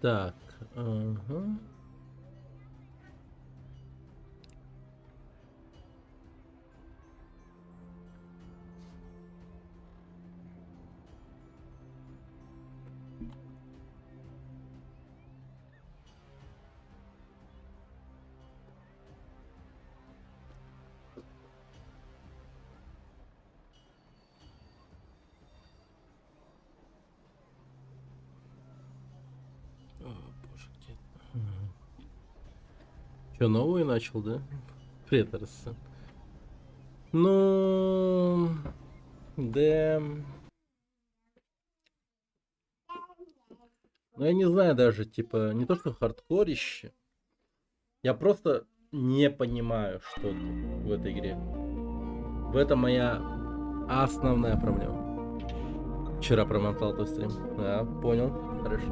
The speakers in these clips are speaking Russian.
Так, ага. О, боже, где? Че, новый начал, да? Привет, Арсен. Ну, да. Ну, я не знаю даже, типа, не то что хардкорище. Я просто не понимаю, что тут в этой игре. В этом моя основная проблема. Вчера промотал твой стрим. Да, понял. Хорошо.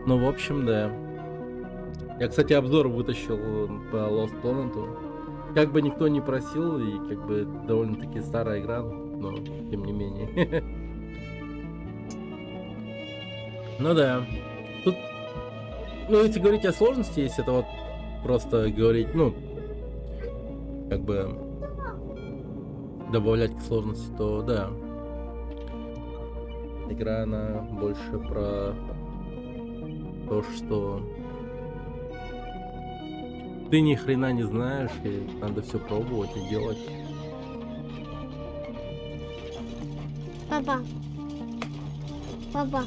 Ну, в общем, да. Я, кстати, обзор вытащил по Lost Planet. Как бы никто не просил, и как бы довольно-таки старая игра, но тем не менее. Ну да. Тут, ну, если говорить о сложности, если это вот просто говорить, ну, как бы добавлять к сложности, то да. Игра, она больше про то, что ты ни хрена не знаешь, и надо все пробовать и делать. Папа. Папа.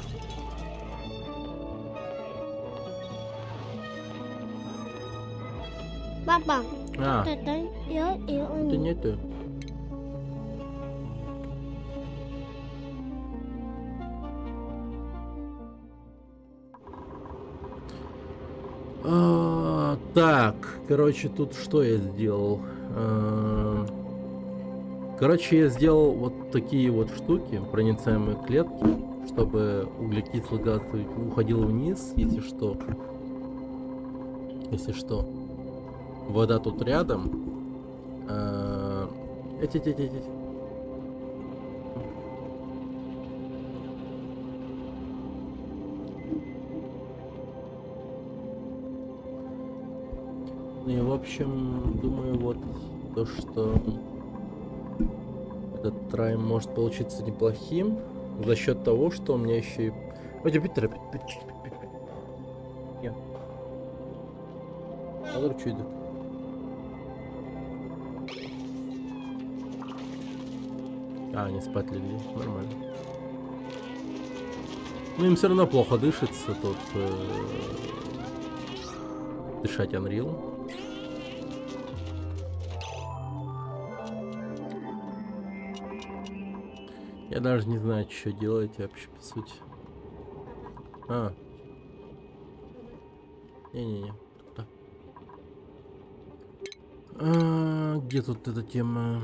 Папа. А, Это я и он. это не ты. Так, короче, тут что я сделал? Короче, я сделал вот такие вот штуки, проницаемые клетки, чтобы углекислый газ уходил вниз, если что. Если что. Вода тут рядом. Эти. И в общем, думаю, вот то, что этот трай может получиться неплохим за счет того, что у меня еще и... Ой, Питер, я. А что идет? А, они спать легли, нормально. Ну, им все равно плохо дышится, тут дышать Unreal. Я даже не знаю, что делать вообще, по сути. А. Не-не-не. Где тут эта тема?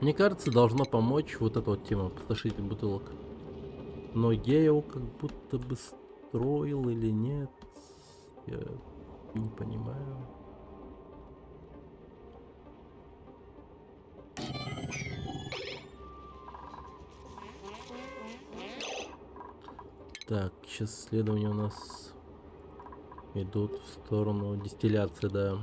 Мне кажется, должна помочь вот эта вот тема опустошитель бутылок. Но я его как будто бы строил или нет. Я не понимаю. Так, сейчас исследования у нас идут в сторону дистилляции, да.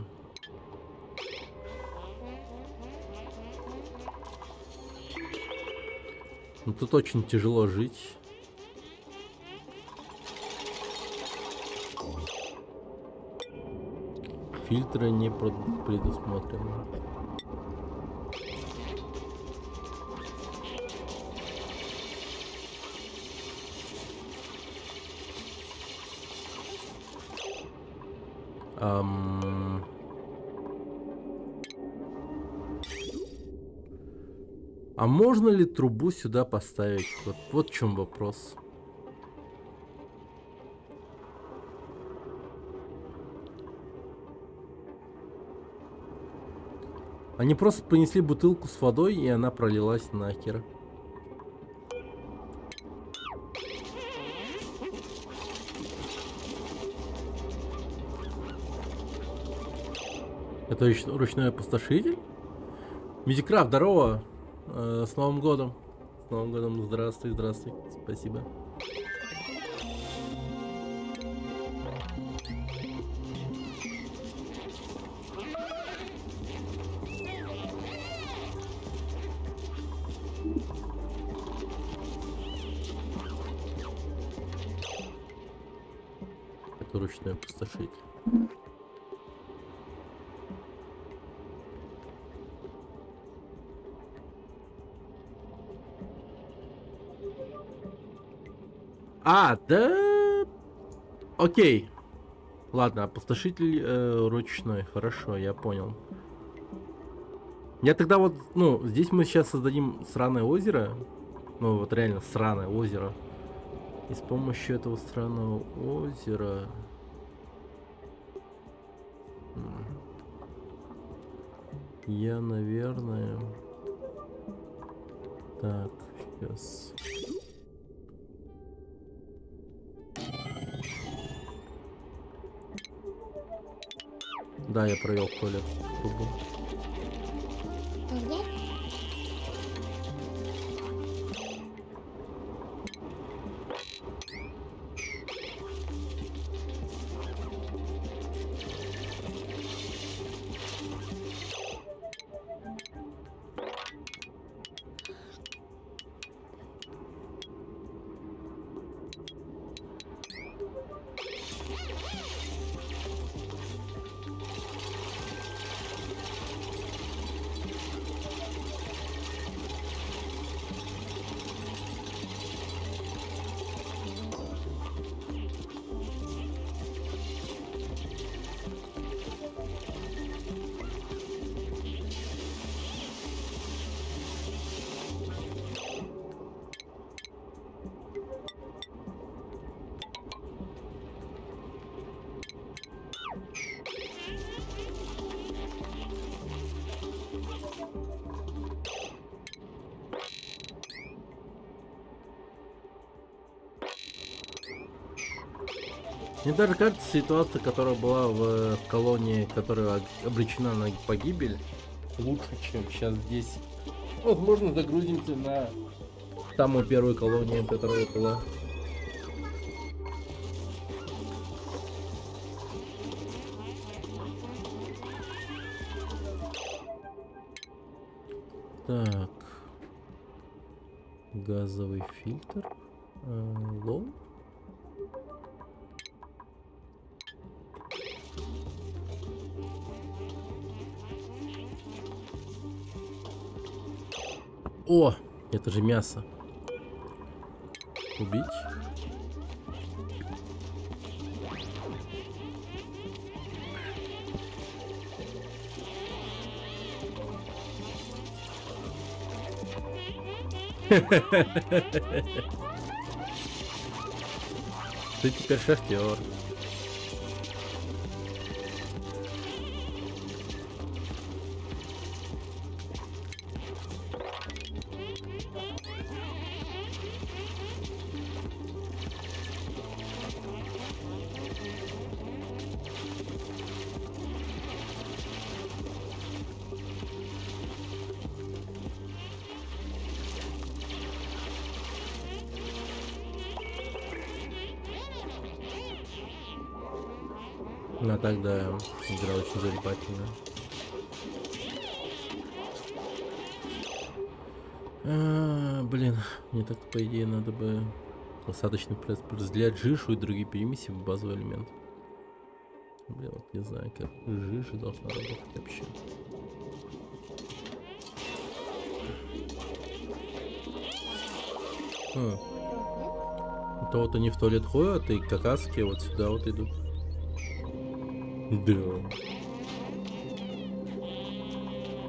Но тут очень тяжело жить. Фильтры не предусмотрены. А можно ли трубу сюда поставить? Вот в чем вопрос. Они просто понесли бутылку с водой, и она пролилась нахер. Это ручной опустошитель? Медикрафт, здорово! С Новым годом! С Новым годом, здравствуй, здравствуй. Спасибо. Это ручной опустошитель. А, да. Окей. Ладно, опустошитель ручной. Хорошо, я понял. Я тогда вот, ну, здесь мы сейчас создадим сраное озеро. Ну, вот реально сраное озеро. И с помощью этого сраного озера... Я, наверное... Так, сейчас... Да, я провел в туалет трубу. Где? Мне даже кажется, ситуация, которая была в колонии, которая обречена на погибель, лучше, чем сейчас здесь. Возможно, загрузимся на самую первую колонию, которая была. Так. Газовый фильтр. Лоу. О, это же мясо. Убить. Ты теперь шахтер. Ну а так, да, игра очень залипательная. Блин, мне так по идее надо бы остаточный пресс разделять жишу и другие перемеси в базовый элемент. Блин, вот не знаю, как жижа должна работать вообще. То вот они в туалет ходят, и какаски вот сюда вот идут. Да.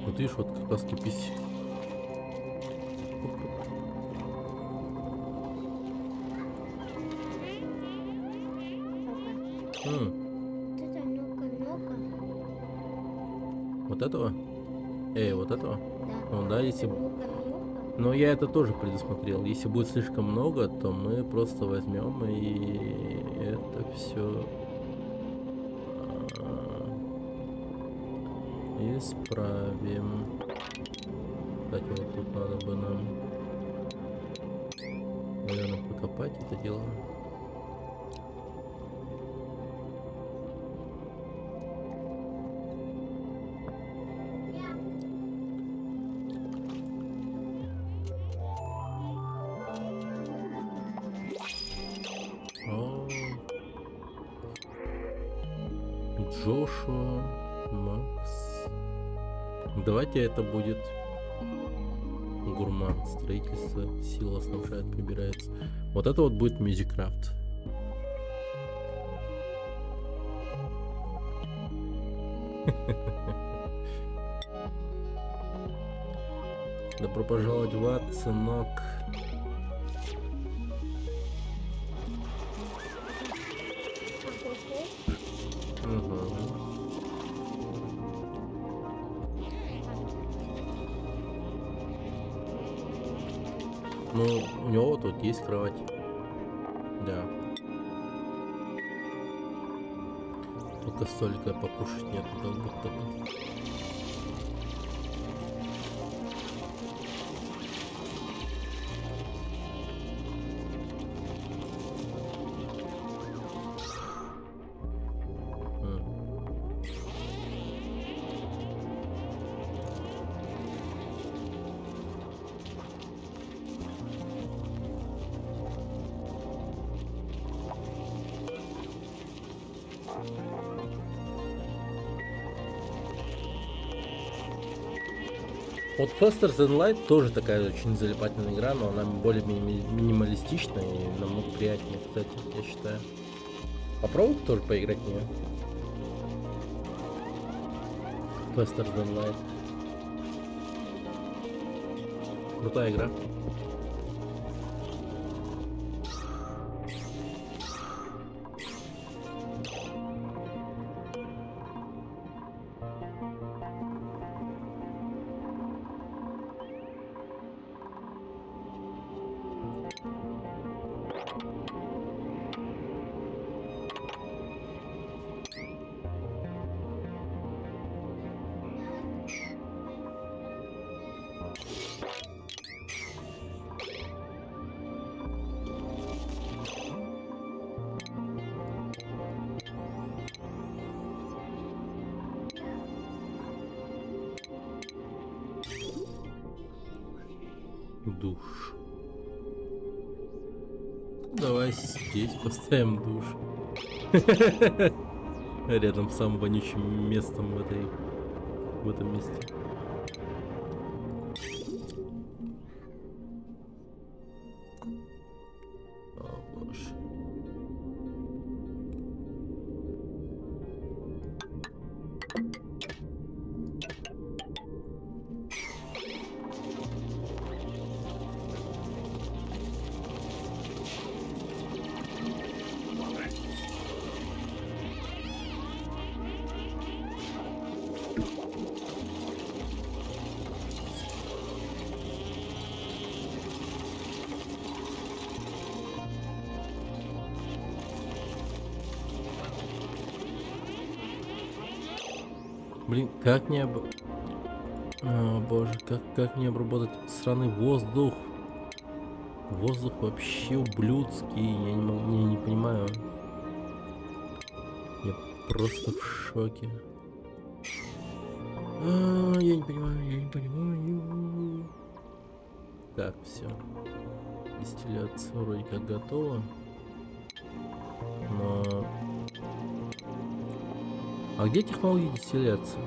Вот видишь, вот какаски пись. Вот это ну-ка. Вот этого? Вот этого? Да. Ну да, если... Ну-ка. Но я это тоже предусмотрел. Если будет слишком много, то мы просто возьмем и это все исправим. Кстати, вот тут надо бы нам, наверное, покопать это дело. Джошуа, Макс. Давайте это будет гурман. Строительство, сила снабжает, прибирается. Вот это вот будет Мюзикрафт. Добро пожаловать в ад, сынок. Ну, у него тут есть кровать. Да. Только столика покушать нет, как будто бы. Вот Faster Than Light тоже такая очень залипательная игра, но она более минималистичная и намного приятнее, кстати, я считаю. Попробуй тоже поиграть в нее. Faster Than Light. Крутая игра. Душ. Давай здесь поставим душ. Рядом с самым вонючим местом в этом месте. О, боже. Блин, как мне О, боже, как мне обработать сраный воздух? Воздух вообще ублюдский, я не понимаю. Я просто в шоке. Я не понимаю. Так, все. Дистилляция вроде как готова. Но... А где технология дистилляции?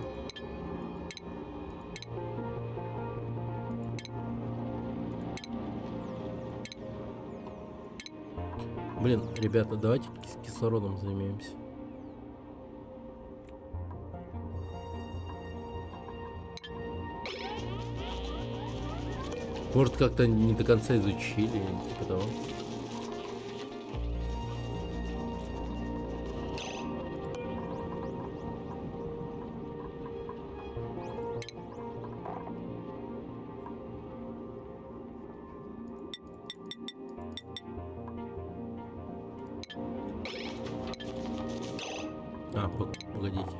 Блин, ребята, давайте кислородом займемся. Может, как-то не до конца изучили, типа того. А, погодите.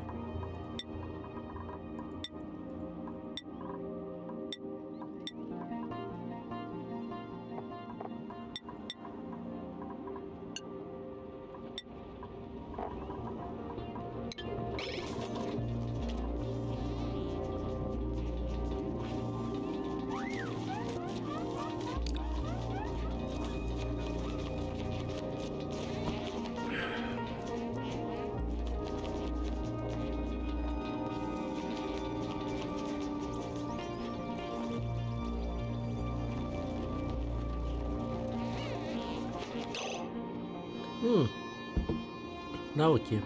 Навыки.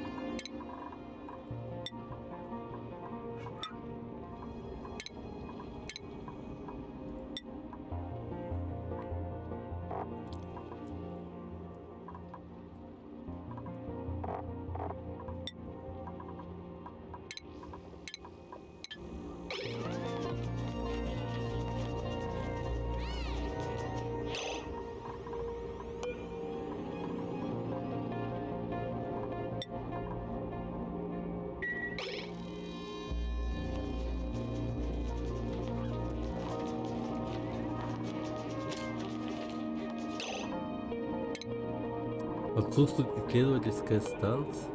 Отсутствует исследовательская станция.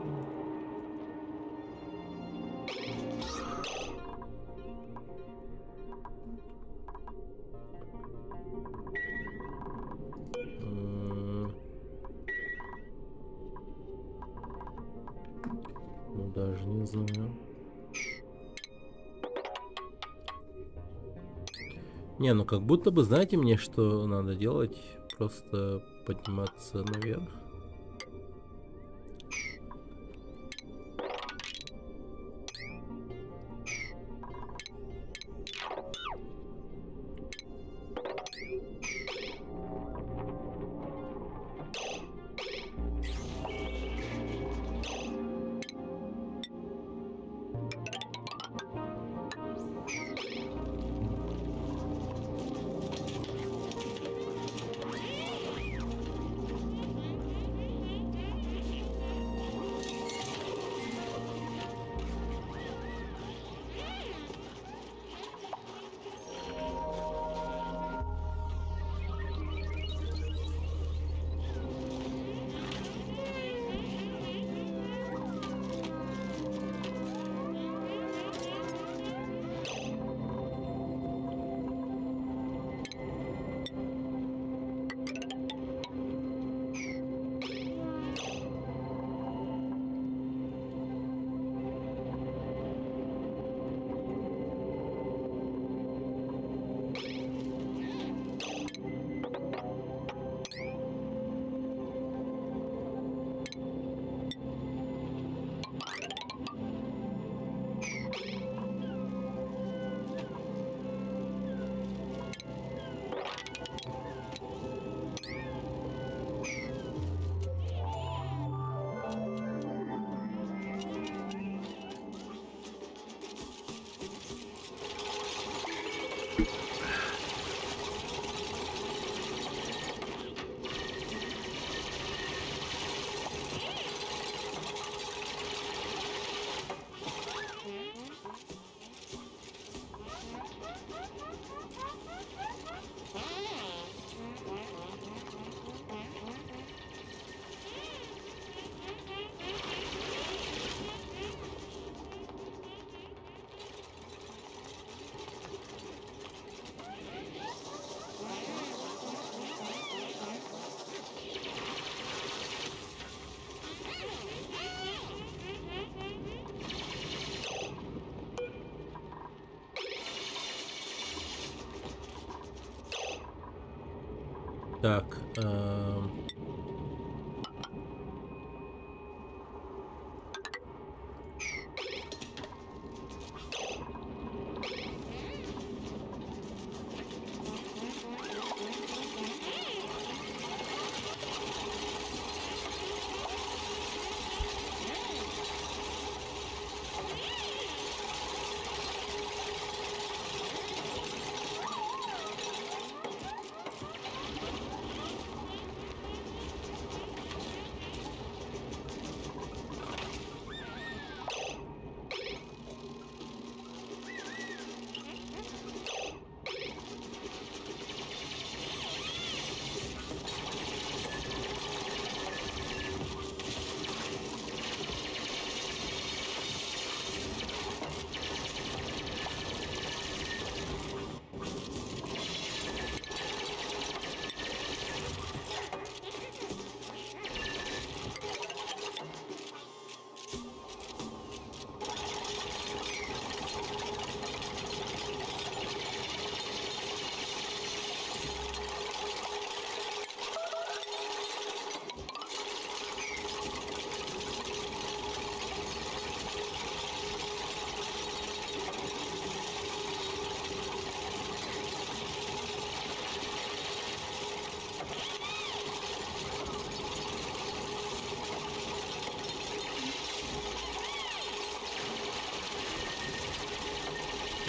Ну, даже не знаю. Не, ну как будто бы, знаете мне, что надо делать? Просто подниматься наверх. Так.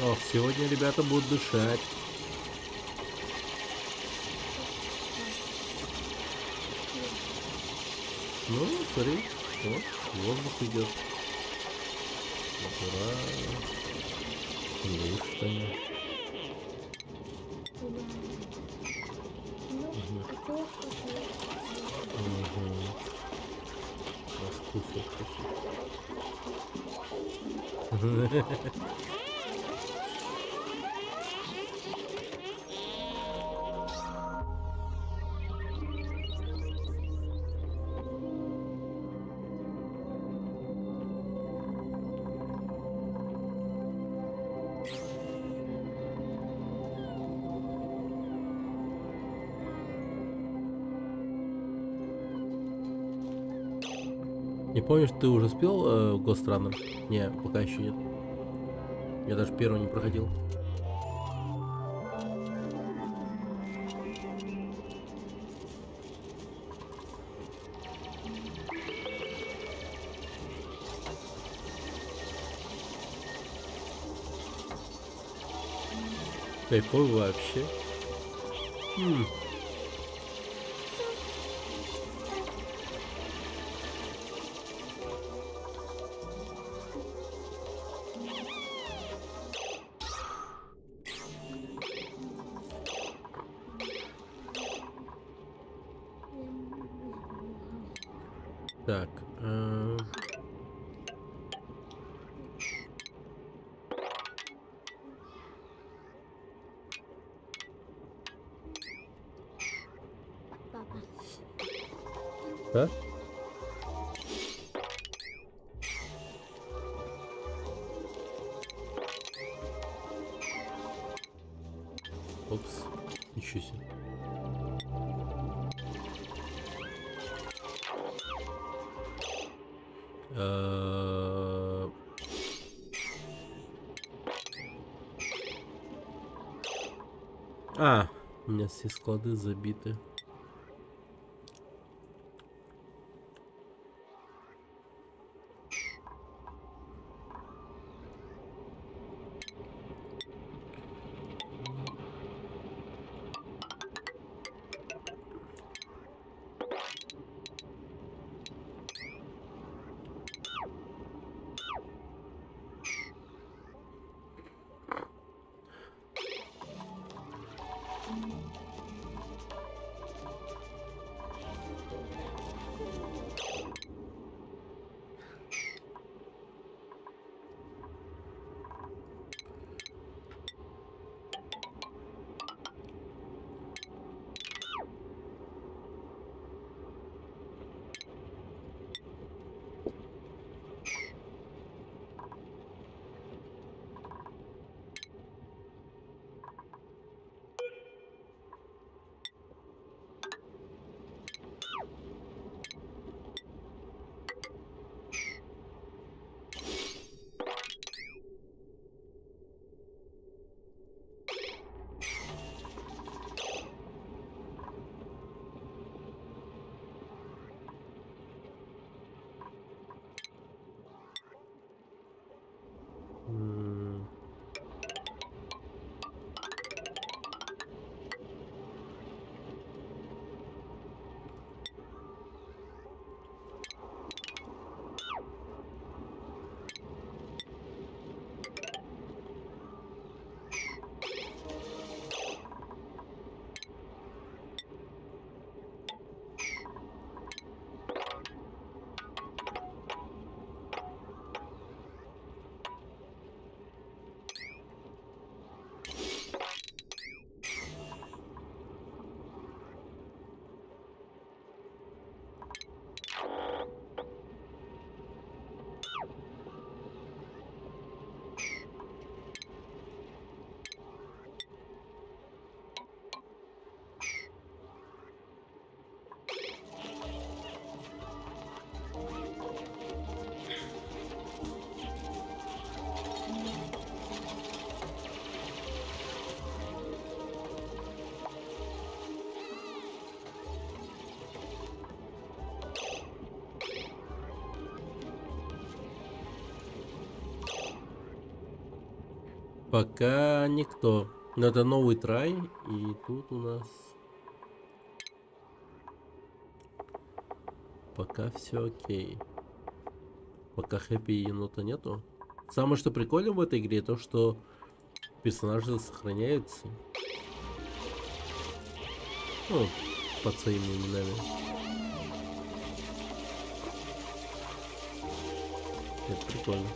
Ох, сегодня ребята будут дышать. Ну, смотри, вот, воздух идет. Натурально. Дышание. Ну, а то Угу. Вкусно, вкусно. Не помнишь, ты уже спел Ghost Runner? Не, пока еще нет. Я даже первый не проходил. Кайфовый вообще. Так. папа. Да? Опс. Ничего себе. У меня все склады забиты. Пока никто. Но это новый трай, и тут у нас пока все окей. Пока хэппи енота нету. Самое что прикольно в этой игре, то что персонажи сохраняются. Ну, под своими именами. Это прикольно.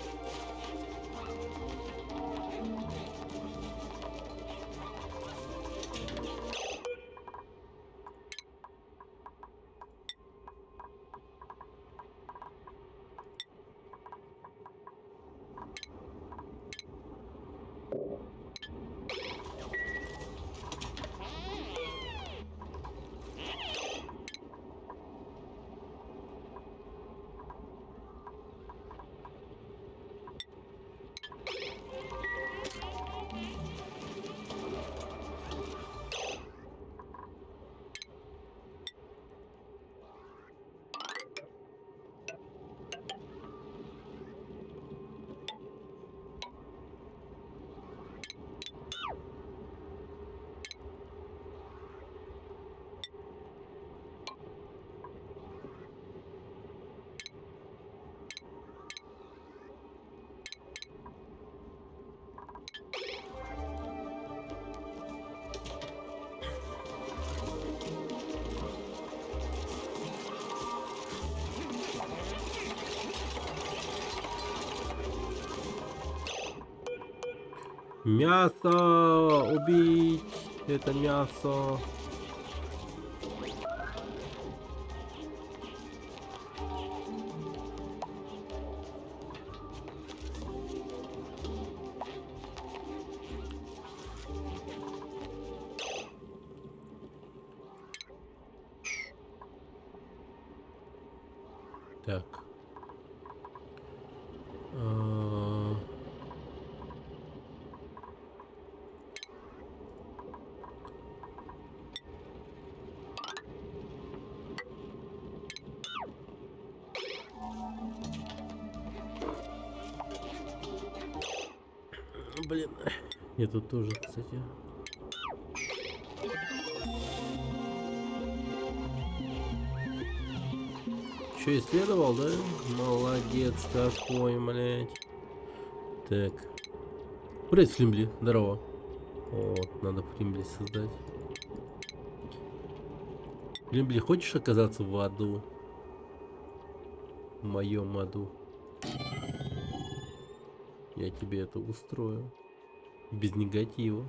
Мясо! Убить! Это мясо! Так. Блин, я тут тоже, кстати. Что, исследовал, да? Молодец какой, блядь. Так. Привет, Фримбли, здорово. Вот, надо Фримбли создать. Фримбли, хочешь оказаться в аду? В моем аду. Я тебе это устрою. Без негатива.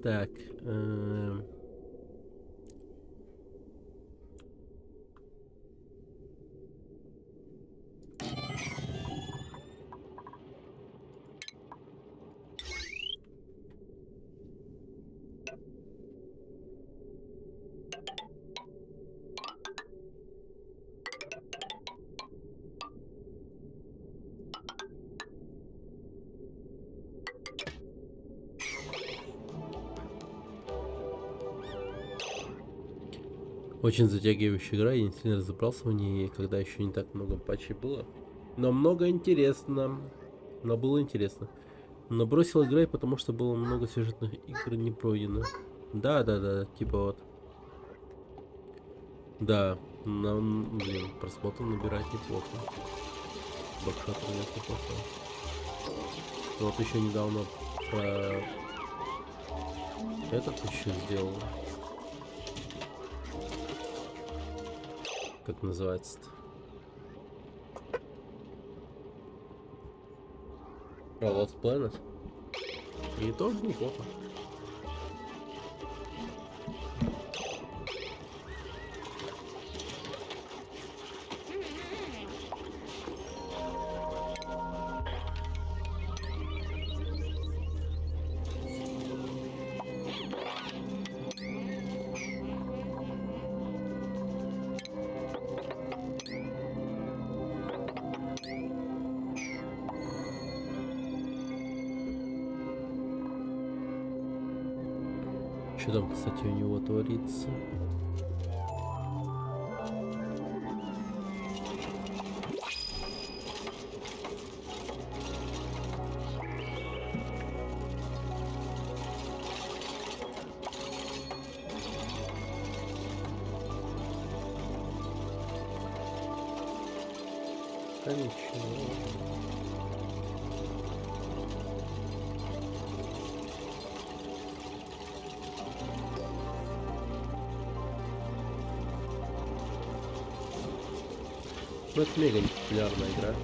Так. Очень затягивающая игра, я не сильно разобрался в ней, когда еще не так много патчей было. Но много интересно. Но было интересно. Но бросил играть, потому что было много сюжетных игр не пройдено. Да, типа вот. Да, нам, блин, просмотр набирать неплохо. Бокшот неплохо. Вот еще недавно про этот еще сделал. Как называется-то? Про Lost Planet. И тоже неплохо. Что там, кстати, у него творится? Да ничего. Ну, это мега непопулярная игра.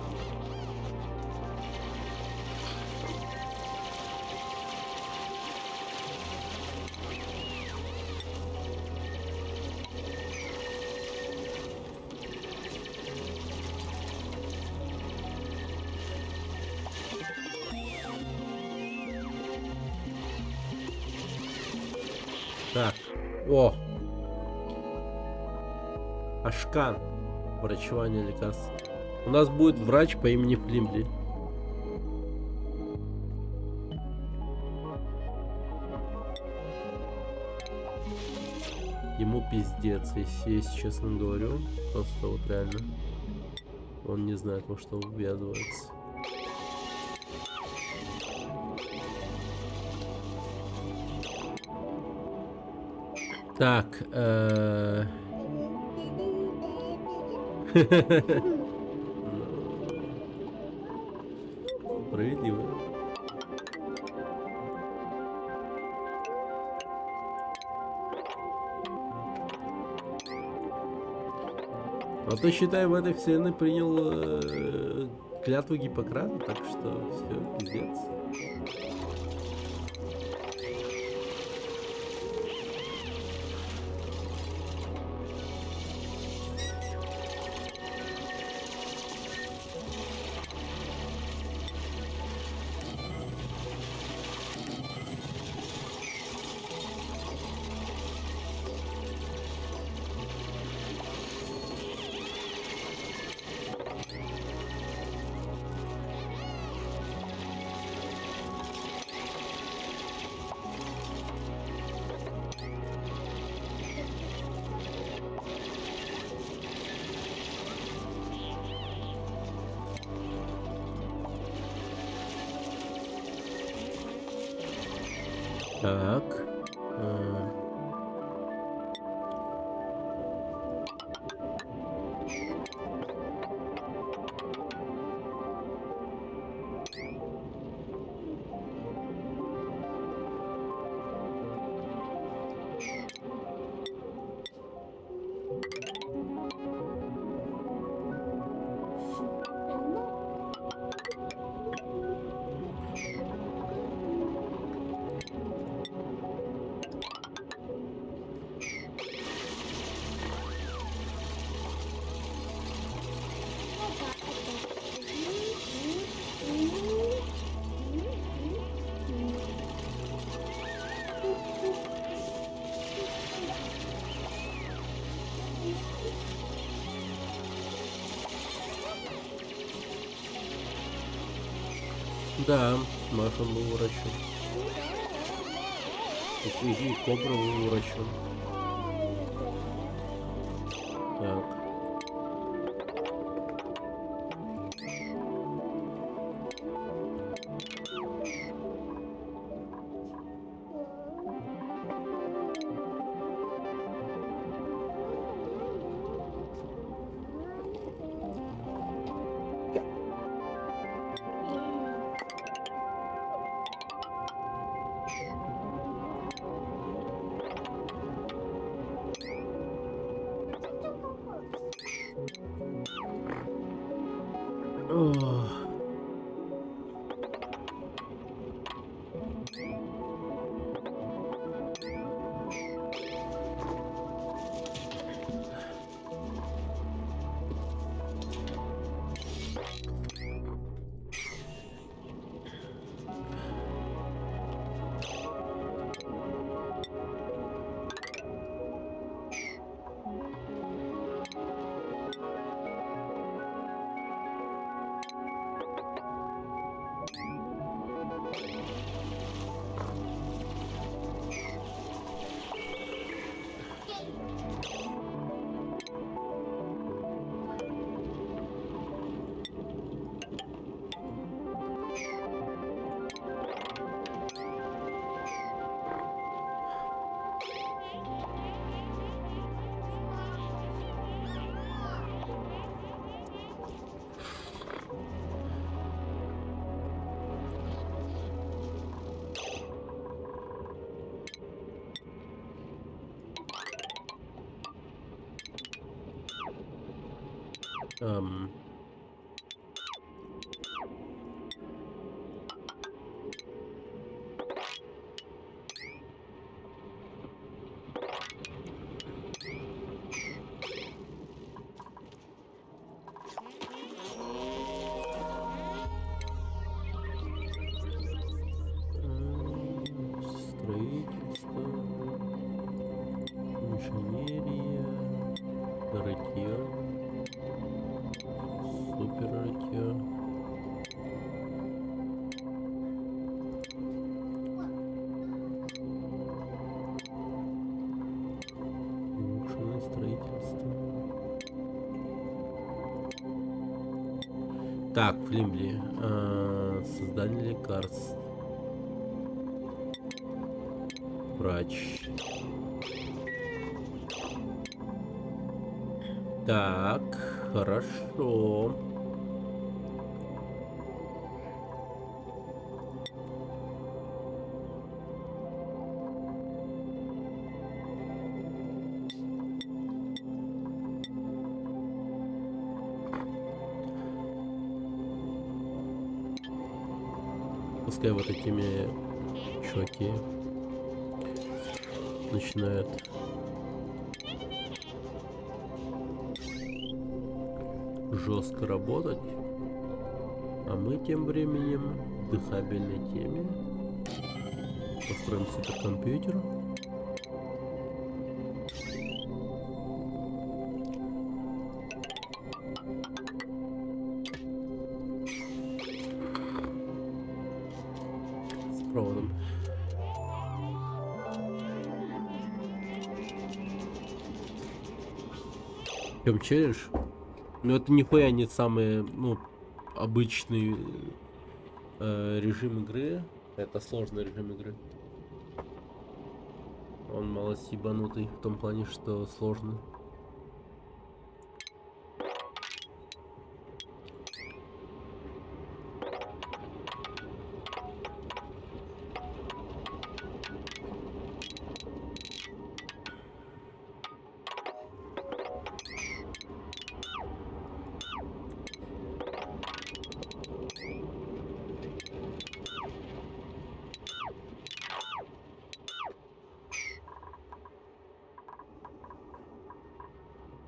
Так, о! Ашкан. Врачевание лекарств. У нас будет врач по имени Флимли. Ему пиздец, если я честно говорю. Просто вот реально. Он не знает, во что ввязывается. Так, справедливо. А то, считай, в этой вселенной принял клятву Гиппократа, так что все, пиздец. Так. Да, Маша был врачом. И Кобра был врачом. Так. Ох. Эм, Строительство, инженерия, рытье, супер рытье. Улучшенное строительство. Так, Флимли. Создание лекарств. Врач. Так, хорошо. Пускай вот этими чуваки начинают жестко работать, а мы тем временем в дыхабельной теме построим суперкомпьютер. С проводом. В чем челлендж? Ну это нихуя не самый, ну, обычный режим игры. Это сложный режим игры. Он малость ебанутый в том плане, что сложный.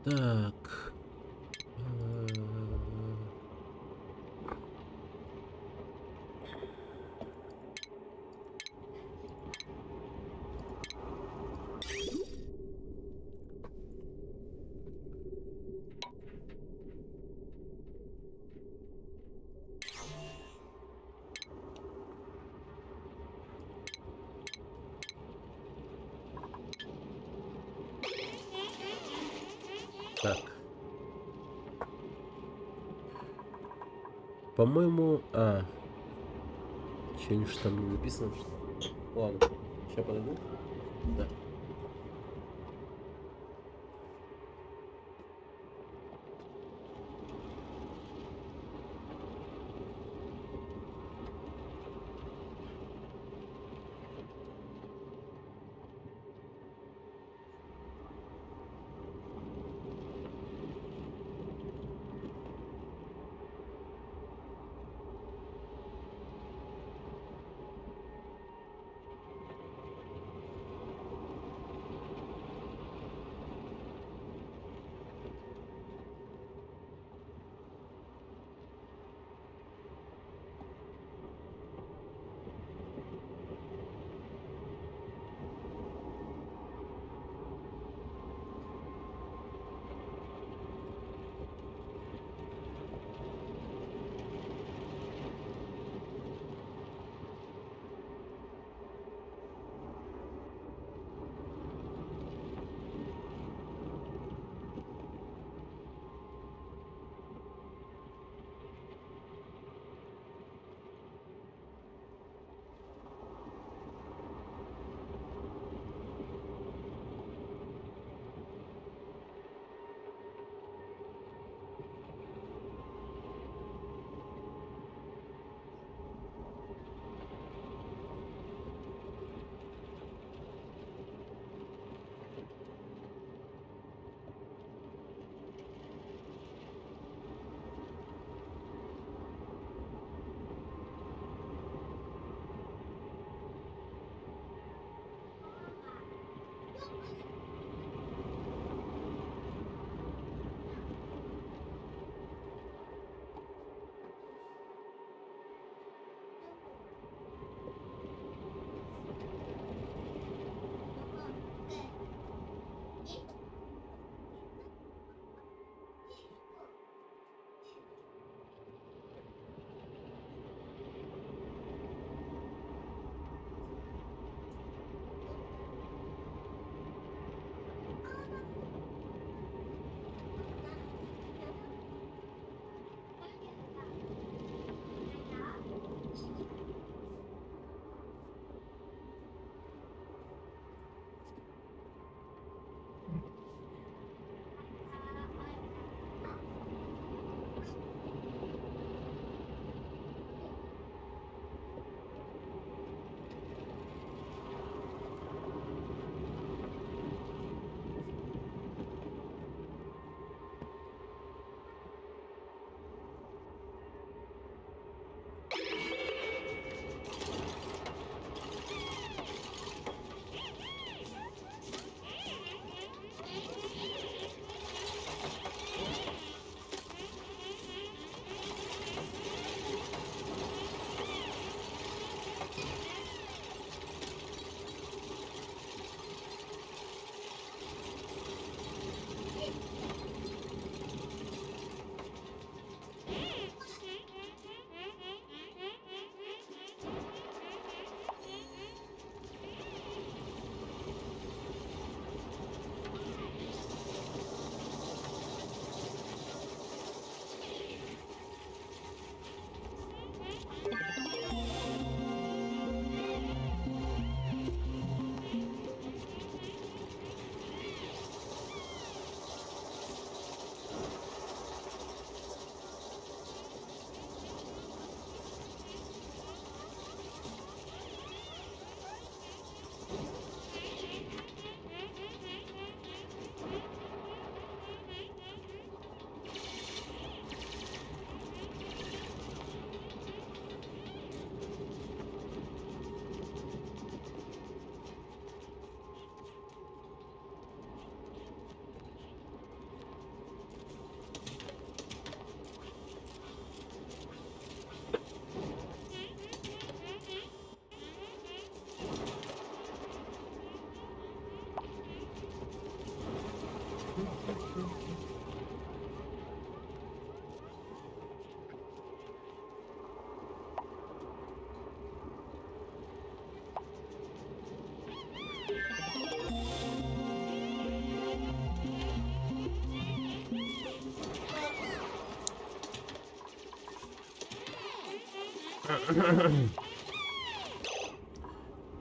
Так. Так. По-моему, что-нибудь там не написано. Ладно, сейчас подойду. Да.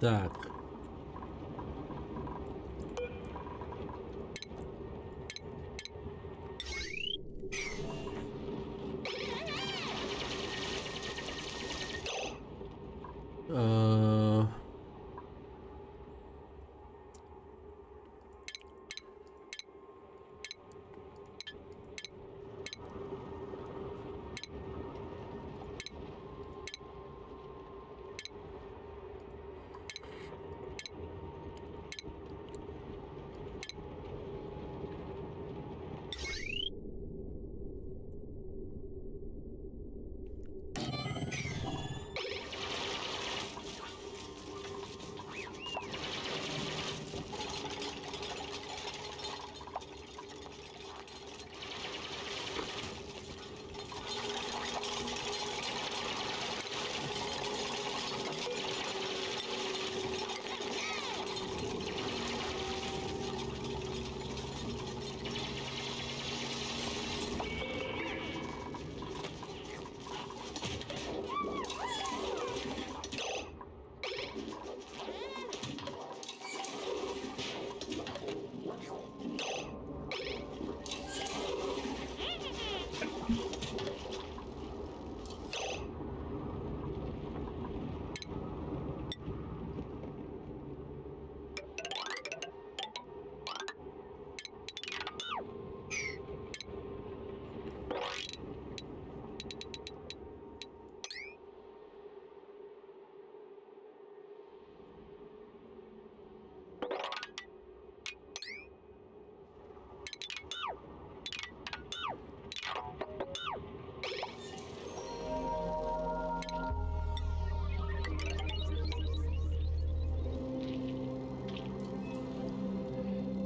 Так. Э,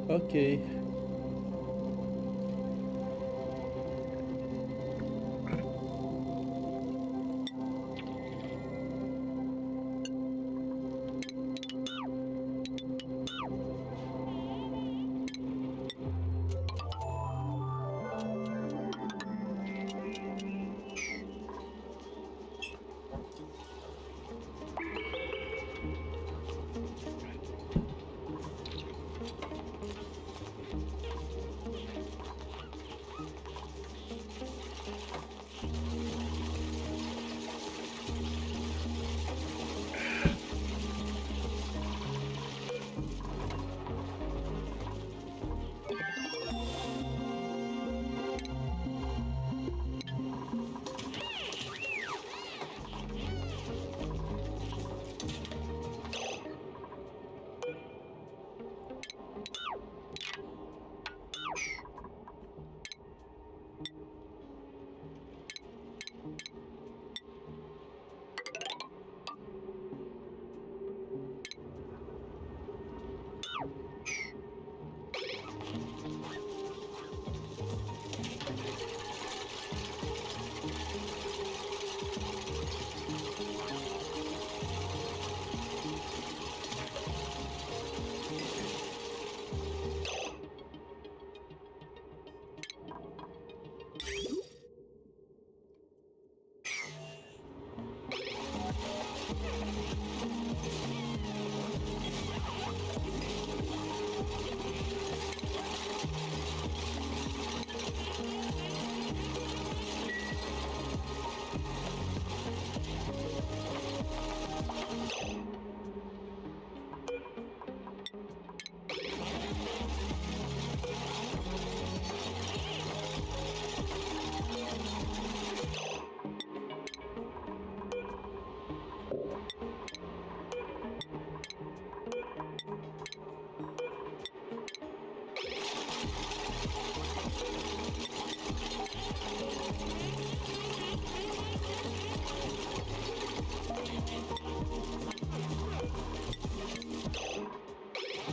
Окей.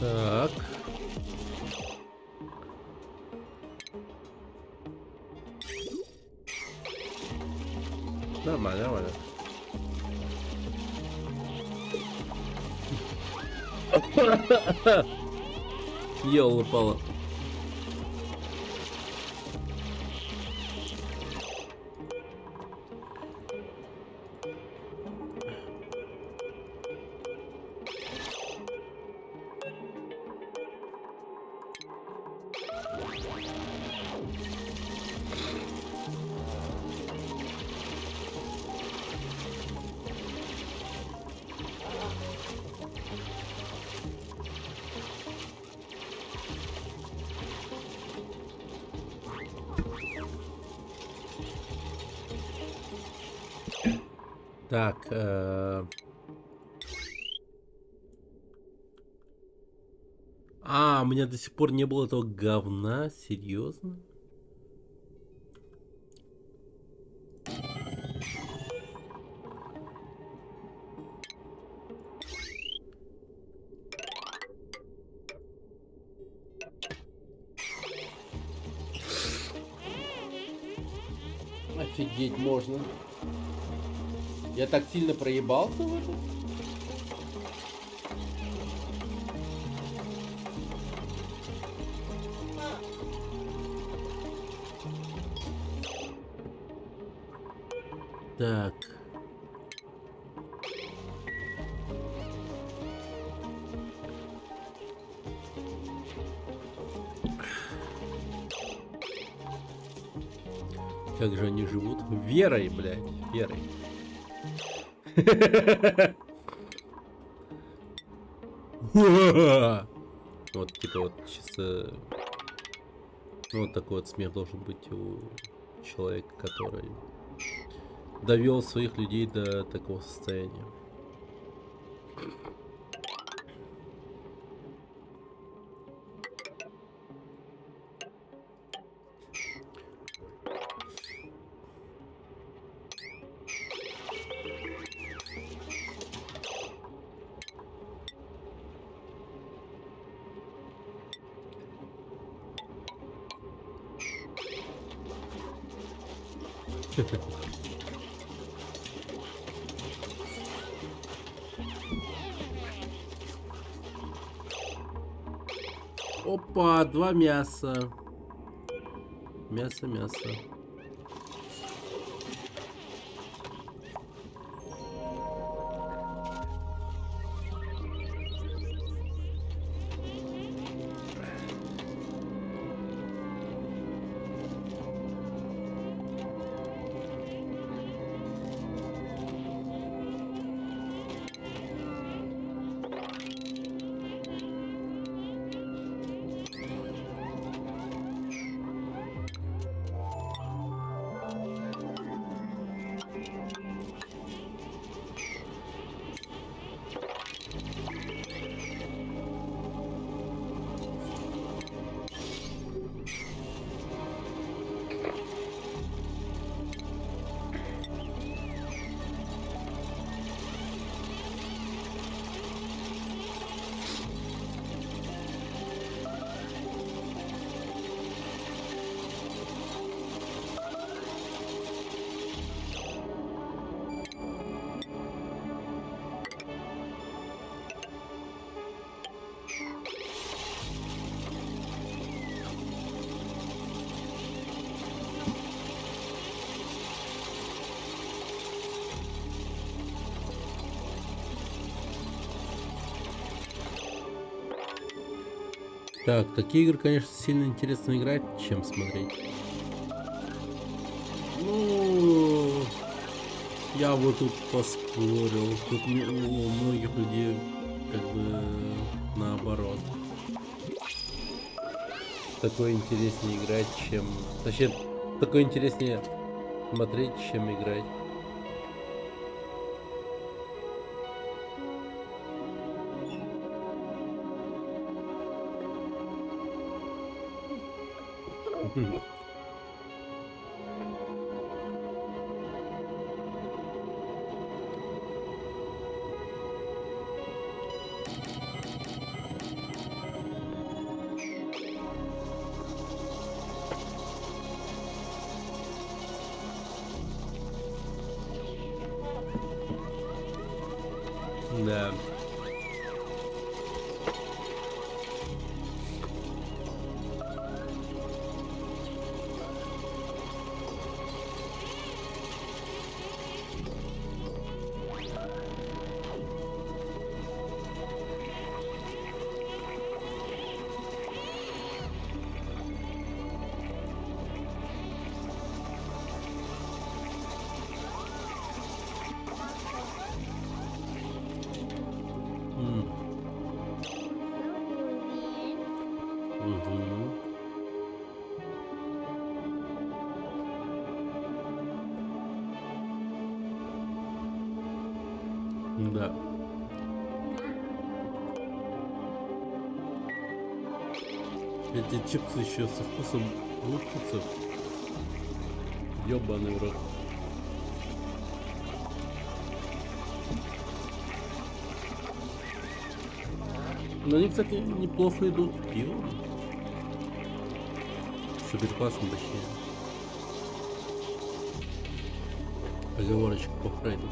Так. Нормально, нормально. Ёлы-палы. Так, у меня до сих пор не было этого говна, серьезно? Офигеть можно. Я так сильно проебался в этом? Так. Как же они живут? Верой, блядь, верой. Вот, типа, вот чисто... Ну, вот такой вот смех должен быть у человека, который довел своих людей до такого состояния. Опа, 2 мяса. Мясо, мясо. Так, такие игры, конечно, сильно интересно играть, чем смотреть. Ну, я бы тут поспорил. Тут у многих людей как бы наоборот. Такое интереснее играть, чем... Точнее, такое интереснее смотреть, чем играть. Да. Мгм. Да. Эти чипсы еще со вкусом луковицы. Ёбаный в рот. Но они, кстати, неплохо идут к пиву. Супер классно, точнее. Поговорочка по Фрейду.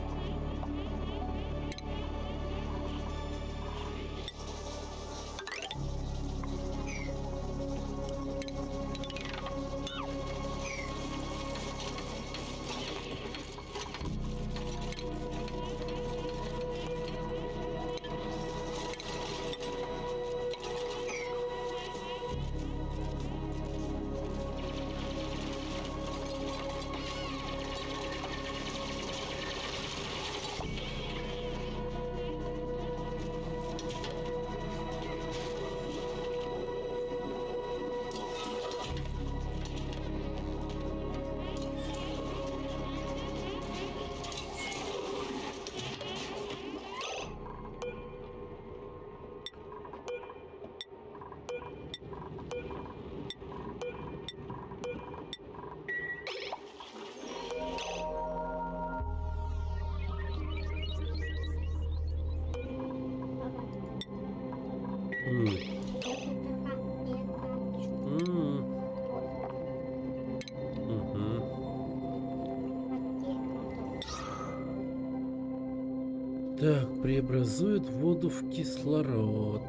Так, преобразует воду в кислород.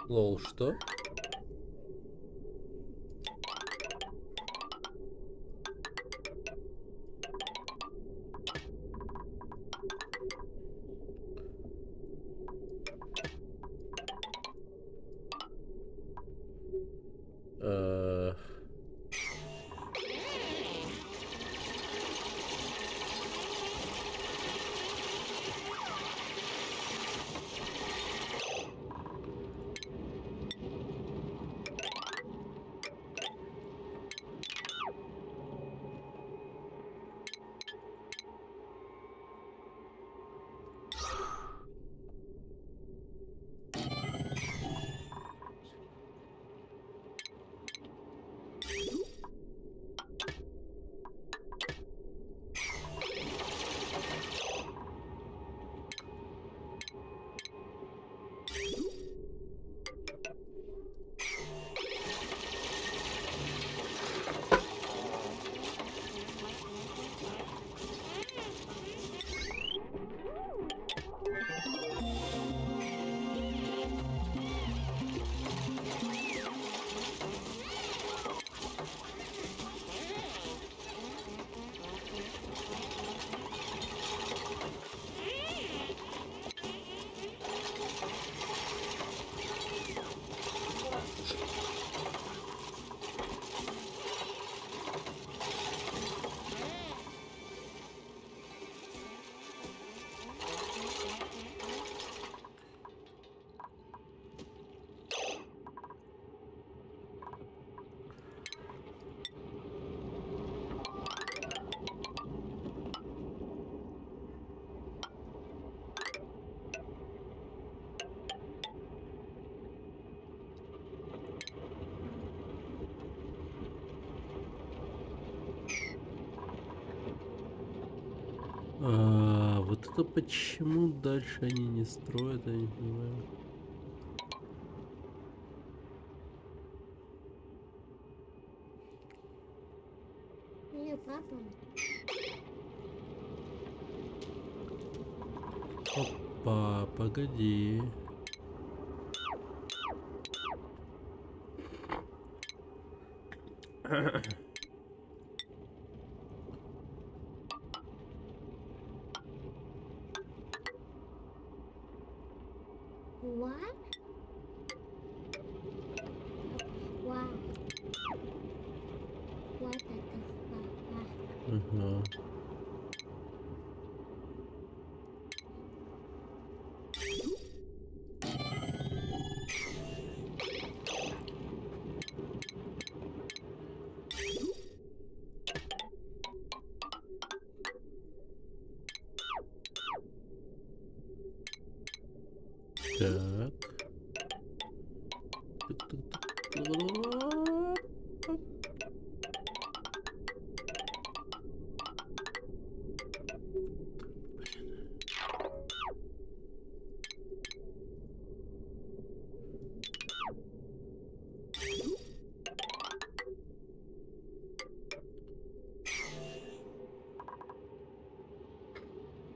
Лол, что? Вот это почему дальше они не строят, я не понимаю. Или папа. Опа, погоди. What? Wow. What это папа? Ага. Так.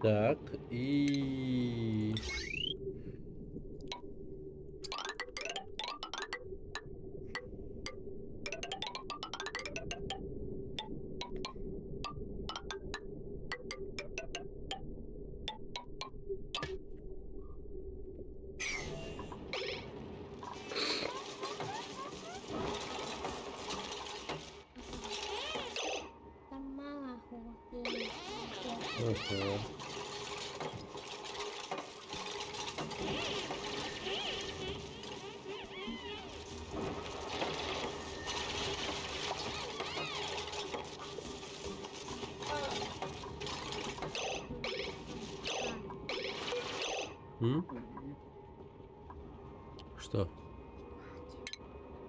Так, и... Там мало хлопьев. Ага. М? Что?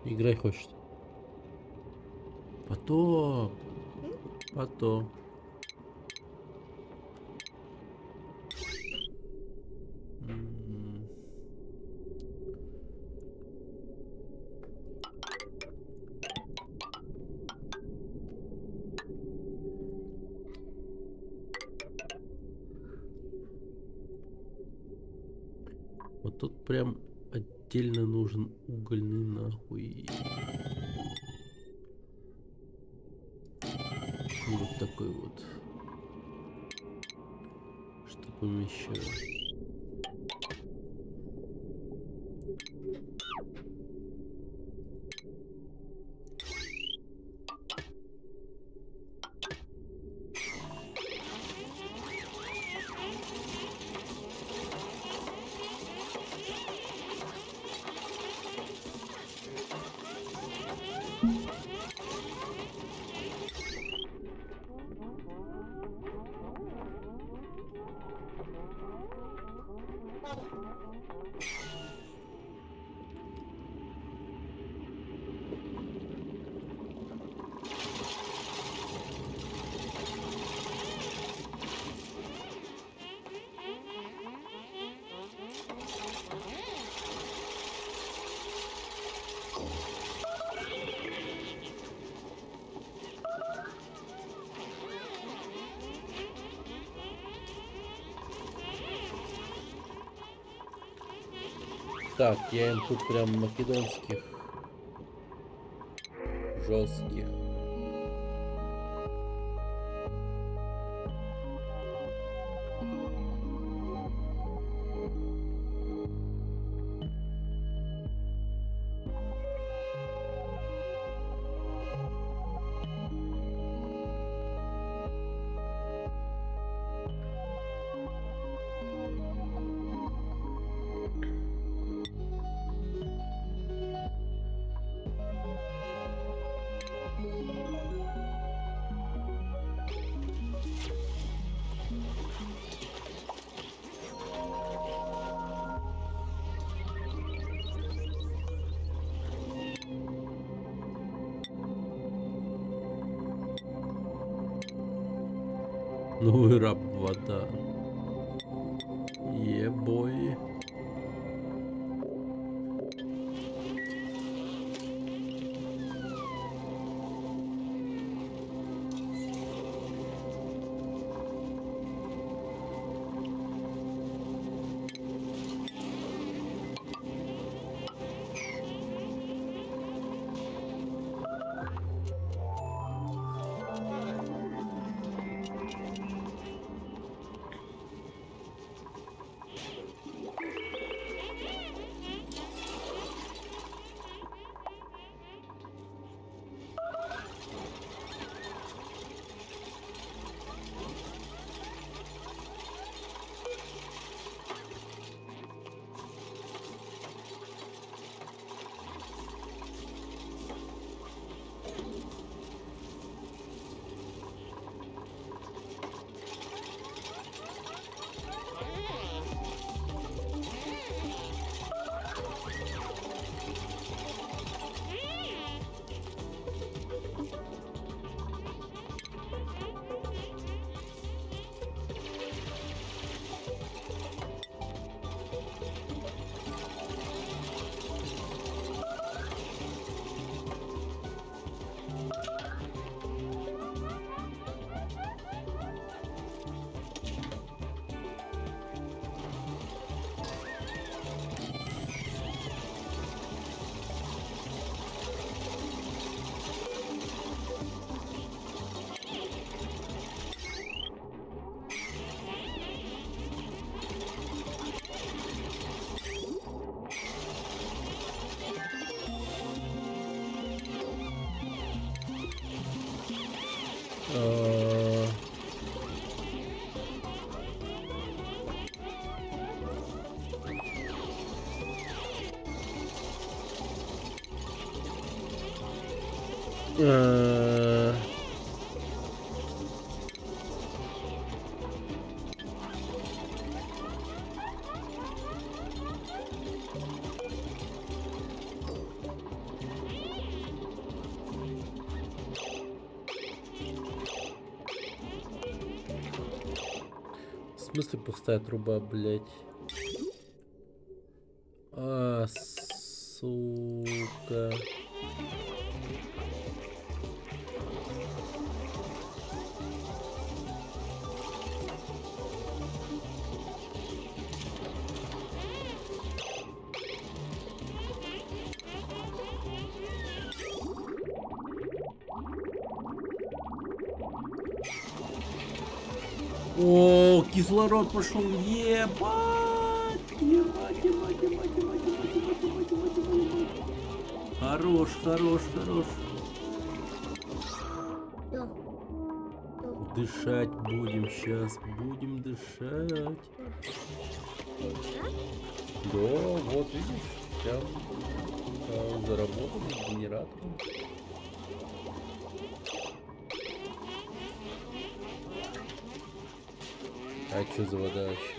Играй хочет. Потом. Потом. М. Вот тут прям отдельно нужен угольный нахуй. Вот такой вот. Что помещаю. Так, я им тут прям македонских жестких. Ну и раб вода. Ебой. Э, э, В смысле пустая труба, блядь? А, сука. О, кислород пошел, ебать! Ебать, ебать, ебать, ебать, ебать, ебать, ебать, ебать, ебать. Хорош, хорош, хорош. Всё. Дышать будем сейчас, будем дышать. Да, вот видишь, сейчас заработали генератором. А что за вода вообще?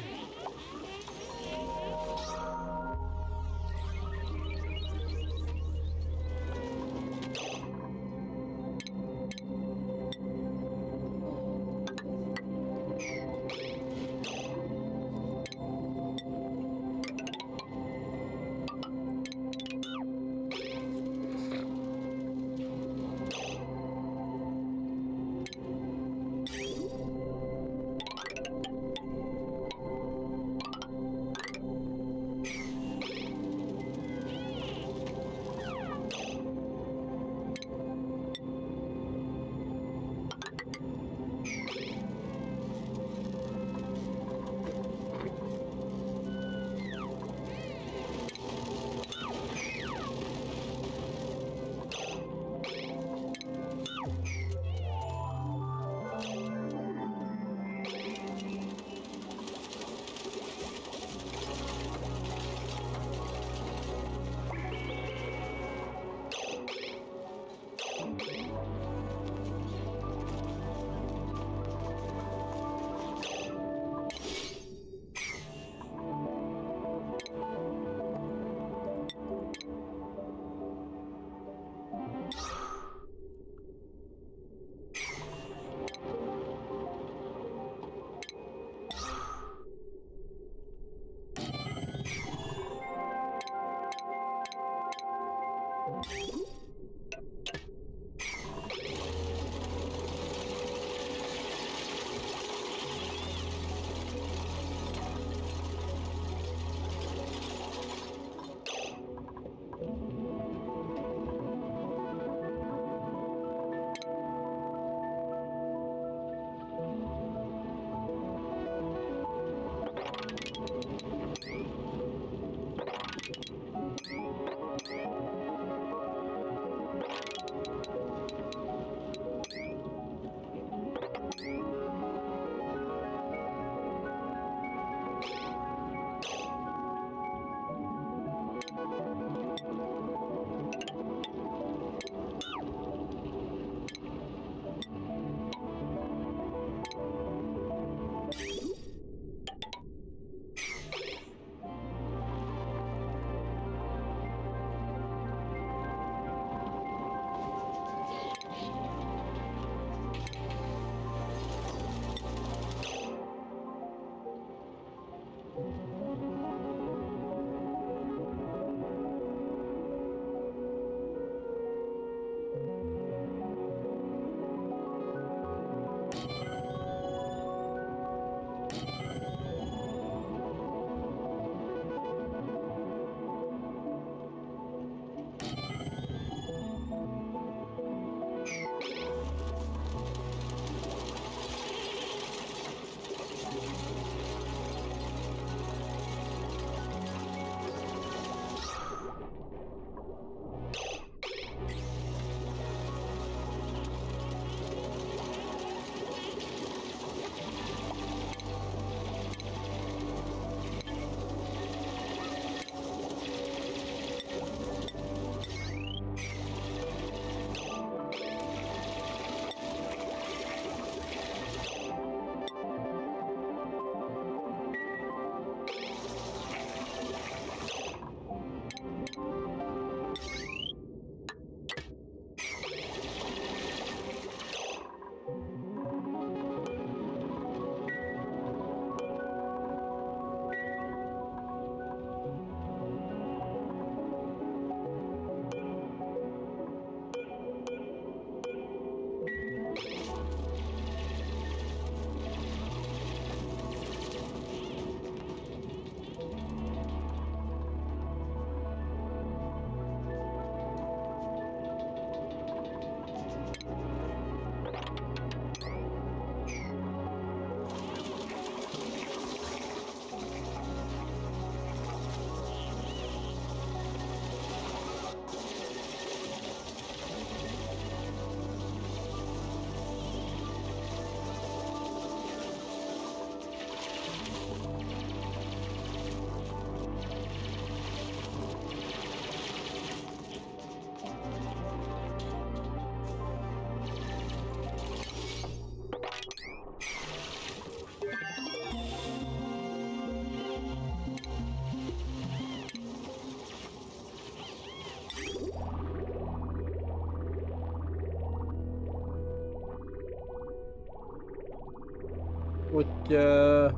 Хотя...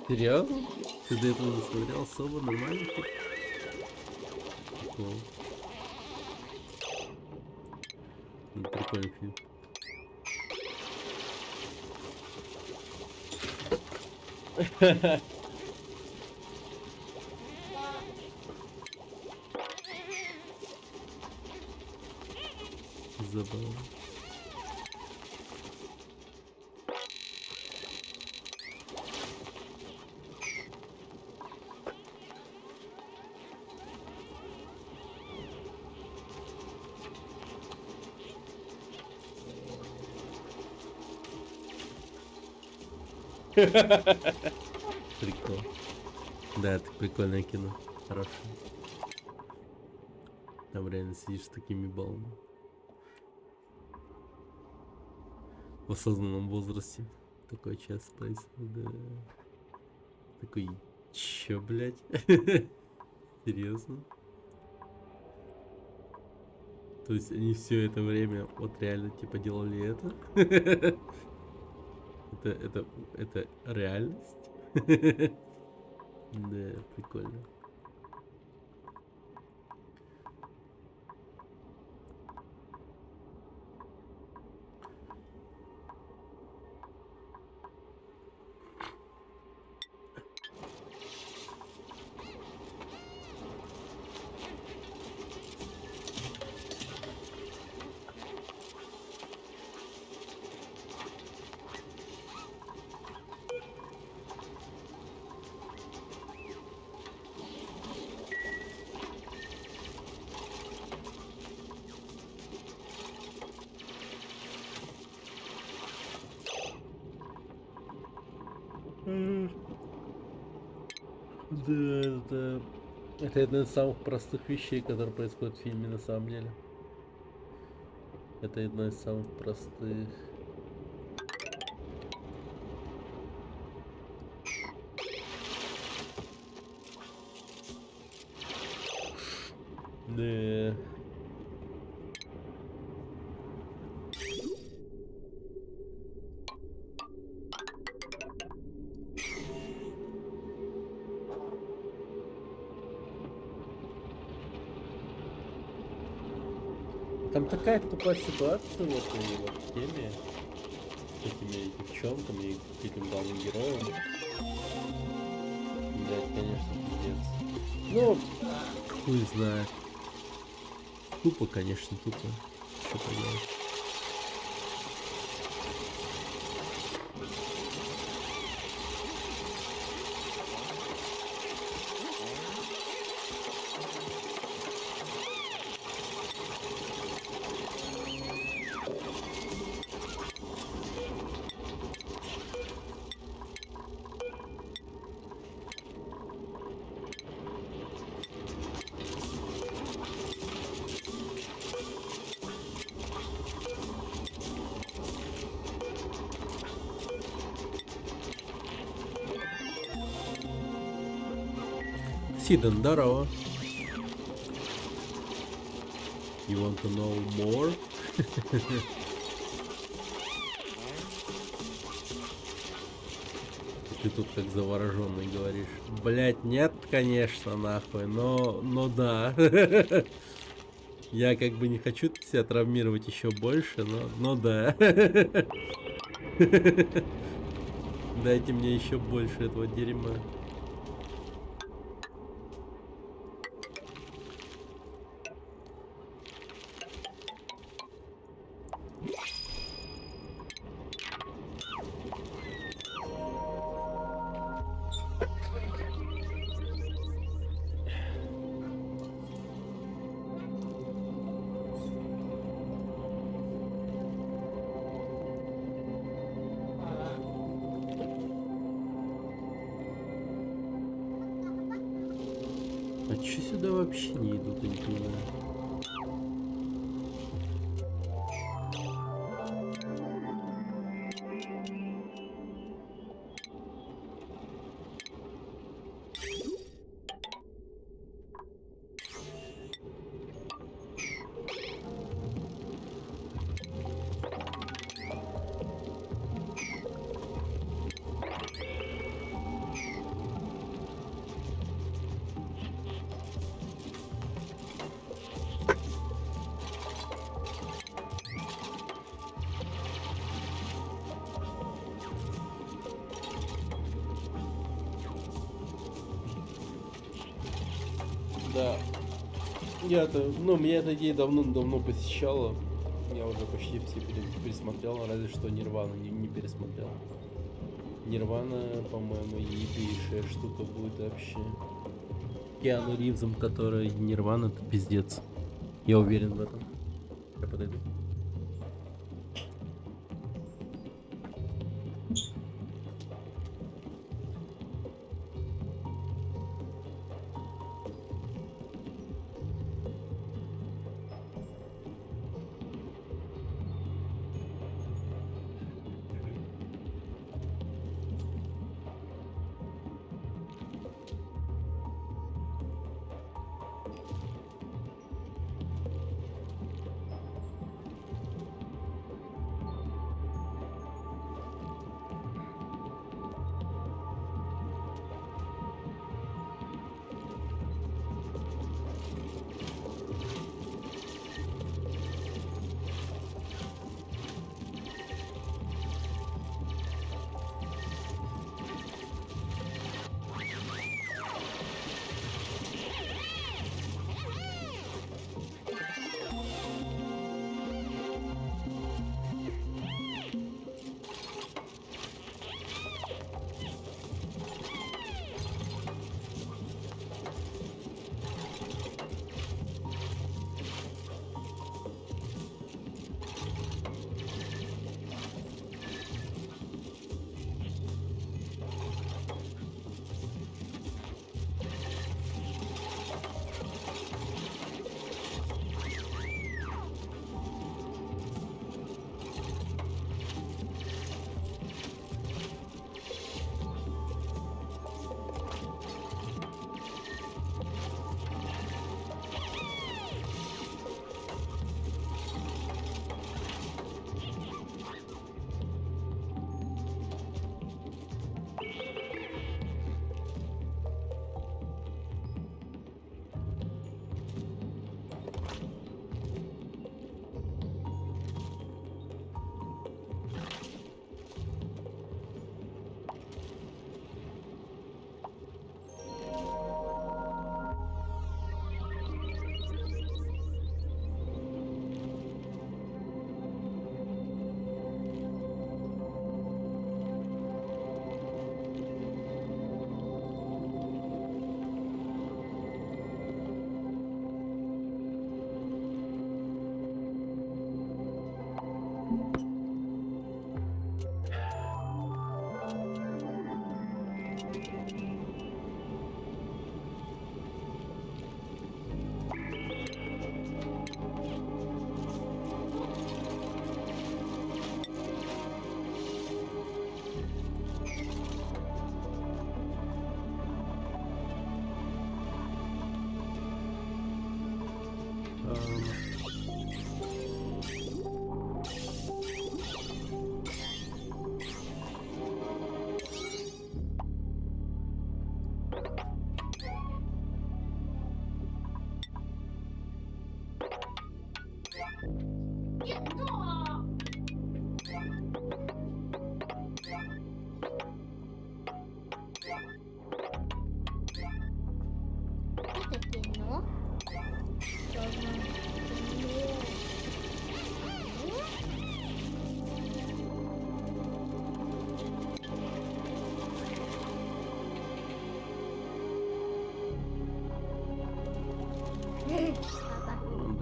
Серьезно? Ты до этого смотрел особо нормально? Прикол. Прикольный фильм. Забавно. Прикол. Да, это прикольное кино. Хорошее. Там реально сидишь с такими баллами. В осознанном возрасте. Такой час происходит. Да. Такой, чё, блядь? Серьезно? То есть они все это время вот реально типа делали это? Это реальность? Да, прикольно. Да, это одна из самых простых вещей, которые происходят в фильме на самом деле. Это одна из самых простых. Да. Там такая тупая ситуация в этой вот теме с этими девчонками и этим главным героем. Блять, конечно, пиздец. Ну, хуй знает. Тупо, конечно, тупо. Что поделать. Сиден, здорово. You want to know more? Ты тут как завороженный говоришь. Блять, нет, конечно, нахуй, но да. Я как бы не хочу себя травмировать еще больше, но да. Дайте мне еще больше этого дерьма. А чё сюда вообще не идут, я не понимаю. Да. Меня эта идея давно посещала. Я уже почти все пересмотрел, разве что Нирвану не пересмотрел. Нирвана, по-моему, ебейшая штука будет вообще. Киану Ривзом, который Нирвана, это пиздец. Я уверен в этом. Я подойду.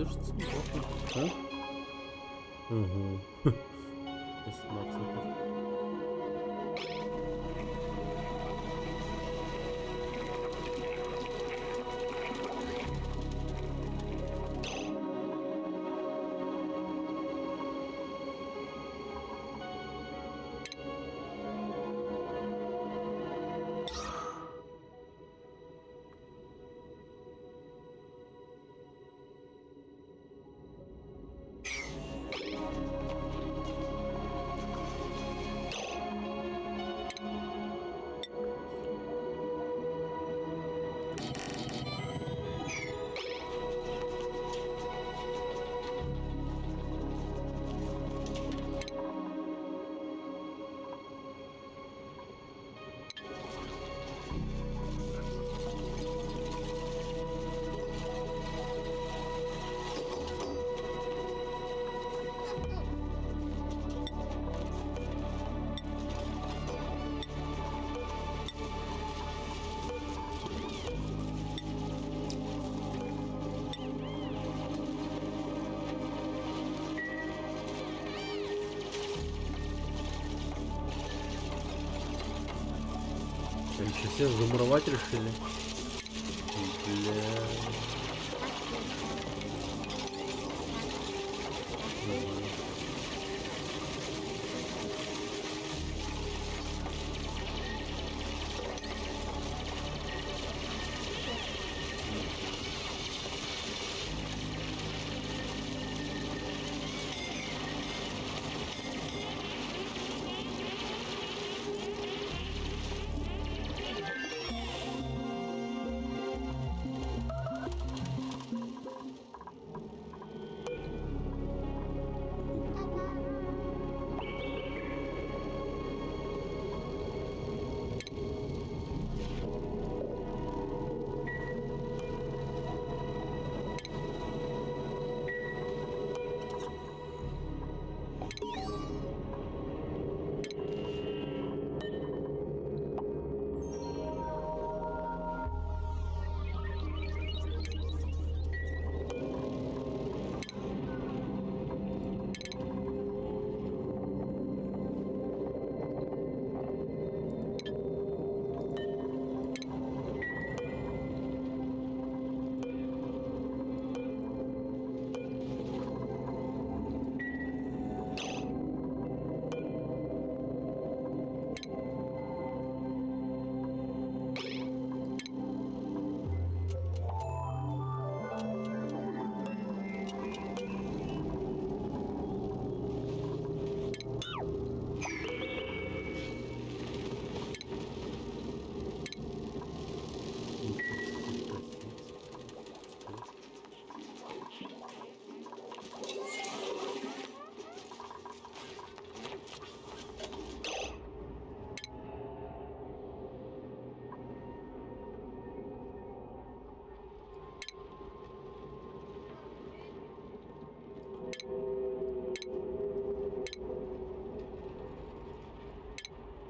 дышится неплохо. А? Угу. Если Макс это... Еще все замуровать решили. Бля.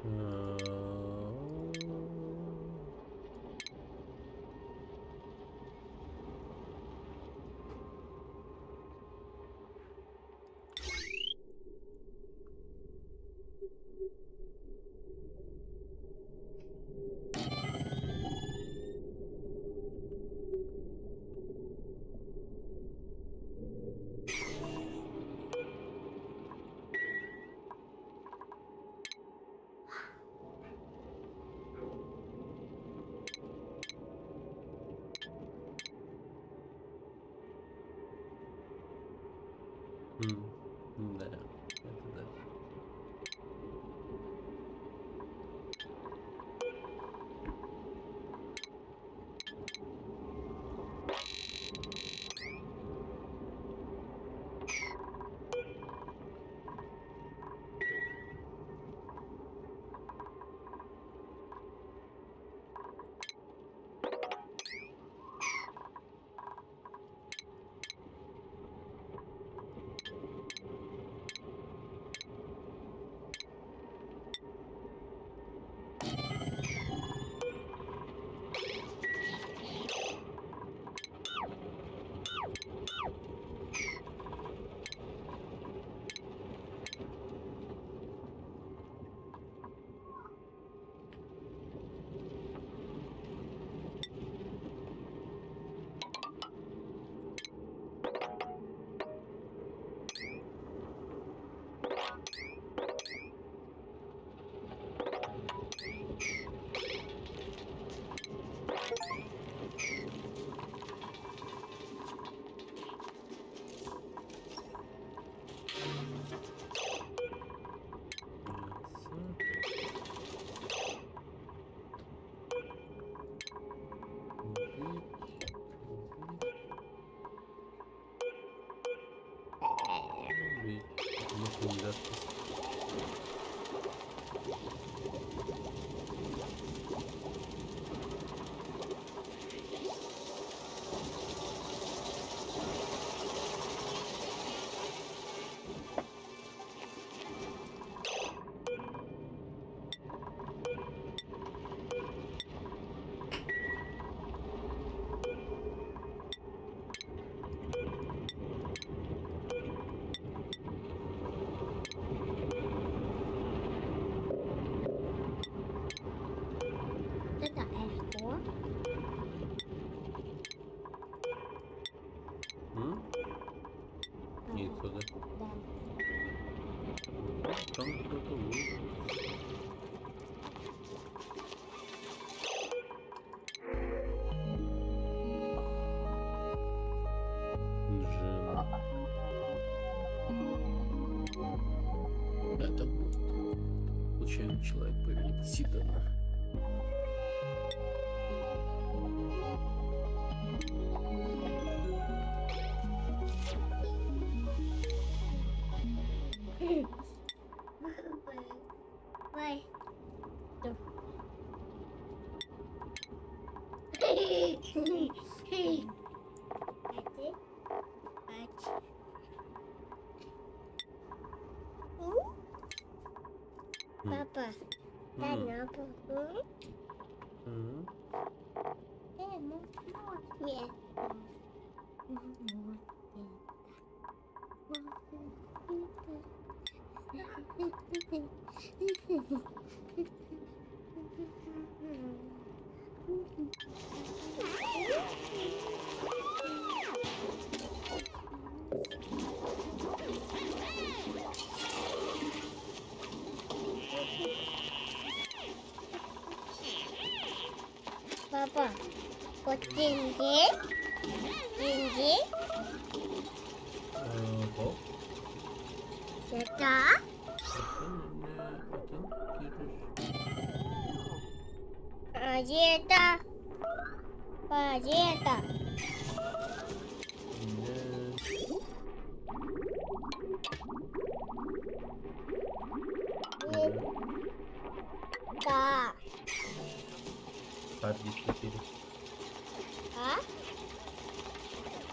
Ага. случайный человек по имени Сита. Ой. Папа, дай на пол. Нет. Папа, вот деньги. Деньги. Hop. Это. А где это? А где это? Да. Харддиск 4. А?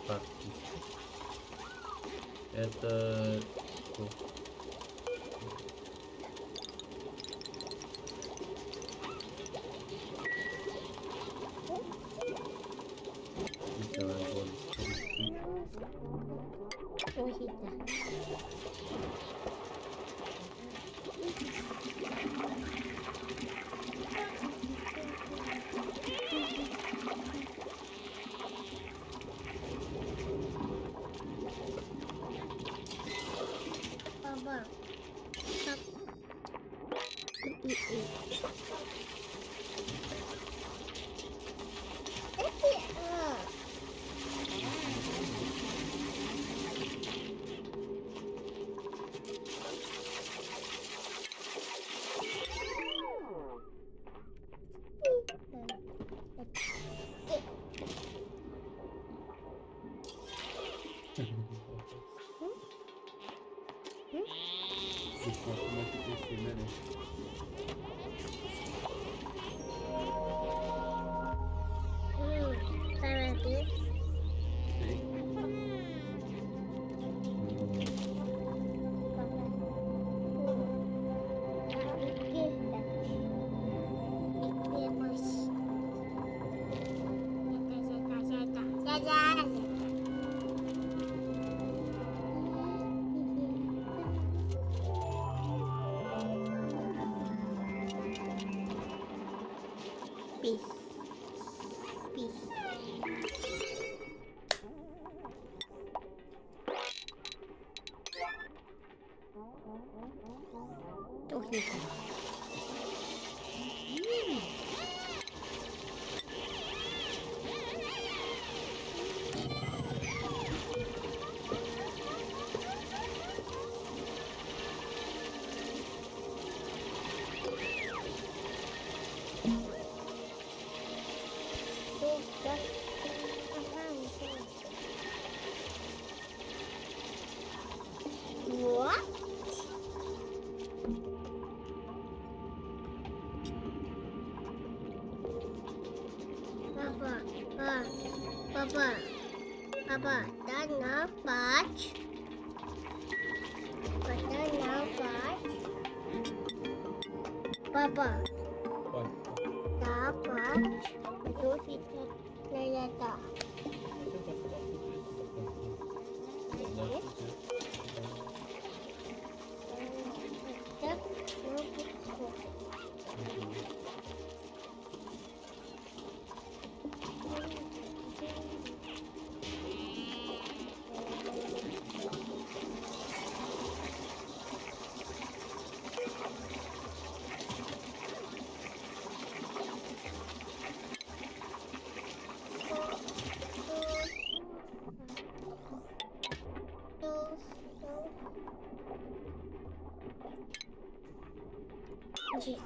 Харддиск. Это... что? Давай, вот. Что это? Папа. Пись. Пись. Тухнется. Вот. Папа, папа, дай на пач. Дай на пач. Папа, да, пач. Послушайте, на это. Так, Иди.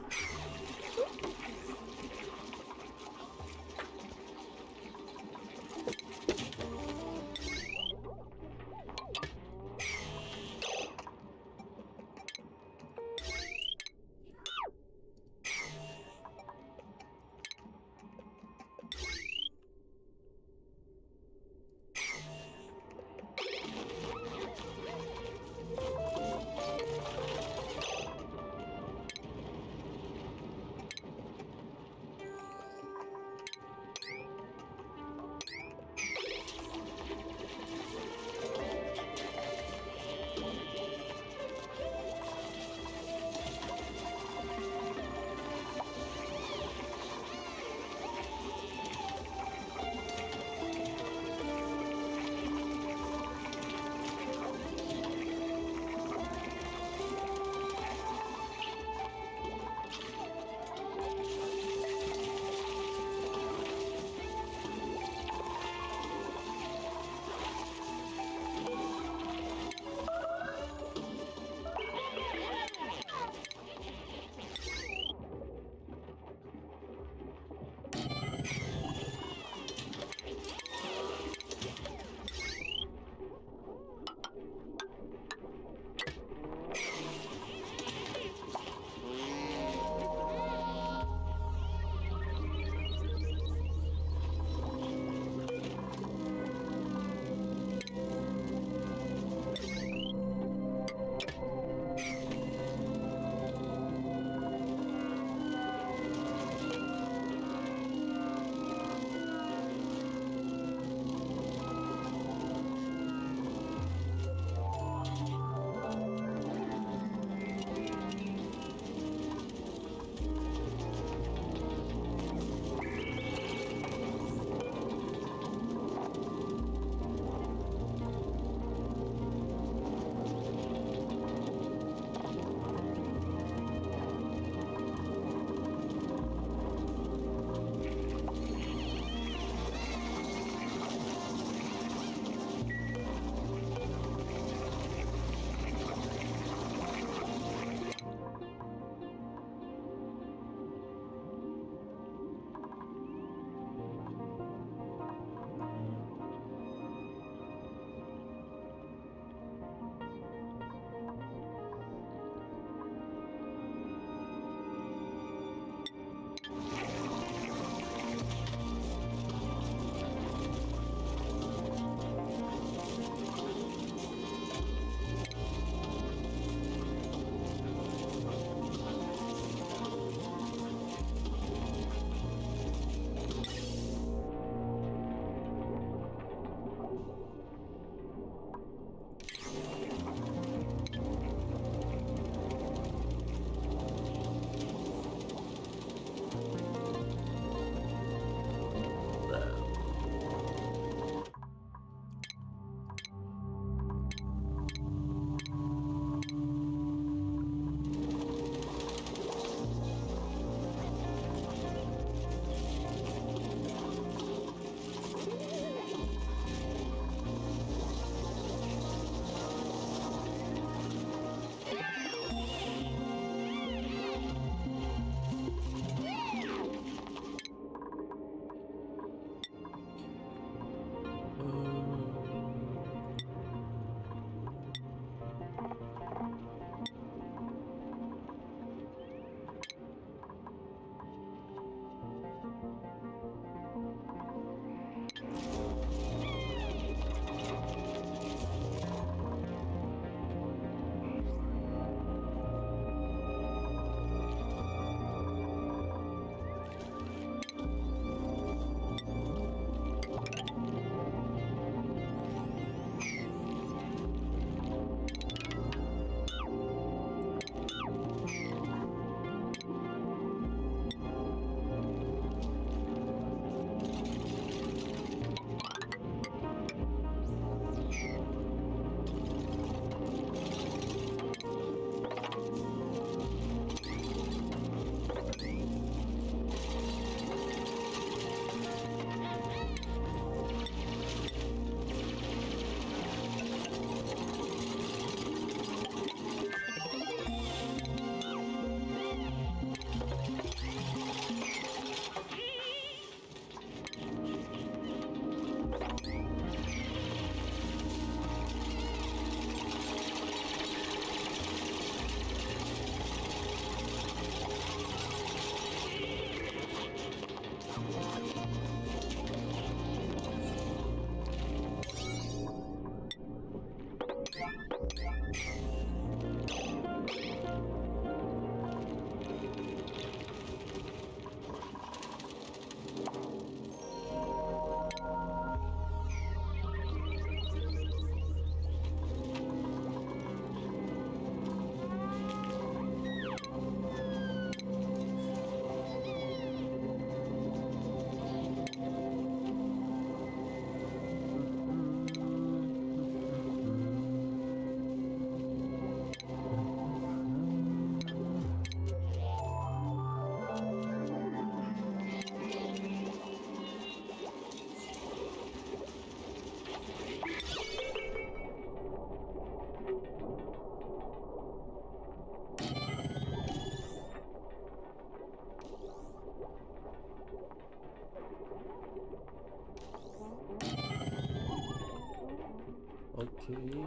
Окей.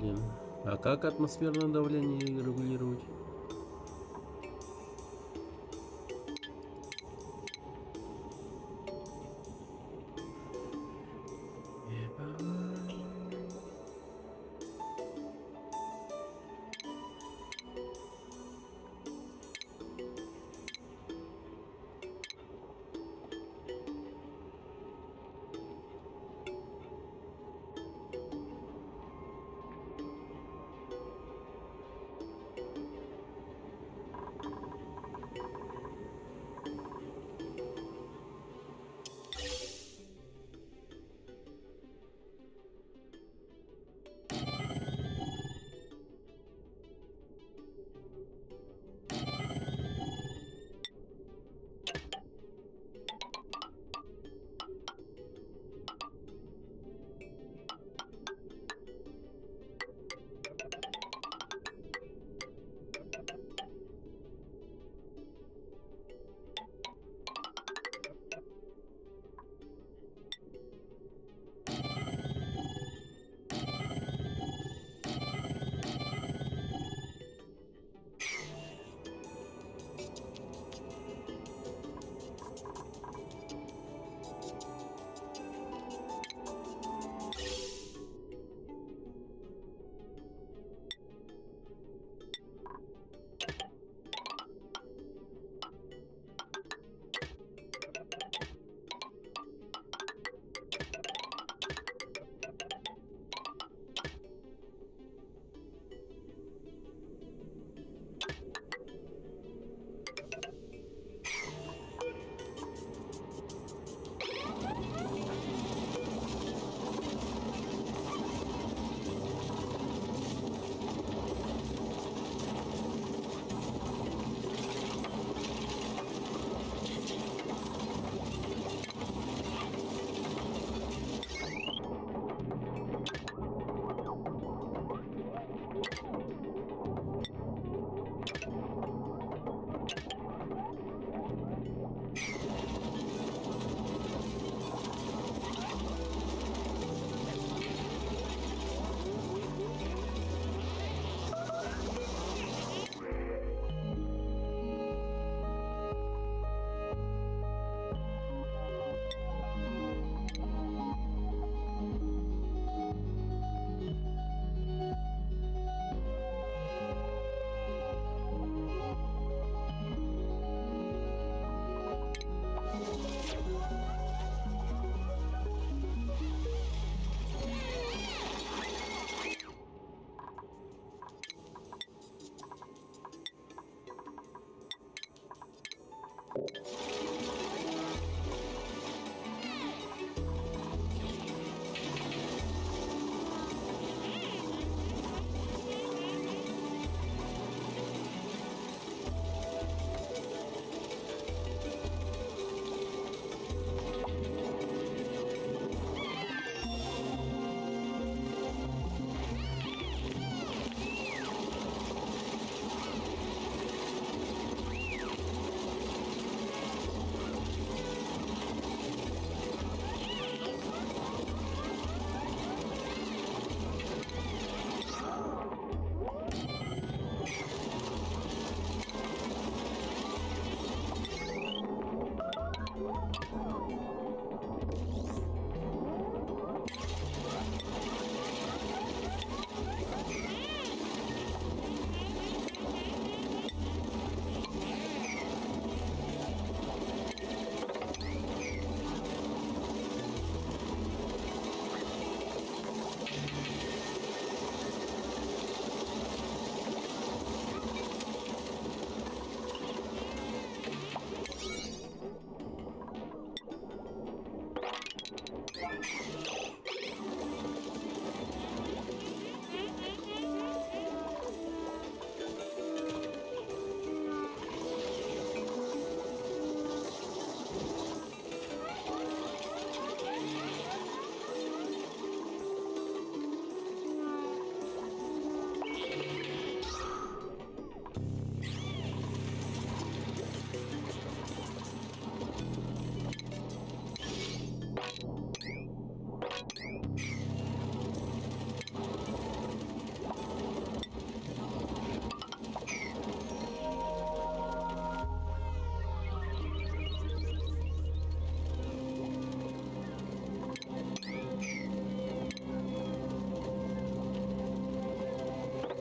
Блин. А как атмосферное давление регулировать?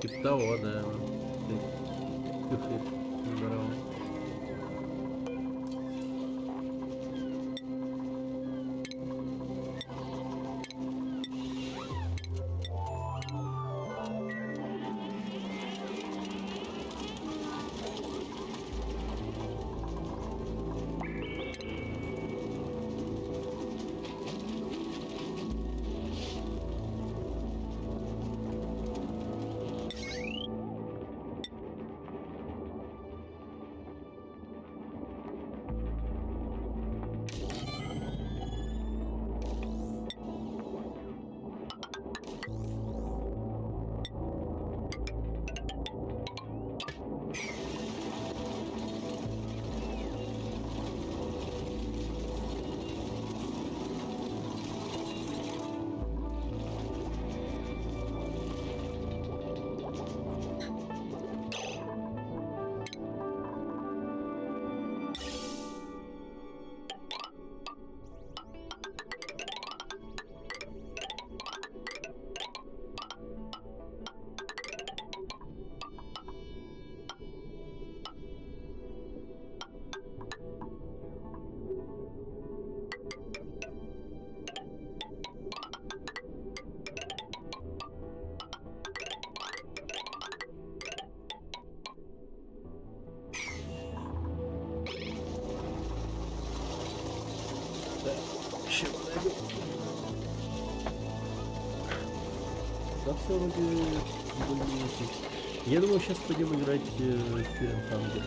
Типа того, да. Здорово. Еще найду. Да все вроде более-менее. Я думаю, сейчас пойдем играть Фирен Хангер.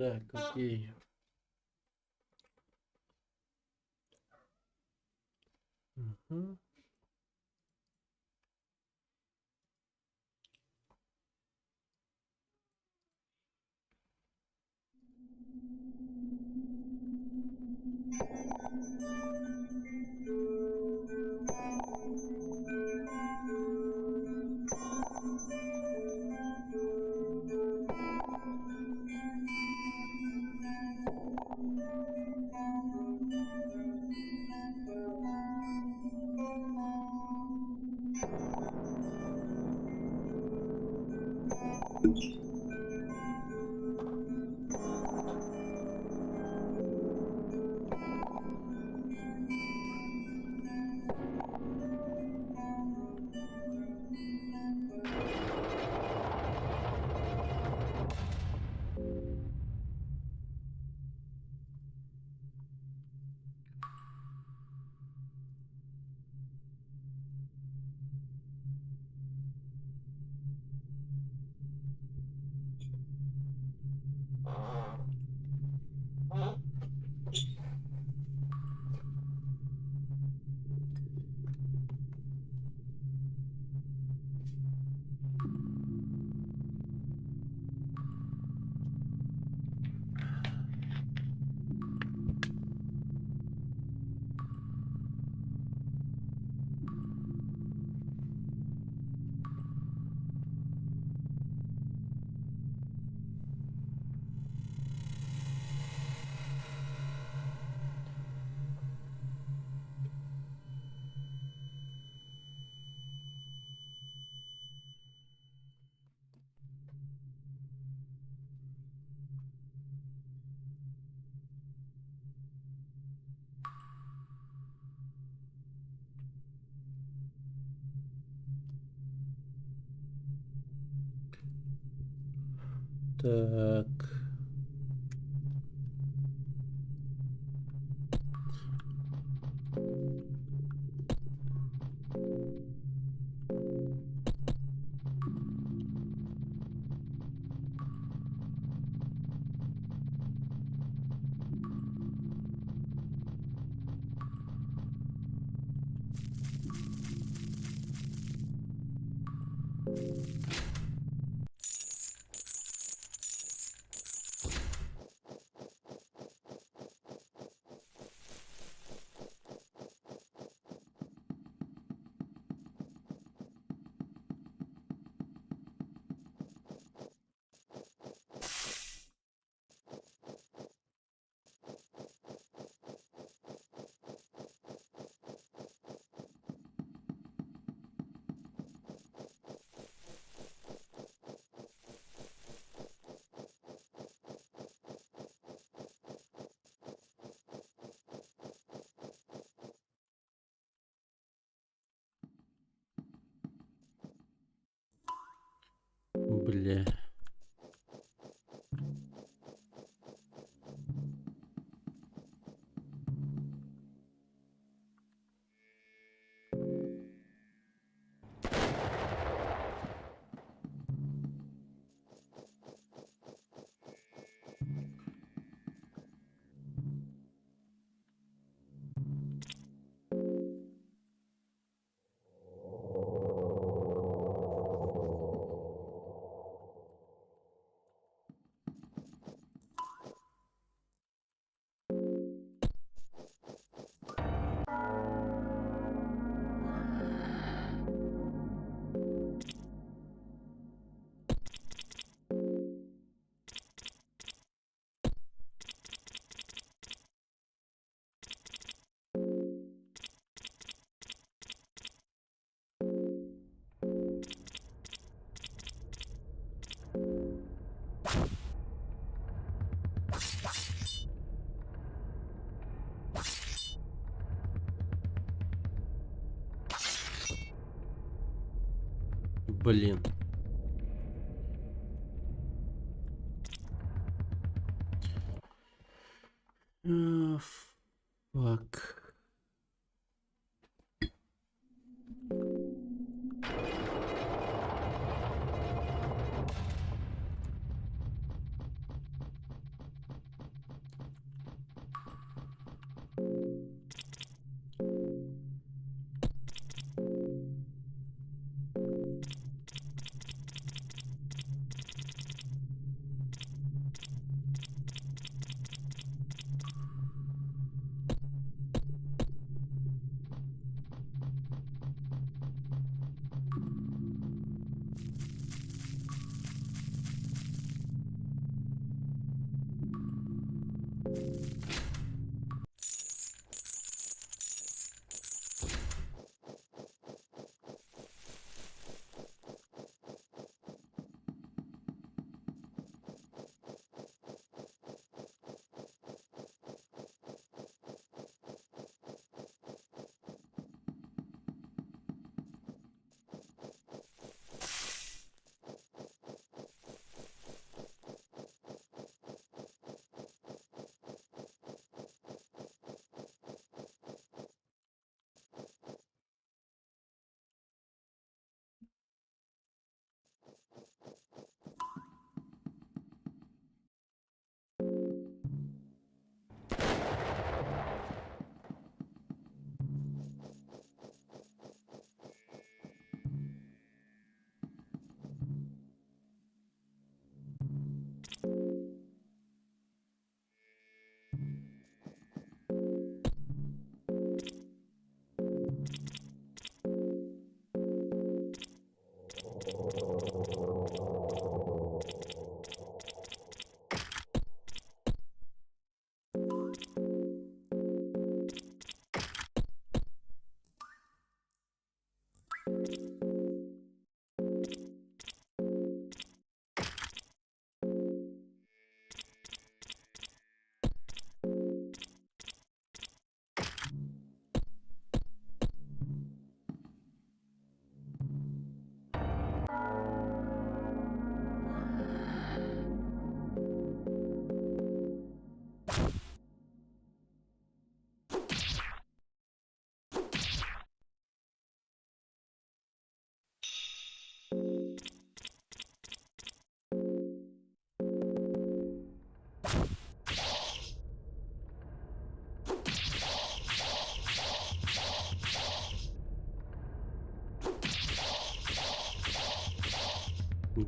Так, окей. Мгм. Так. Бля. Блин. Фак.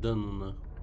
Да ну нахуй.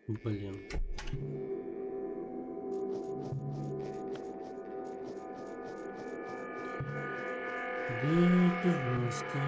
Блин. Да, это жестко.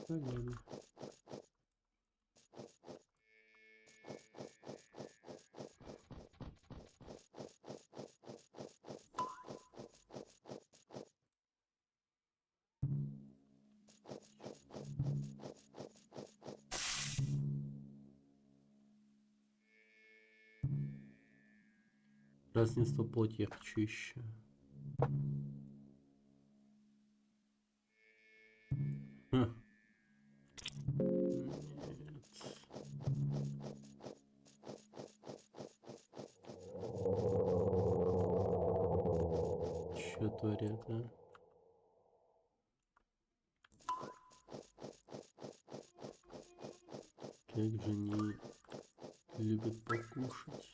Понятно. Празднество плоти я хочу еще. Нет. Что творят, а? Как же они любят покушать.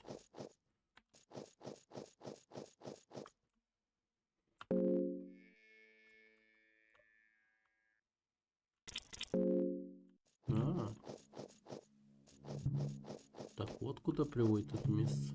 А, так вот куда приводит это место.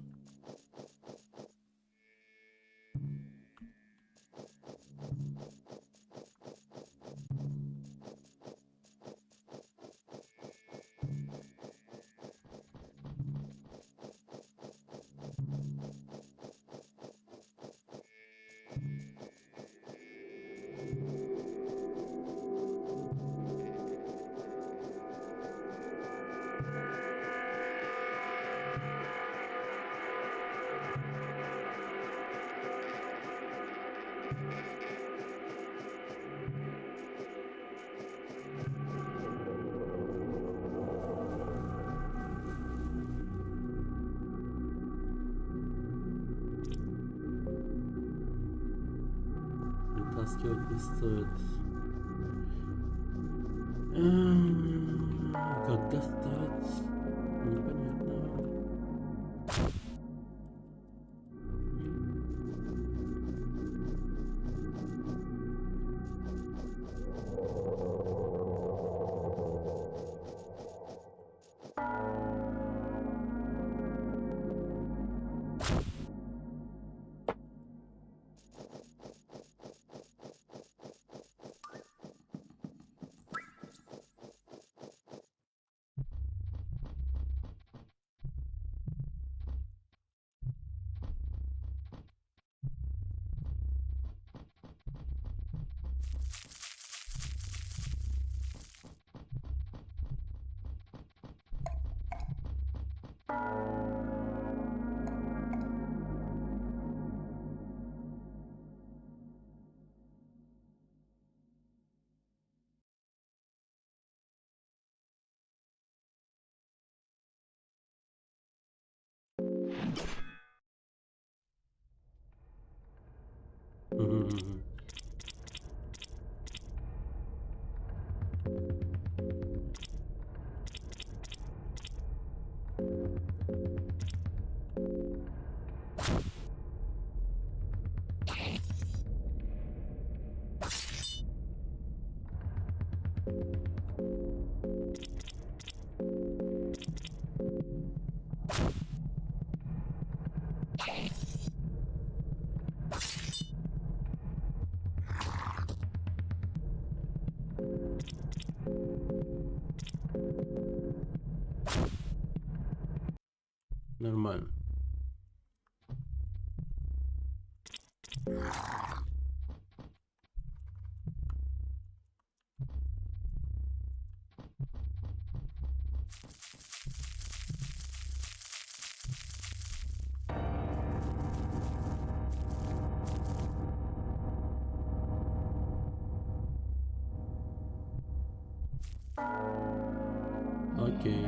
Вытаскивать не стоит. Как достать? Непонятно. Мгм. Нормально. Окей.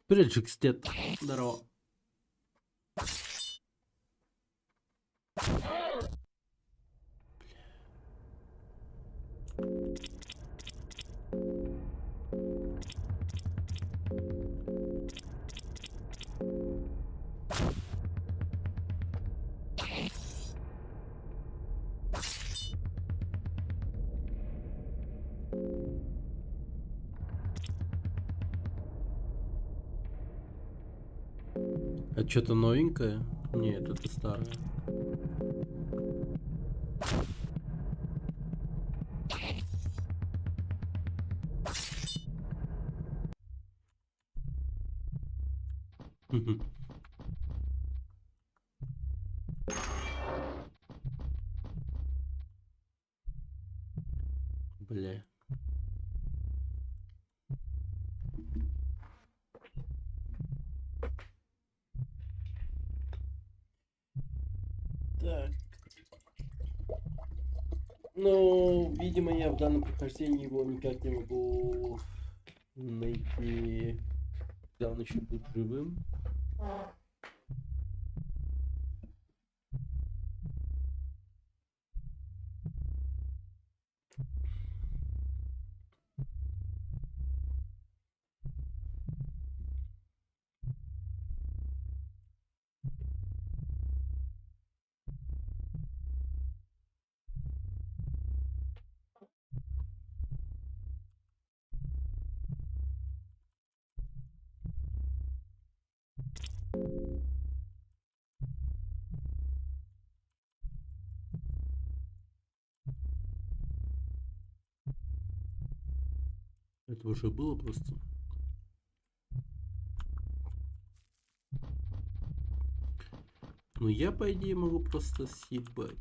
Привет, Джекстет. Здорово. А что-то новенькое? Нет, это старое. Бля. Так. Ну, видимо, я в данном прохождении его никак не могу найти. Когда он еще будет живым. Это уже было просто. Ну я, по идее, могу просто съебать.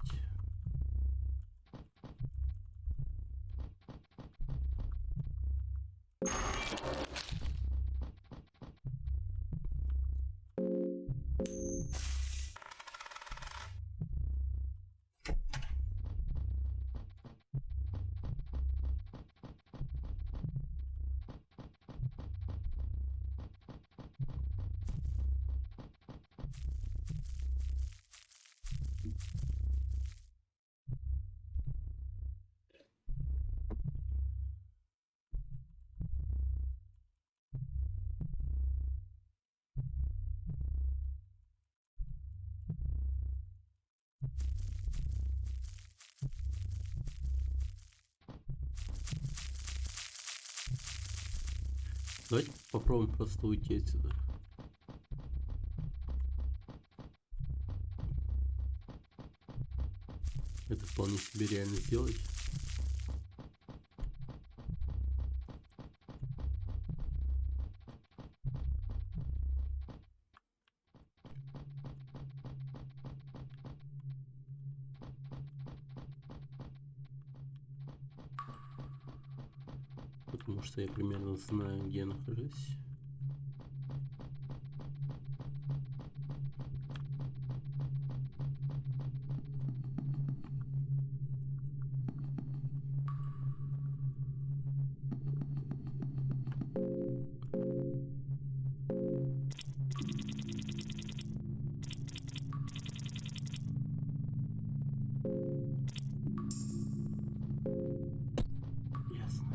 Давайте попробуем просто уйти отсюда. Это вполне себе реально сделать. Потому что я примерно знаю, где я нахожусь. Ясно.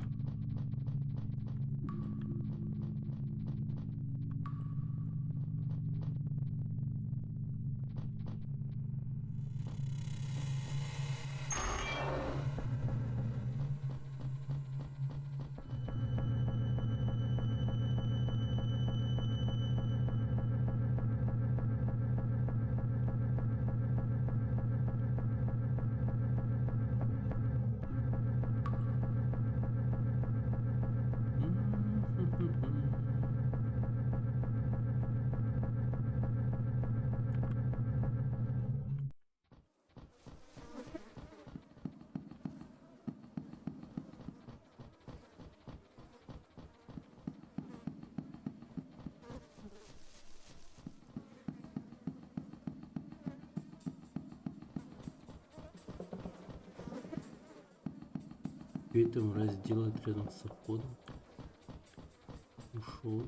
Что это мразь делает рядом с входом? Ушел.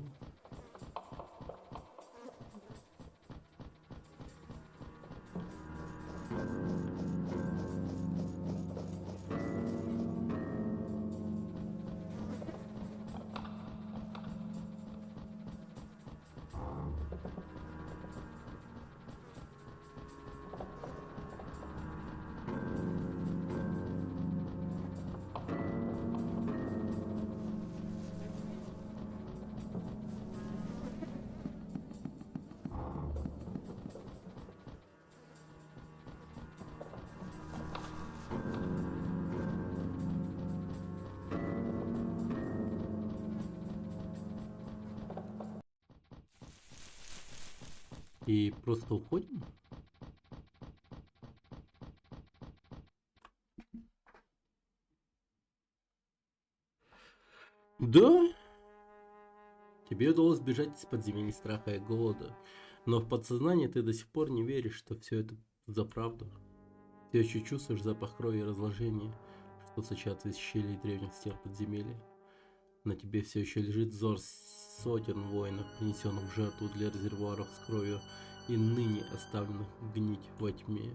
И просто уходим? Да? Тебе удалось бежать из подземелья страха и голода, но в подсознании ты до сих пор не веришь, что все это за правду. Ты еще чувствуешь запах крови и разложения, что сочатся из щелей древних стен подземелья. На тебе все еще лежит взор сотен воинов, принесенных в жертву для резервуаров с кровью и ныне оставленных гнить во тьме.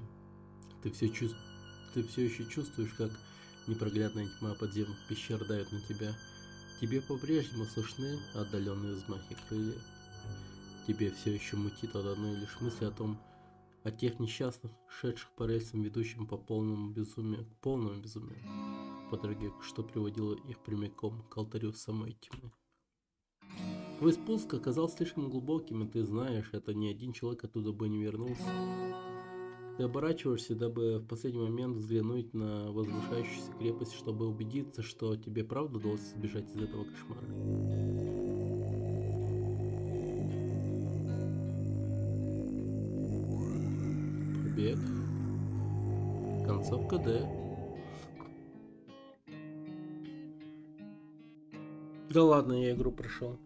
Ты все еще чувствуешь, как непроглядная тьма подземных пещер давит на тебя. Тебе по-прежнему слышны отдаленные взмахи крыльев. Тебе все еще мутит от одной лишь мысли о тех несчастных, шедших по рельсам, ведущим по полному безумию, к полному безумию, по дороге, что приводило их прямиком к алтарю самой тьмы. Твой спуск оказался слишком глубоким, и ты знаешь, это ни один человек оттуда бы не вернулся. Ты оборачиваешься, дабы в последний момент взглянуть на возвышающуюся крепость, чтобы убедиться, что тебе правда удалось сбежать из этого кошмара. Побег. Концовка Д. Да ладно, я игру прошел.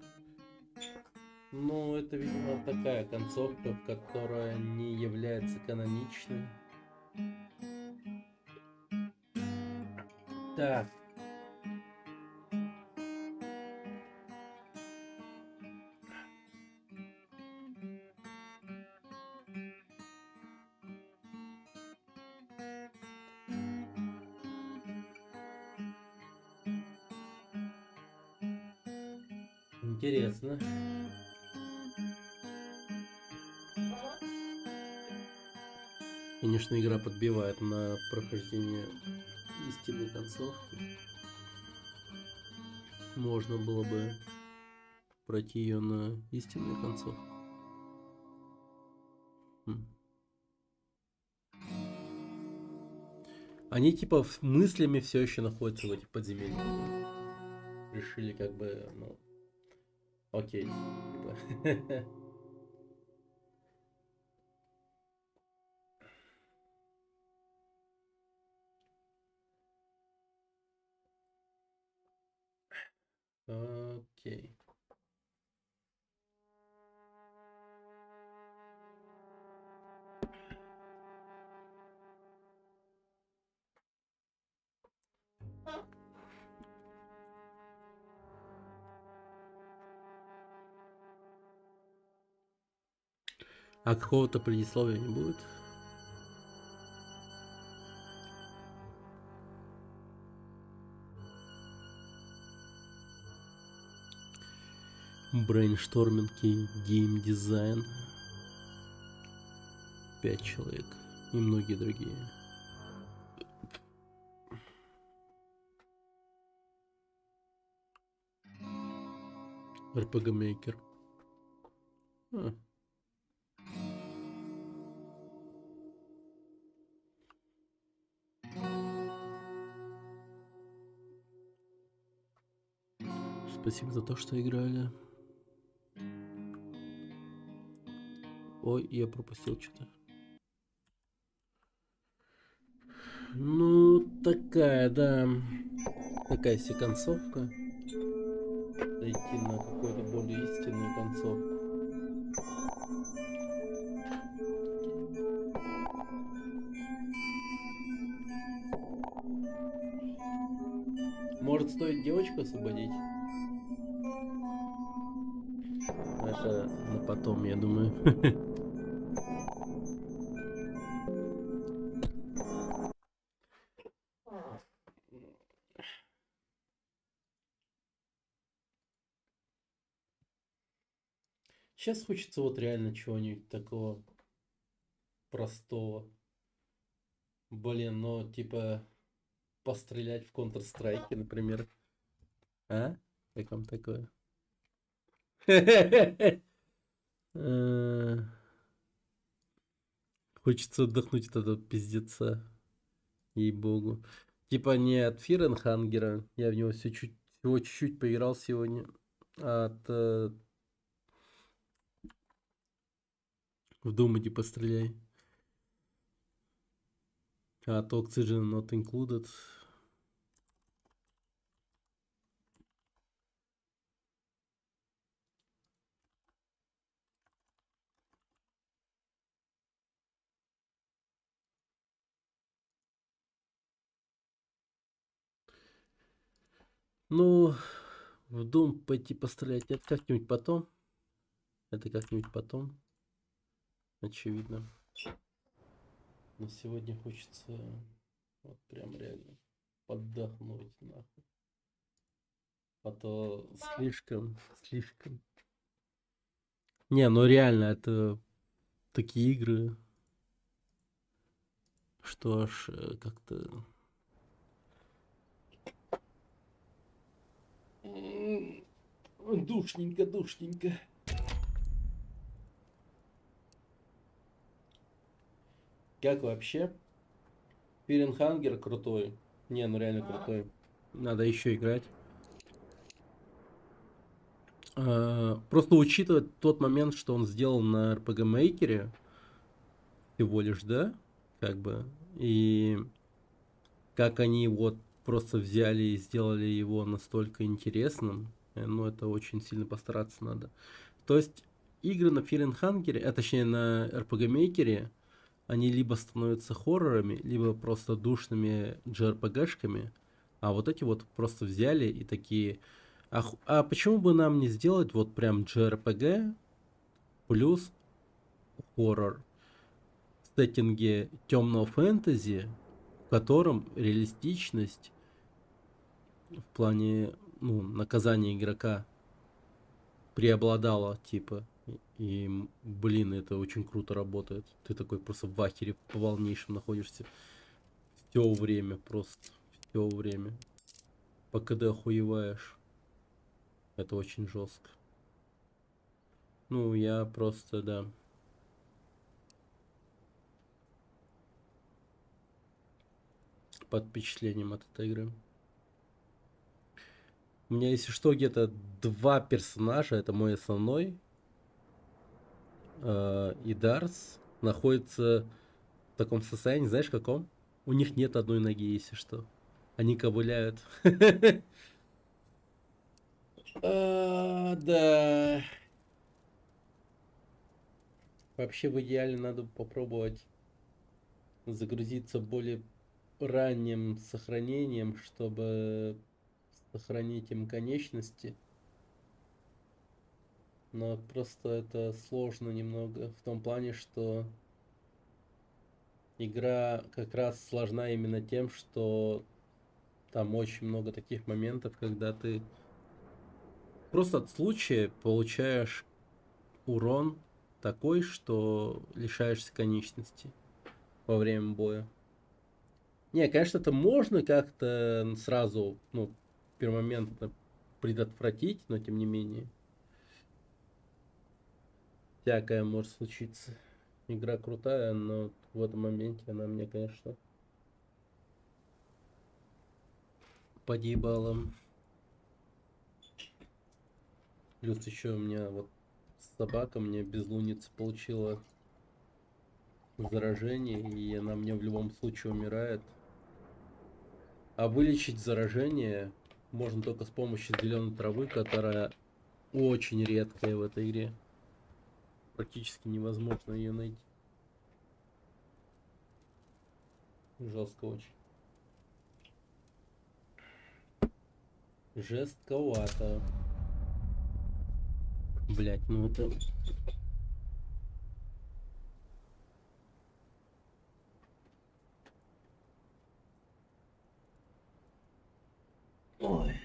Ну, это, видимо, такая концовка, которая не является каноничной. Так. Интересно. Конечно, игра подбивает на прохождение истинной концовки. Можно было бы пройти ее на истинную концовку. Они типа мыслями все еще находятся в этих подземельях. Решили как бы, ну, окей, типа. Окей. А какого-то предисловия не будет? Брейншторминг и геймдизайн. 5 человек и многие другие. RPG Maker. Спасибо за то, что играли. Ой, я пропустил что-то. Ну, такая, да. Такая себе концовка. Дойти на какую-то более истинную концовку. Может, стоит девочку освободить? Это на потом, я думаю. Сейчас хочется вот реально чего-нибудь такого простого. Блин, ну типа пострелять в Counter-Strike, например. А? Как вам такое? Э, Хочется отдохнуть от этого пиздеца. Ей-богу. Типа не от Фиренхангера. Я в него всего чуть-чуть поиграл сегодня. А от в Doom иди постреляй. А от Oxygen not included. Ну, в Doom пойти пострелять. Это как-нибудь потом. Это как-нибудь потом. Очевидно. Но сегодня хочется вот прям реально поддохнуть нахуй. А то слишком. Не, ну реально, это такие игры, что аж как-то... Душненько, душненько. Как вообще? Фиренхангер крутой. Не, ну реально крутой. Надо еще играть. Просто учитывать тот момент, что он сделал на RPG Maker всего лишь, да? Как бы. И как они вот просто взяли и сделали его настолько интересным. Ну, это очень сильно постараться надо. То есть, игры на Фиренхангере, а точнее на RPG Maker, они либо становятся хоррорами, либо просто душными JRPG-шками. А вот эти вот просто взяли и такие... А почему бы нам не сделать вот прям JRPG плюс хоррор в сеттинге темного фэнтези, в котором реалистичность в плане ну, наказания игрока преобладала, типа. И, блин, это очень круто работает. Ты такой просто в ахере по волнейшем находишься. Все время просто. Все время. По КД охуеваешь. Это очень жестко. Ну, я просто, да. Под впечатлением от этой игры. У меня, если что, где-то два персонажа. Это мой основной. И Дарс находится в таком состоянии, знаешь, каком? У них нет одной ноги, если что. Они ковыляют. Да. Вообще в идеале надо попробовать загрузиться более ранним сохранением, чтобы сохранить им конечности. Но просто это сложно немного в том плане, что игра как раз сложна именно тем, что там очень много таких моментов, когда ты просто от случая получаешь урон такой, что лишаешься конечности во время боя. Не, конечно, это можно как-то сразу, ну, пермоментно предотвратить, но тем не менее. Всякое может случиться. Игра крутая, но в этом моменте она мне, конечно, подъебала. Плюс еще у меня вот собака мне безлуница получила заражение, и она мне в любом случае умирает. А вылечить заражение можно только с помощью зеленой травы, которая очень редкая в этой игре. Практически невозможно ее найти. Жестко очень. Жестковато. Блять, ну это... Ой.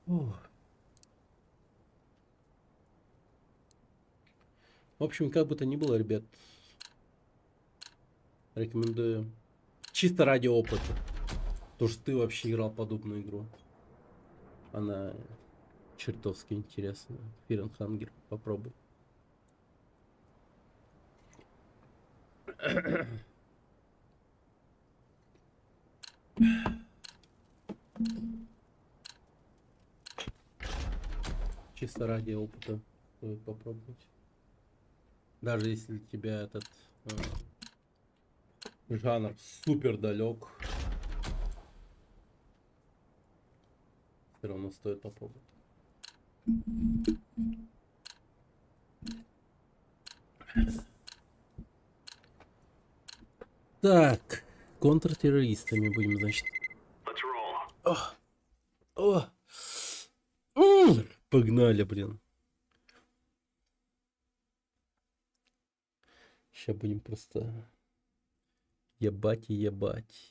Ух. В общем, как бы то ни было, ребят, рекомендую. Чисто ради опыта. То, что ты вообще играл подобную игру. Она чертовски интересная. Fear and Hunger. Попробуй. Чисто ради опыта стоит попробовать. Даже если тебя этот жанр супер далек, все равно стоит попробовать. Так, контртеррористами будем, значит. О! Погнали, блин. Сейчас будем просто ебать и ебать.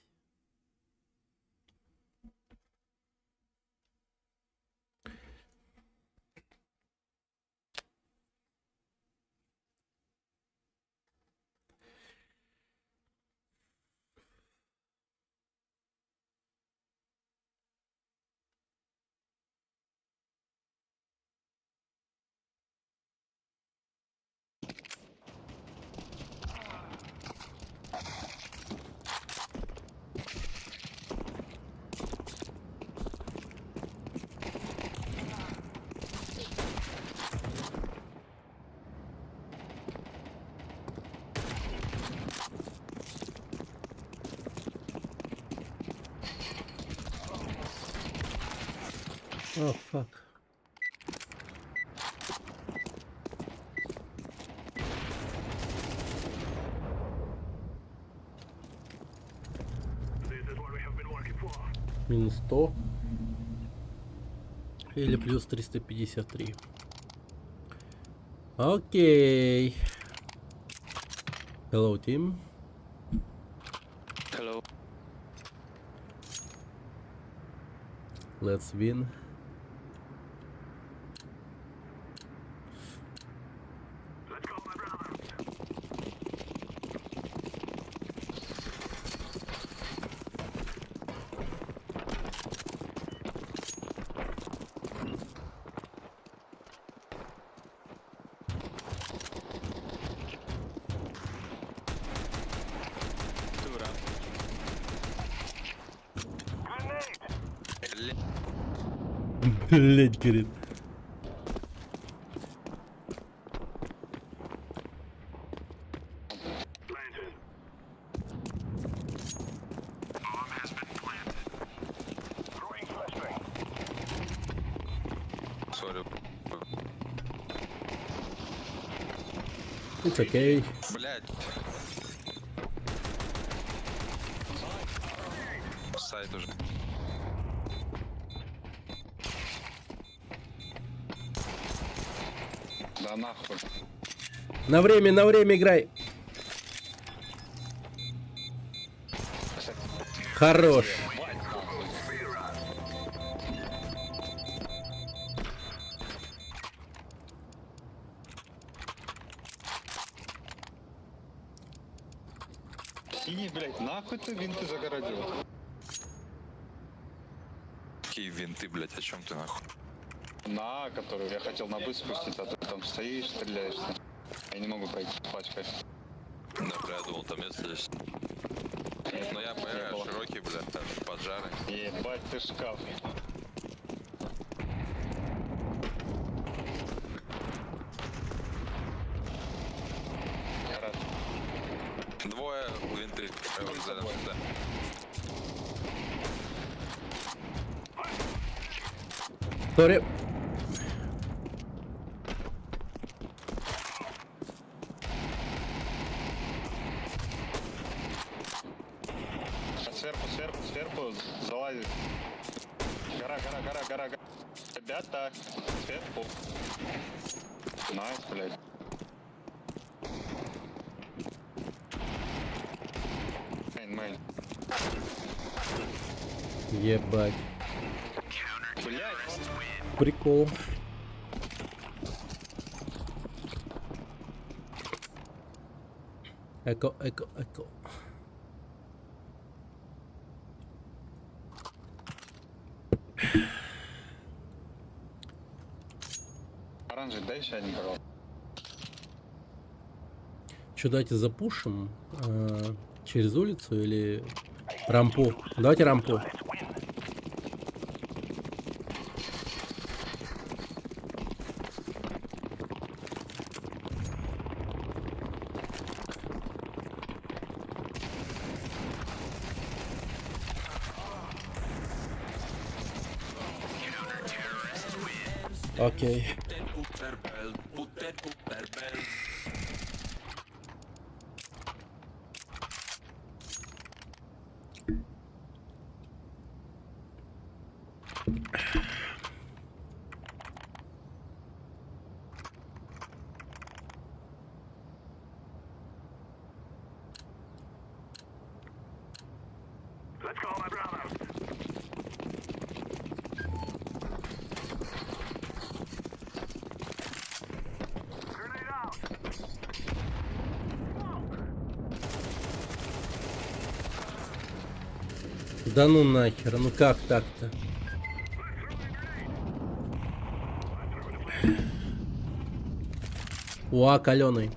О, фак. Минус 100 или плюс 353. Окей. Hello, team. Hello. Let's win. Дура. Блять, говорит. Сори. It's okay. Блять. Сайт уже. Да нахуй. На время играй. Хорош. Синий, блядь, нахуй ты винты загородил? Какие винты, блять, о чем ты нахуй? На которую я хотел на быстро спуститься, а ты там стоишь, стреляешься. Я не могу пройти пачкой. Да, бля, я думал, там место есть. Но я Не было. широкий, бля, поджары. Ебать ты шкаф. Гараж. Двоє винти. Да. Сорі. Сверху залазит. Гора. Ребята, сверху. Найс, блядь. Мейн. Ебать. Блядь. Прикол. Эко. Оранжевый, дай еще один, пожалуйста. Что, давайте запушим через улицу или рампу? Давайте рампу. Окей. Да ну нахер, ну как так-то? Уа, каленый.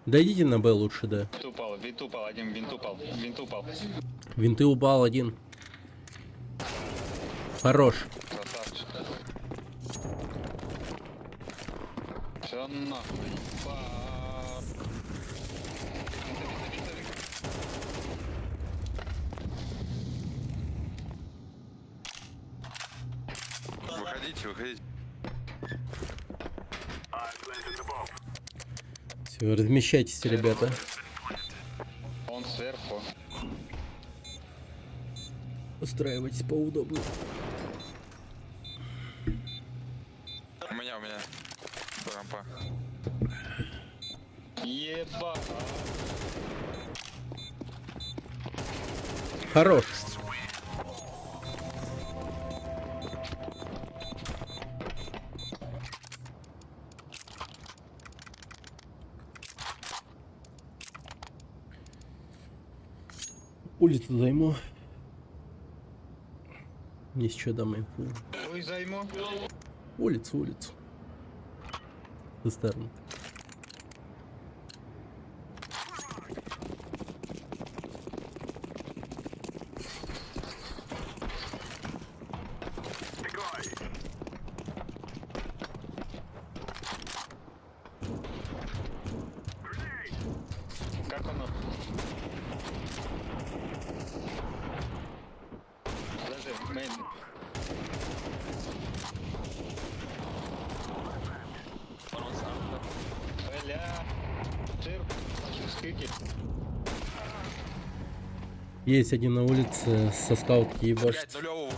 Да идите на Б лучше, да. Винт упал, один винт упал. Винты упал один. Хорош. Красавчик. Все нахуй. Выходите. Все, размещайтесь, ребята. Он сверху. Устраивайтесь поудобнее. У меня. Рампа. Еба. Хорош. Улицу займу. Есть что там инфу. Ой, займу. Улицу. Цистерну. Как оно? Подожди, мейн. Бля. Жир. Скики. Есть один на улице со скаутки ебашит. Блять, нулевого.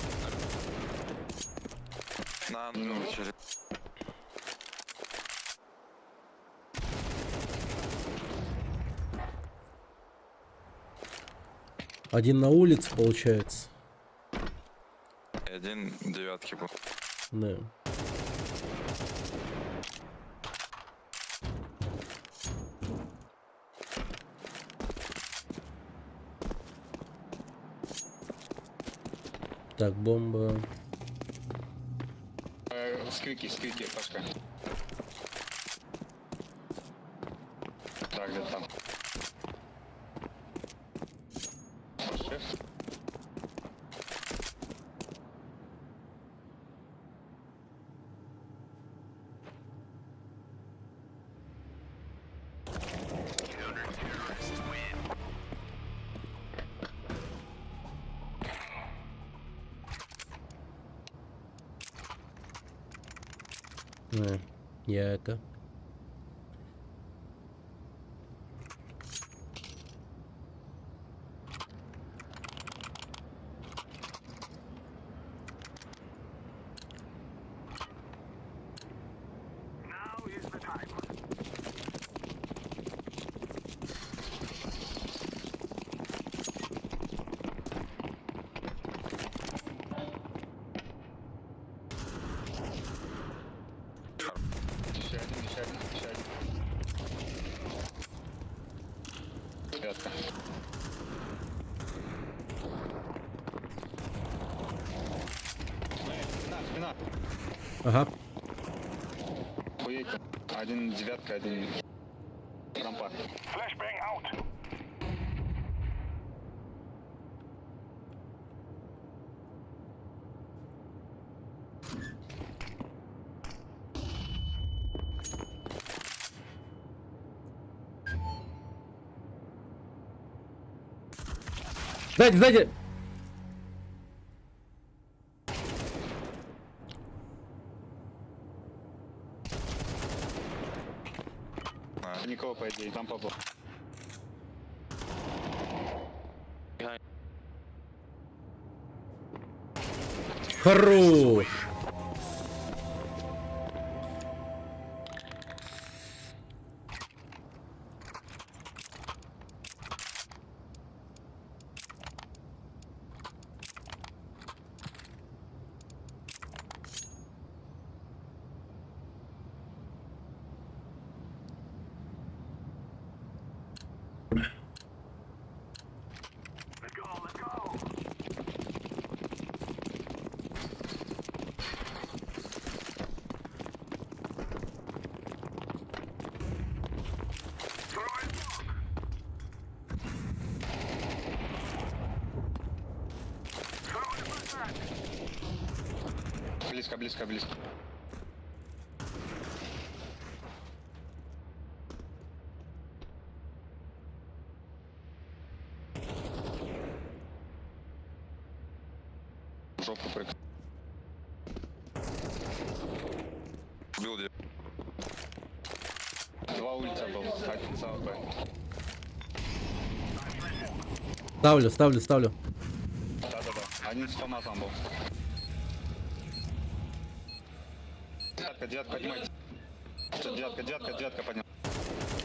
Через... Один на улице получается. Один девятки был. Да. Так, бомба. Сквики, Пашка. где-то там. Шеф. Я это. Еще один. Девятка. Спина. Ага. Хуеть. Один девятка, один рампа. Сзади! Никого, по идее, там попал. Хорош! Близко. В жопу прыг. Убил где? Два улица был, один сам Б. Ставлю. Да. Один с ФАМАСом был. Девятка, поднимайте. Девятка поднял.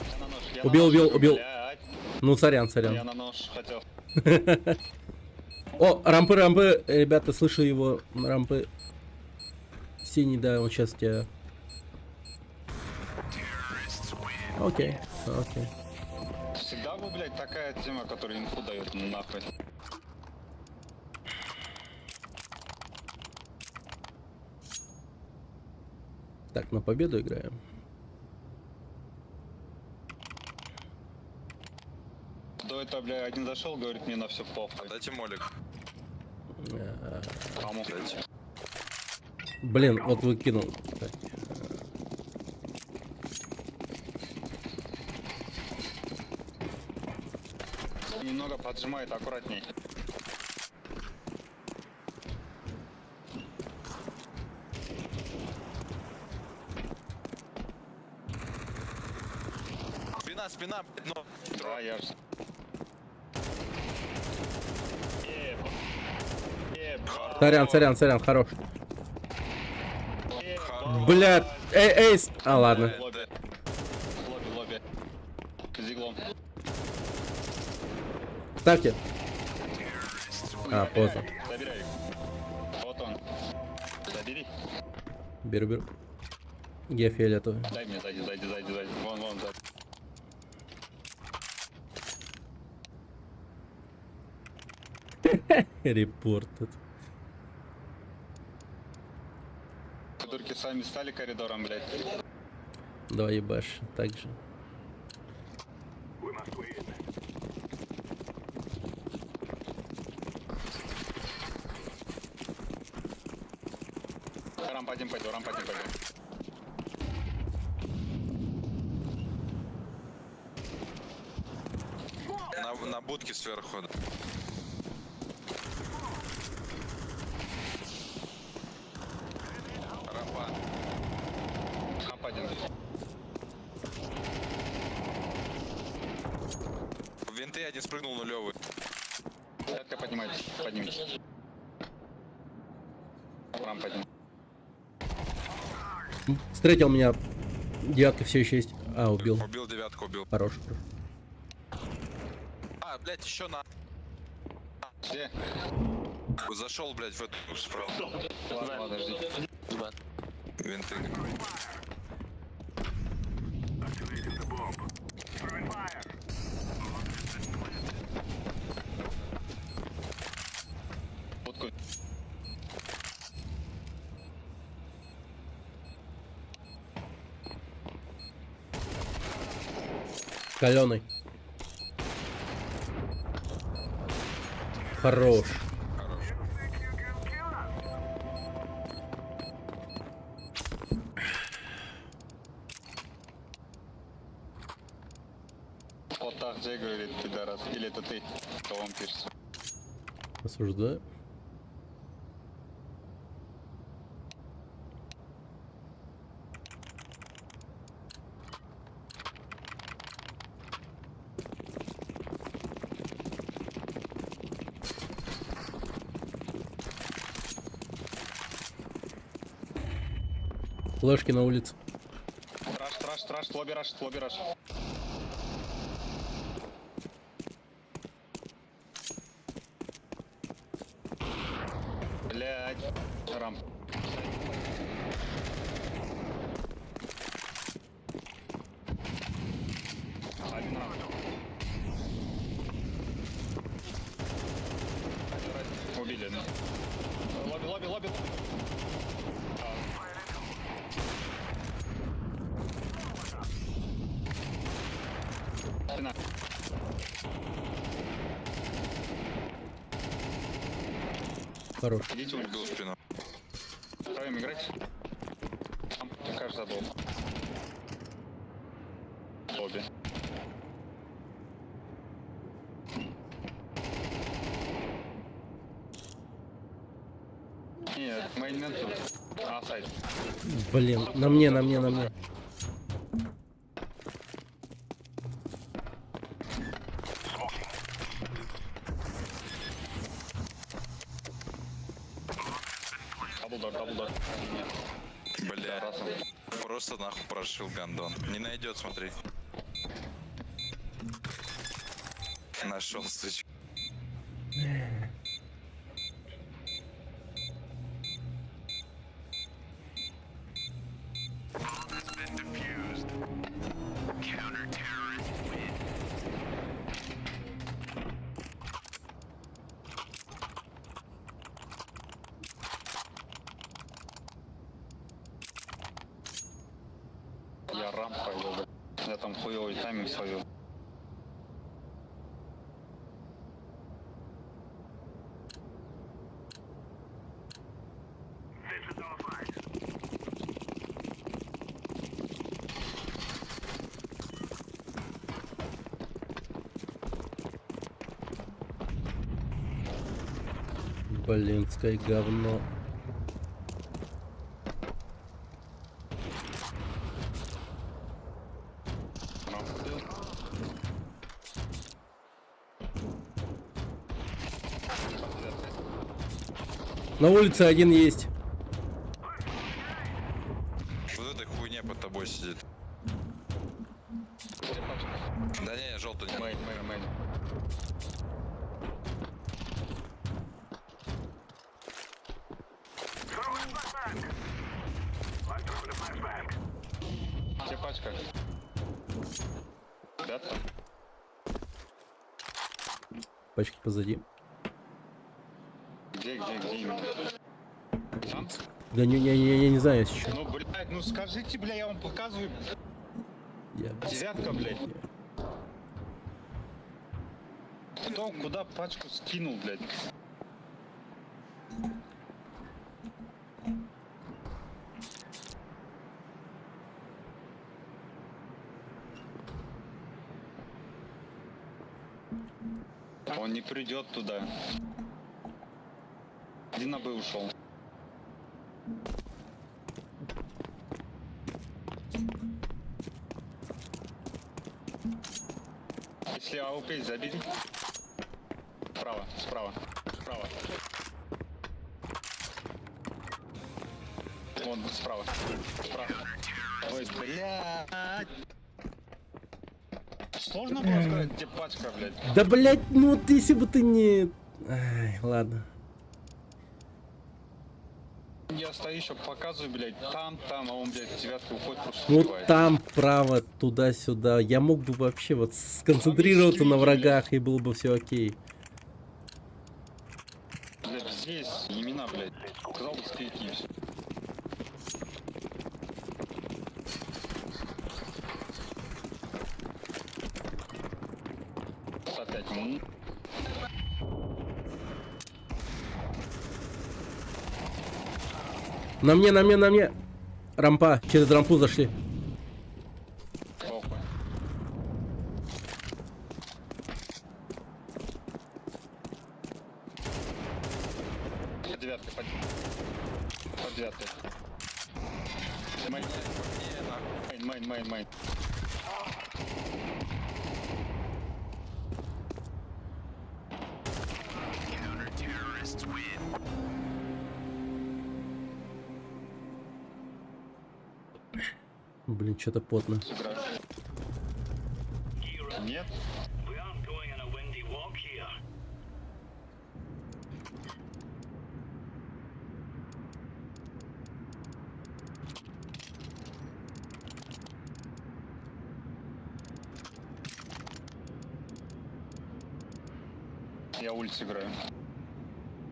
Я на нож, Убил. Блядь. Ну, сорян. Я на нож хотел. О, рампы, ребята, слышу его, рампы. Синий, да, он сейчас тебя... Окей. Всегда вы, блядь, такая тема, которая инфу дает нахуй. Так, на победу играем. До этого, бля, один зашел, говорит, мне на все похуй. Дайте молик. Кому? Дайте. Блин, вот выкинул. Так. Немного поджимает, аккуратней. Спина, но... Да, я ж... Сорян, хорош. Бля, эйс. А, ладно. Лобби. Зиглом. Ставьте. А, поздно. Забирай. Вот он. Забери. Беру. Я фиолетовый. Дай мне сзади. Вон, сзади. Репорт тут. Придурки сами стали коридором, блядь. Давай ебашь, так же. Рампа один пойдем, рампа один пойдем. На будке сверху. Рампа. Рампа один. Винты один спрыгнул нулевый. Девятка поднимайтесь, поднимитесь. Рампа один. Встретил меня. Девятка все еще есть. А, убил. Убил девятку, убил. Хорош. А, блядь, еще на. Где? Зашел, блядь, в эту справа. Ладно, ладно, жди. Винты. Будку. Каленый. Хорош. Хорош. Вот так Джей говорит, пидорас. Или это ты, кто вам пишется. Осуждаю. Флешки на улице. Траш, лобби раш. Блядь, рамп. Один рамп. Убили, ну. Лобби. Спина. Хорош. Идите улицу. Убил спину. Втроем играть. Там, кажется, был. Лобби. Нет, мейнмент тут. А, сайт. Блин, на мне. Даблдор. Бля, Расом. просто нахуй прошил гандон. Не найдет, смотри. Нашел, суч. Я рамп пойду, блядь. Я там хуёвый тайминг свою. Блин, скай говно. Рамп убил. На улице один есть. Вот этой хуйня под тобой сидит. Да не, желтый не. Мейн. Где пачка? Ребята, Пачки позади. где именно? Там? Да я не знаю еще. Ну, блядь, ну скажите, бля, я вам показываю. Я... Девятка, блядь. Кто куда пачку скинул, блядь? Он не придет туда. Один на Б ушел. Если АУП забери. Справа, справа, справа. Вон, справа. Справа. Ой, блядь. Сложно было сказать, где пачка, блядь. Да, блядь, ну вот если бы ты не... Ай, ладно. Я стою еще показываю, блядь, там, а он, блядь, девятка уходит, просто Вот убивает. там, вправо, туда-сюда. Я мог бы вообще вот сконцентрироваться на врагах, и было бы все окей. Блядь, здесь имена, блядь. Сказал бы скрики и все. Опять. На мне. Рампа, через рампу зашли. Похуй. Под девяткой, под девяткой. Майн. Блин, что-то потно. Сыграю. Нет? Я улиц играю.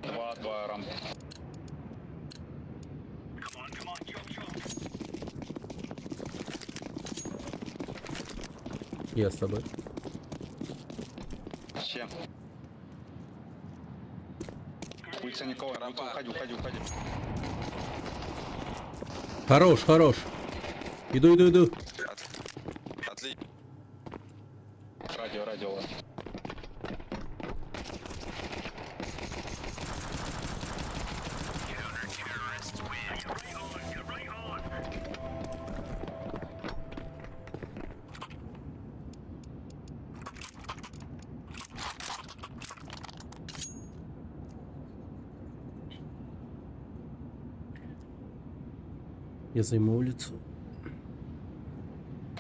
2 рампа. Я с тобой. Чем? Улица никого. Уходи. Хорош. Иду. Отлично. Радио. Я займу улицу.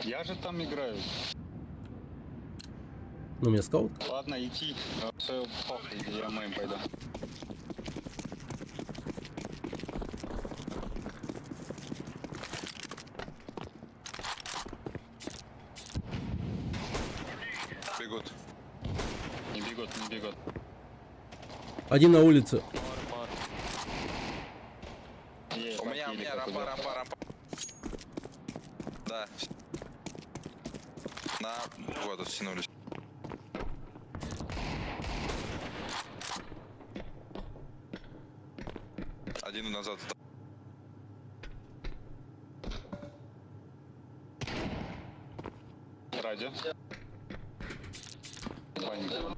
Я же там играю. Ну, у меня скаут. Ладно, идти. Все, похуй, я моим пойду. Бегут. Не бегут. Один на улице. У меня рампа. Да. На воду стянулись. Один назад. Радио. Ваня.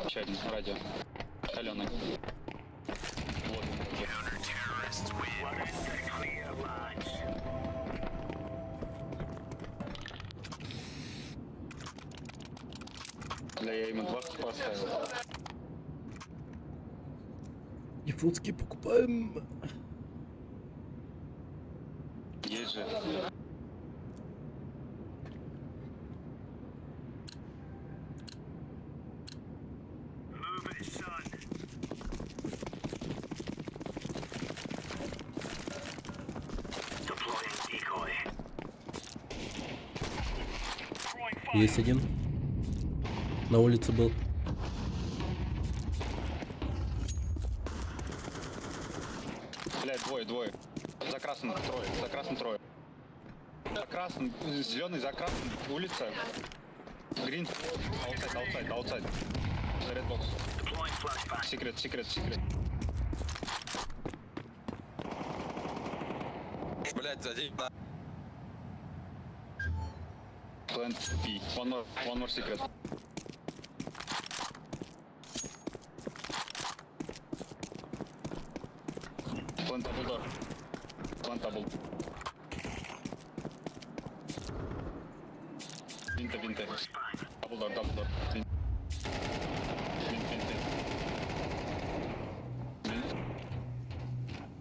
Еще один. Радио. Каленый. Вот он. Бля, я ему 20 поставил. Японский покупаем. Есть же. Есть один. На улице был. Блядь, двое. За красным трое. красным, зеленый за красным, улица. Green, outside. Red box. Secret. Блять, сзади. Plant B. One more secret. Plant double door. Plant double. Винта. Double door. Винт.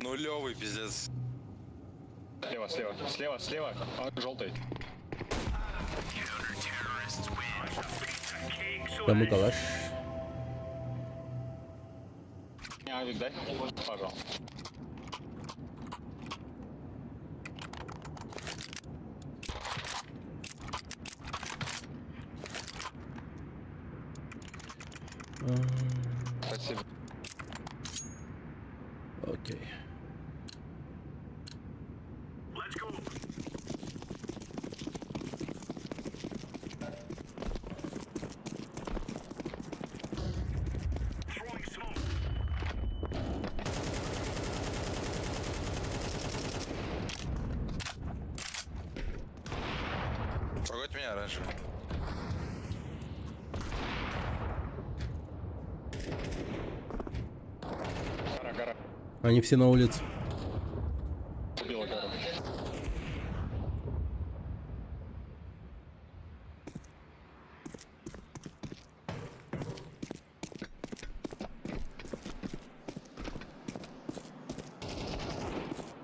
Нулевый пиздец. Слева. Он желтый. Кому калаш? Не, авик дай, пожалуйста. Спасибо. Окей. Погодь меня раньше. Гора. Они все на улице. Убила гору.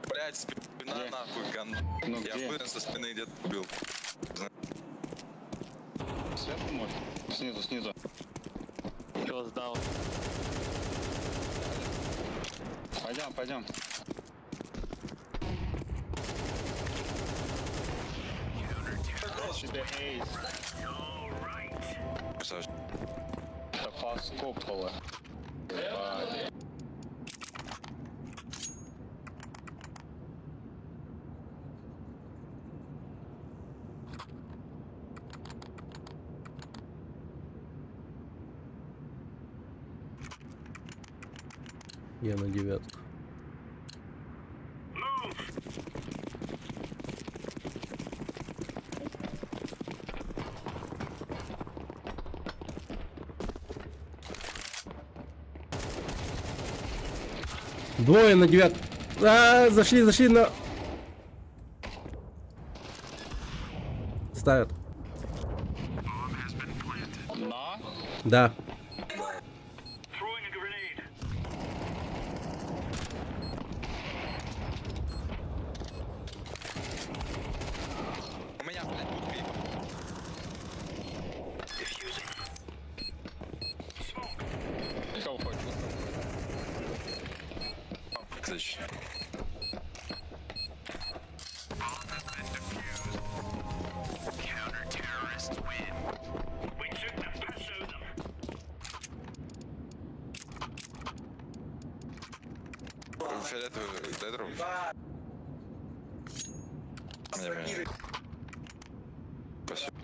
Блять, спина нахуй, ган. Ну Я где? уверен, со спины где-то убил. Сверху может? Снизу. Пойдем. Красавчик. Это фаскоп было. Я на 9. Двое на 9. Зашли на... Ставят. На? Да. У меня, блядь, убей. Что уходит? Кстати. Фиолетовый дедру. Не. Спасибо.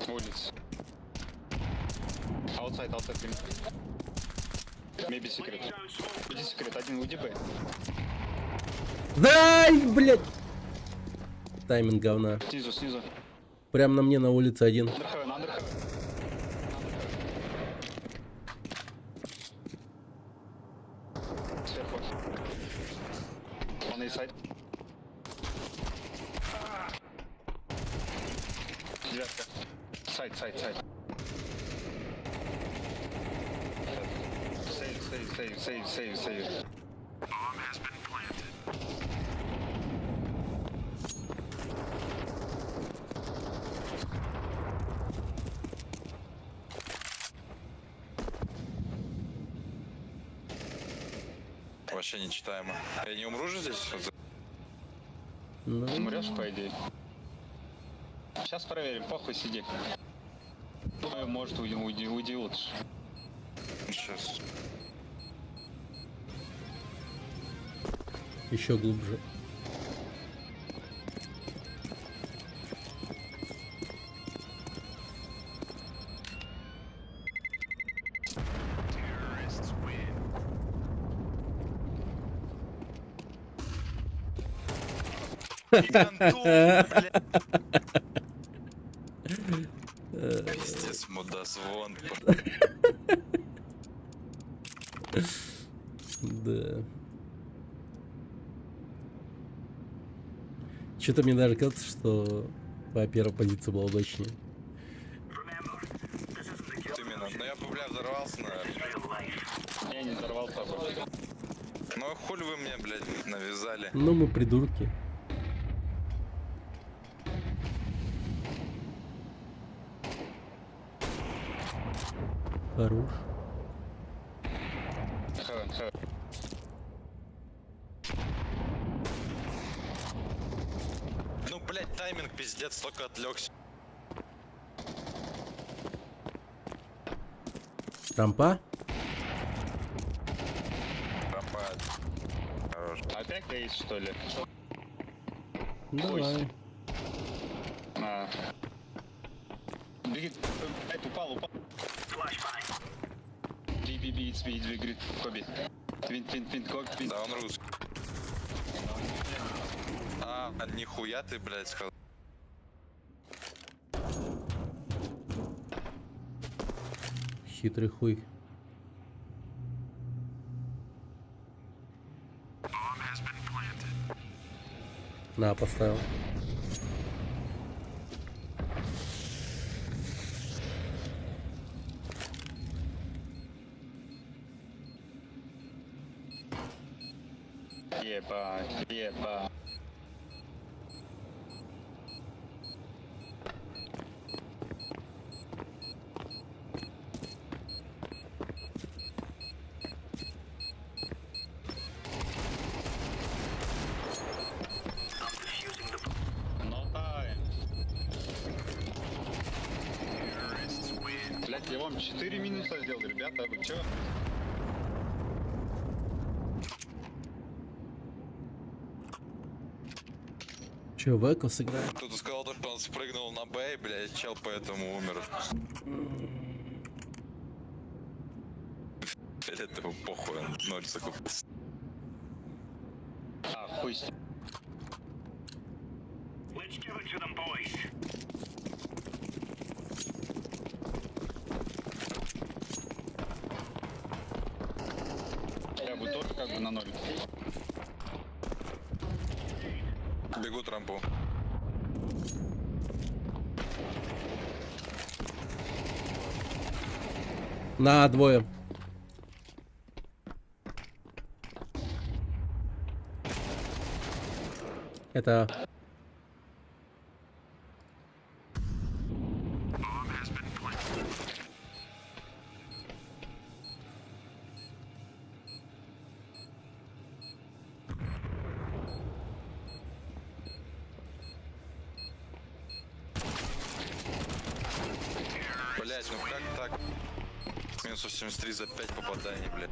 Улица. Outside. Maybe secret. Иди секрет, один уйди бы. Дай, блядь! Тайминг говна. Снизу. Прям на мне на улице один. Underheaven. Сверху. On A-side. Девятка. Сайд. Save. вообще нечитаемо. Я не умру же здесь? Ну, Умрешь, по идее. Сейчас проверим, похуй сиди. Ну, может, уйди лучше. Сейчас. еще глубже. Пиздец, мудозвон. Да. Что-то мне даже кажется, что твоя первая позиция была удачнее. Именно. Ну я бы, бля, взорвался, наверное. Я не взорвался. Ну а хули вы мне, блядь, навязали? Ну, мы придурки. Хорош. Ну, блядь, тайминг пиздец, только отвлекся. Рампа? Пропад. Хорош. Опять есть, что ли? Давай. А. Беги. Упал. Би, говорит, Коби. Твин, Коби. Да, он русский. А, нихуя ты, блядь, сказал. Хитрый хуй. На, поставил. Ебать. Блять, я вам 4 минуса сделал, ребята, вы чё? Че, в эко сыграем? Кто-то сказал, что он спрыгнул на Б, блядь, чел поэтому умер. Это похуй, он 0 закупился. А, хуй с ним. Я бы тоже как бы на 0. Бегут рампу. На, двое. Это... Блять, ну как так? Минус 83 за 5 попаданий, блядь.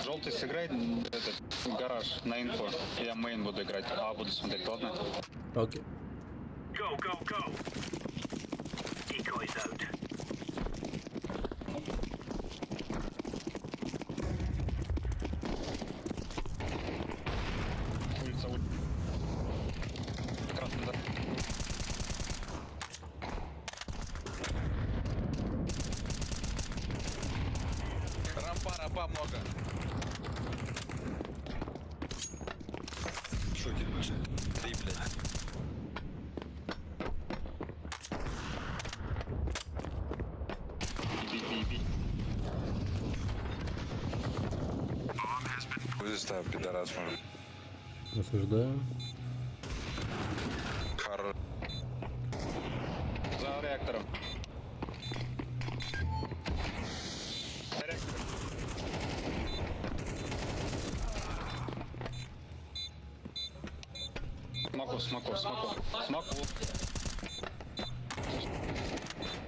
Желтый сыграет этот гараж на инфо. Я мейн буду играть, а буду смотреть, ладно? Окей. Улица. Красный, да. Рампа много. Шутит, ты, блядь. Би. Иллюзию ставь, пидорас, может. Осуждаю. Хорош. За реактором. За реактором. Смоку.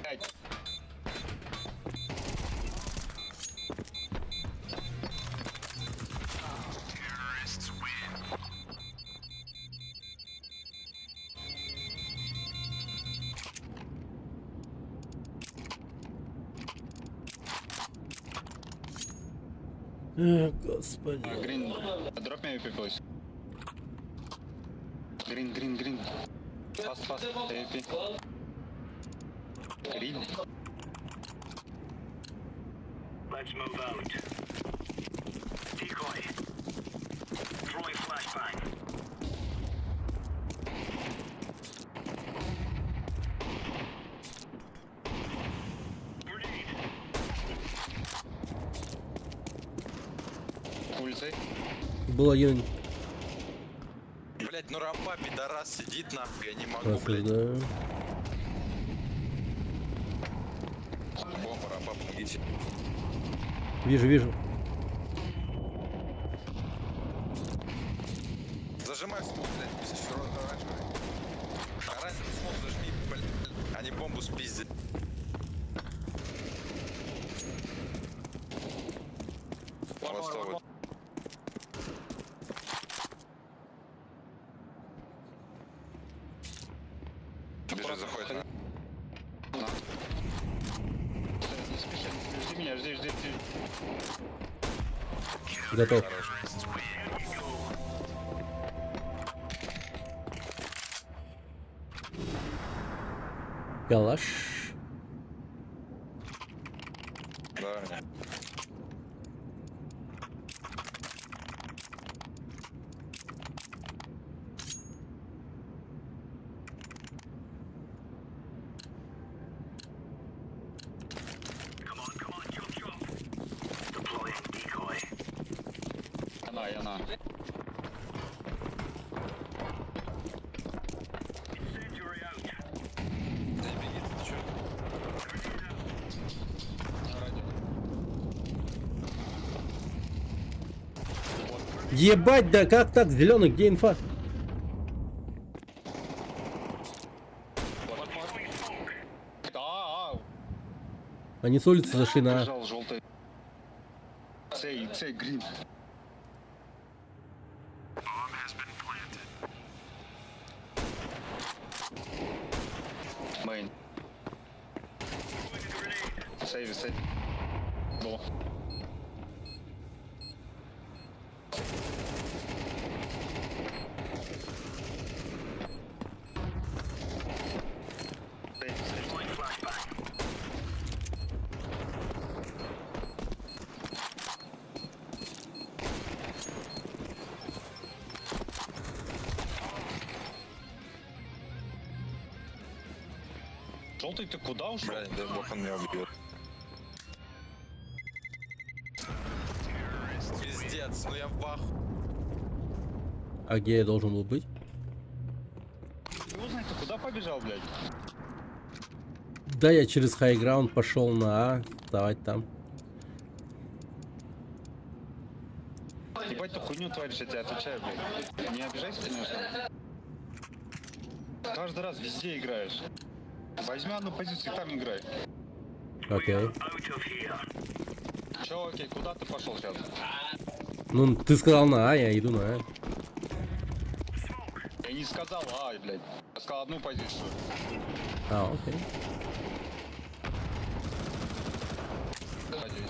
Пять. Господи. Грин. Дроп мне AP, please. Green. Fast, AP. Green. Let's move out. Decoy. Throwing flashbang. Grenade. Улицей. Был один. Блять, ну рампа, пидорас, сидит нахуй, я не могу, блять. Осуждаю. Бомба, рампа, помогите. Вижу. Зажимай смог, блять, пиздец, оранжевый. Оранжевый смог зажми, блять. Они бомбу спиздят. Просто вот. Бежит, заходит. Не спеши, жди меня, жди. Готов. Хорош. Калаш. Да. Come on, jump. Deploying decoy. Она. Incendiary out. Да беги, ты чё? Ебать, да как так? Зеленый, где инфа? Они с улицы зашли на... Бежал желтый. Цей, грин. Bomb has been planted. Мейн. Throwing a grenade. Сейв. До. Deploying flashbang. Желтый, ты куда ушел? Блядь, дай бог он меня убьет. Пиздец, ну я в ахуе. А где я должен был быть? Ты узнай, ты куда побежал, блядь? Да, я через хайграунд пошел на А. Вставать там. Ебать, ты хуйню творишь, я тебе отвечаю, блядь. Не обижайся, конечно. Каждый раз везде играешь. Возьми одну позицию и там играй. Окей. Out of here. Чё, окей, куда ты пошел сейчас? Ну, ты сказал на А, я иду на А. Я не сказал, блядь. Я сказал одну позицию. А, окей. Ходи.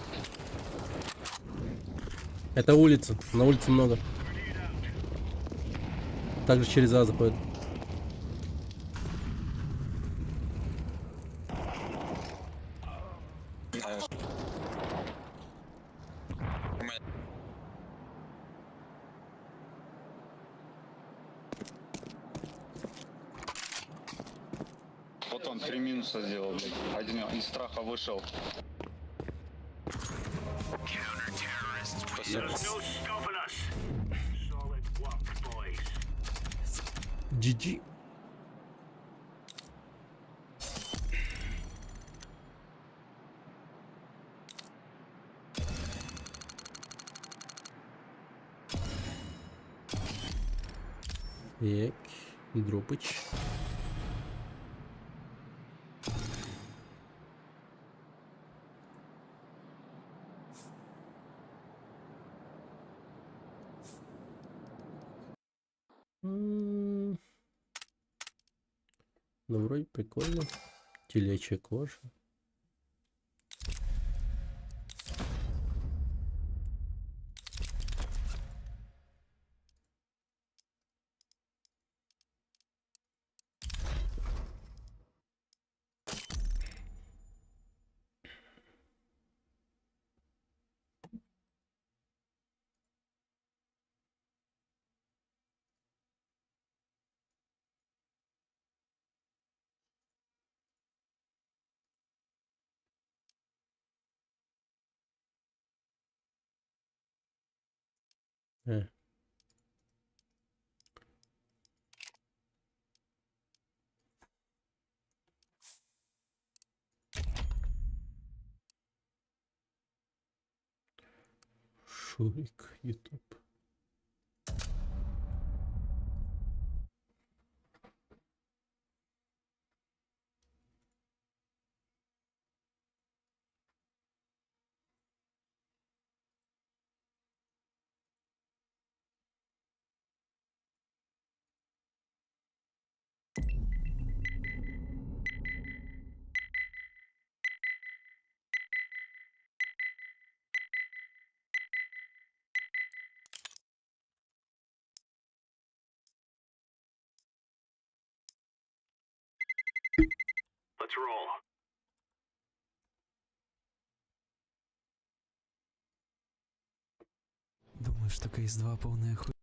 Это улица. На улице много. Также через А заходит. Вот он 3 минуса сделал, блядь. Один из страха вышел. There's no stopping us. GG. Так, дропыч. Ну, вроде прикольно. Телечья кожа. Э. Шурик, YouTube. Let's roll. Думаю, что кейс 2 полная хуй.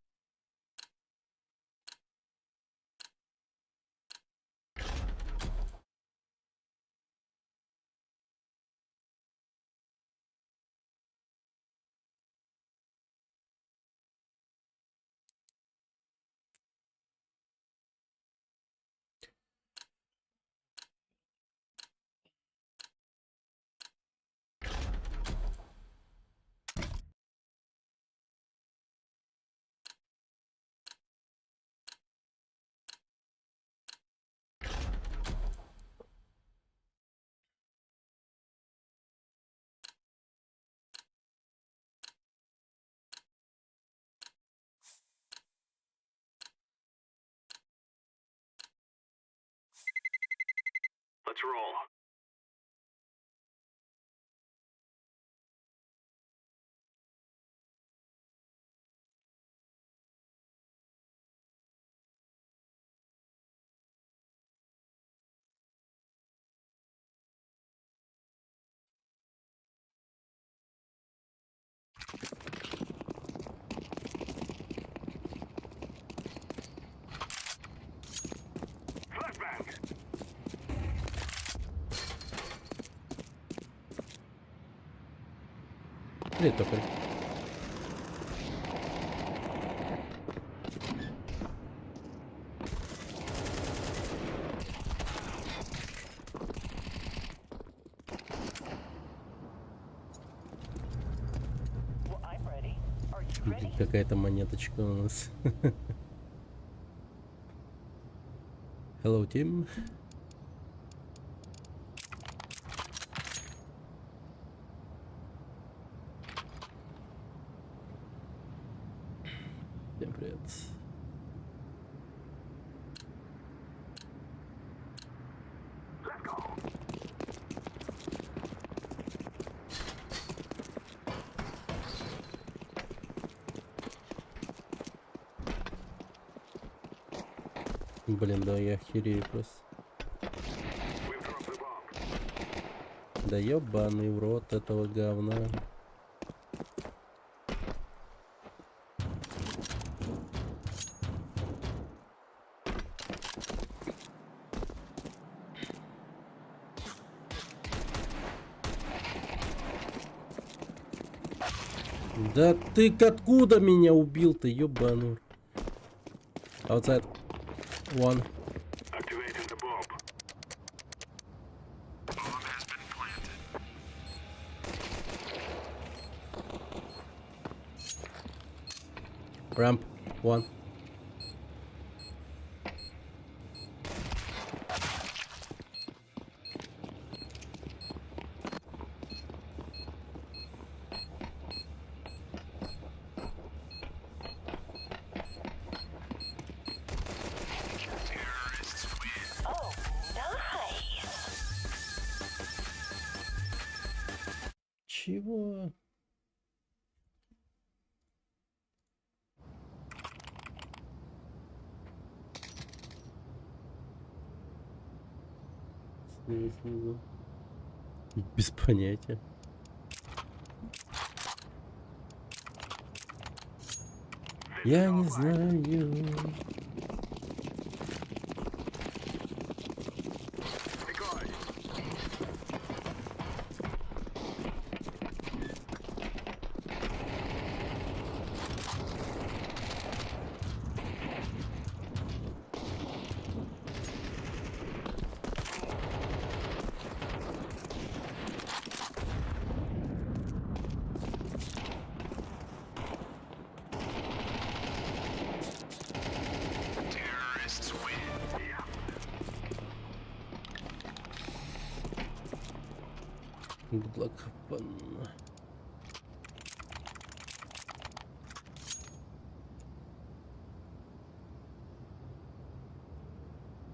Let's roll. Flashbang. Привет, токарь. Какая-то монеточка у нас. Hello, Team. Всем привет. Блин, да я охерею просто. Да ёбаный в рот этого говна. Да ты откуда меня убил-то, ёбаный? Outside. One. Activating the bomb. Ramp. One. Чего? Снизу. Без понятия. Я не знаю. Good luck.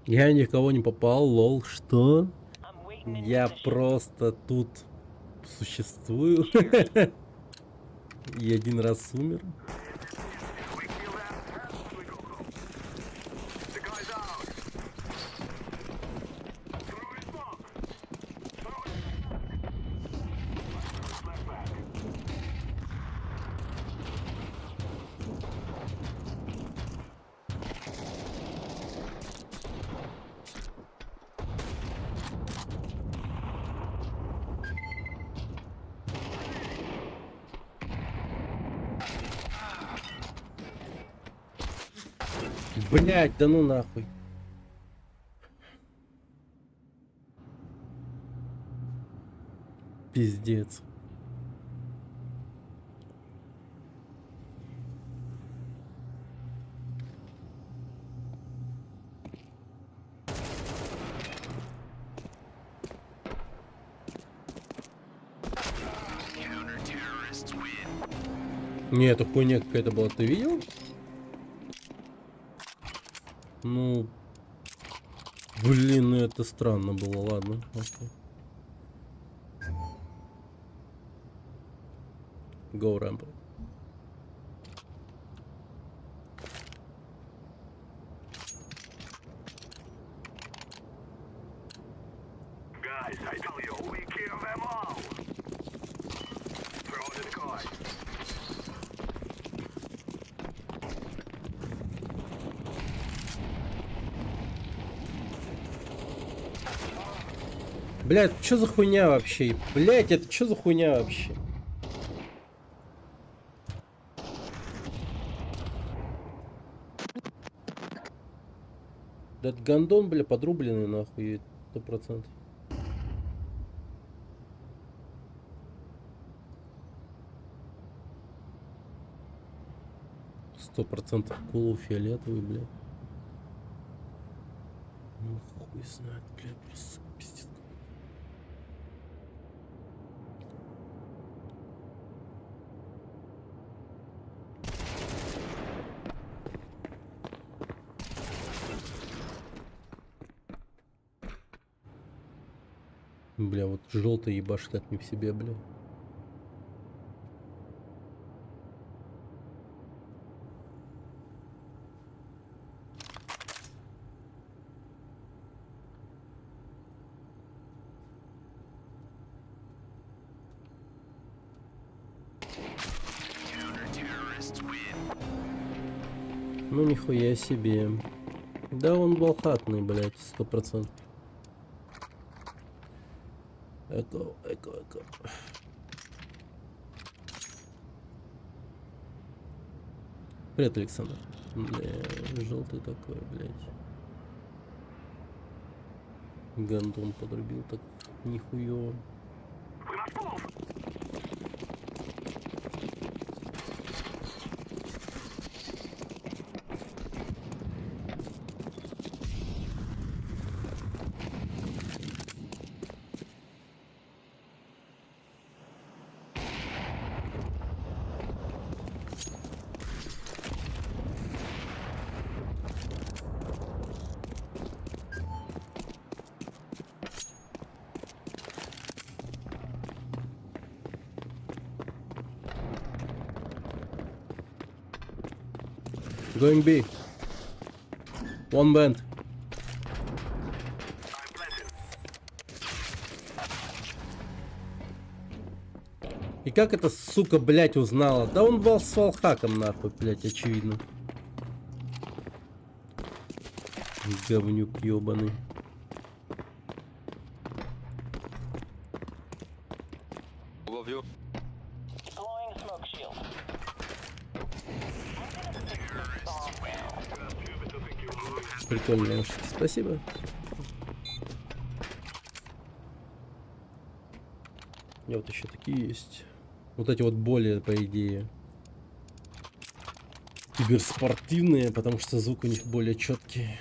Я никого не попал, лол, что? Я просто тут существую. И один раз умер. Блять, да ну нахуй. Пиздец. Не, это хуйня какая-то была, ты видел? Ну, блин, ну это странно было, ладно. Окей. Go ramp. Guys, I tell you, we kill them all. Throw the decoy. Блять, что за хуйня вообще? Блять, это что за хуйня вообще? Да этот гандон, бля, подрубленный нахуй, 100%. Сто процентов кулу фиолетовый, бля. Ну хуй знает, бля, просто пиздец. Бля, вот желтый ебашит от не в себе, бля. Ну нихуя себе. Да он волхатный, блядь, 100%. Эко. Привет, Александр. Бля, желтый такой, блядь. Гандон подрубил так нихуёво. We must move. Going B. One band. I'm planted. И как эта сука, блять, узнала? Да он был с валхаком, нахуй, блять, очевидно. Говнюк ёбаный. Love you. Deploying smoke shield. Прикольные наушники, спасибо. И вот еще такие есть. Вот эти вот более, по идее, киберспортивные, потому что звук у них более четкий.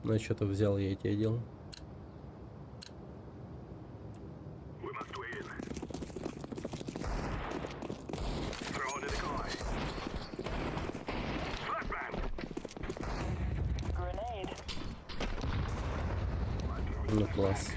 Ну, что-то взял я эти одел. We must win. Throw in a decoy. Flashbang. Grenade. Ну, класс.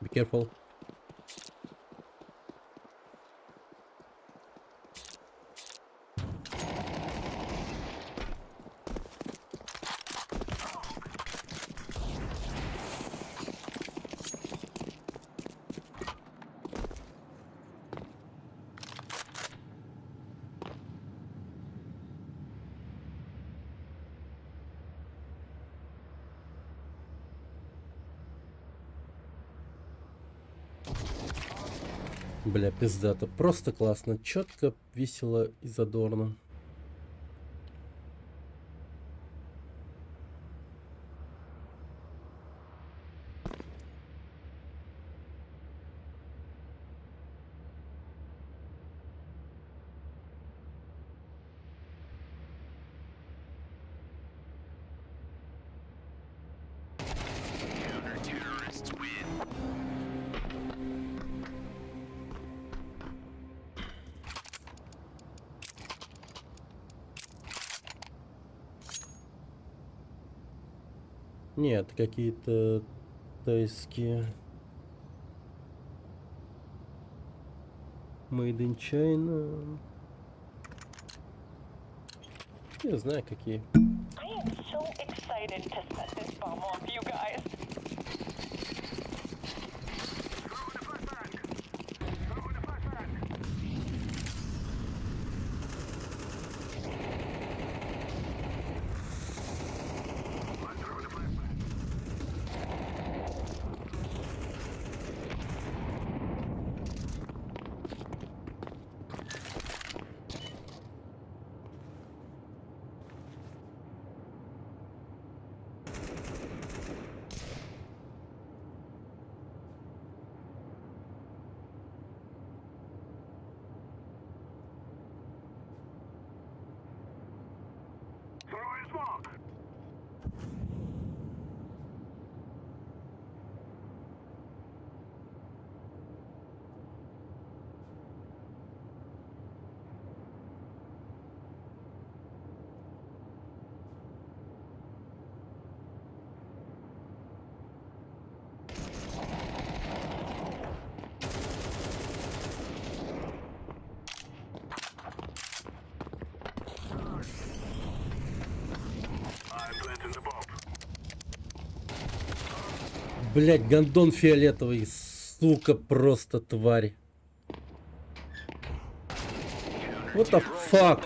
Be careful. Бля, пиздато. Просто классно. Четко, весело и задорно. Нет, какие-то тайские. Made in China. Не знаю, какие. I am so excited to set this bomb off, you guys. Throw in a flashbang. Throw in a flashbang. I'm throwing a flashbang. Блять, гондон фиолетовый, сука, просто тварь. What the fuck?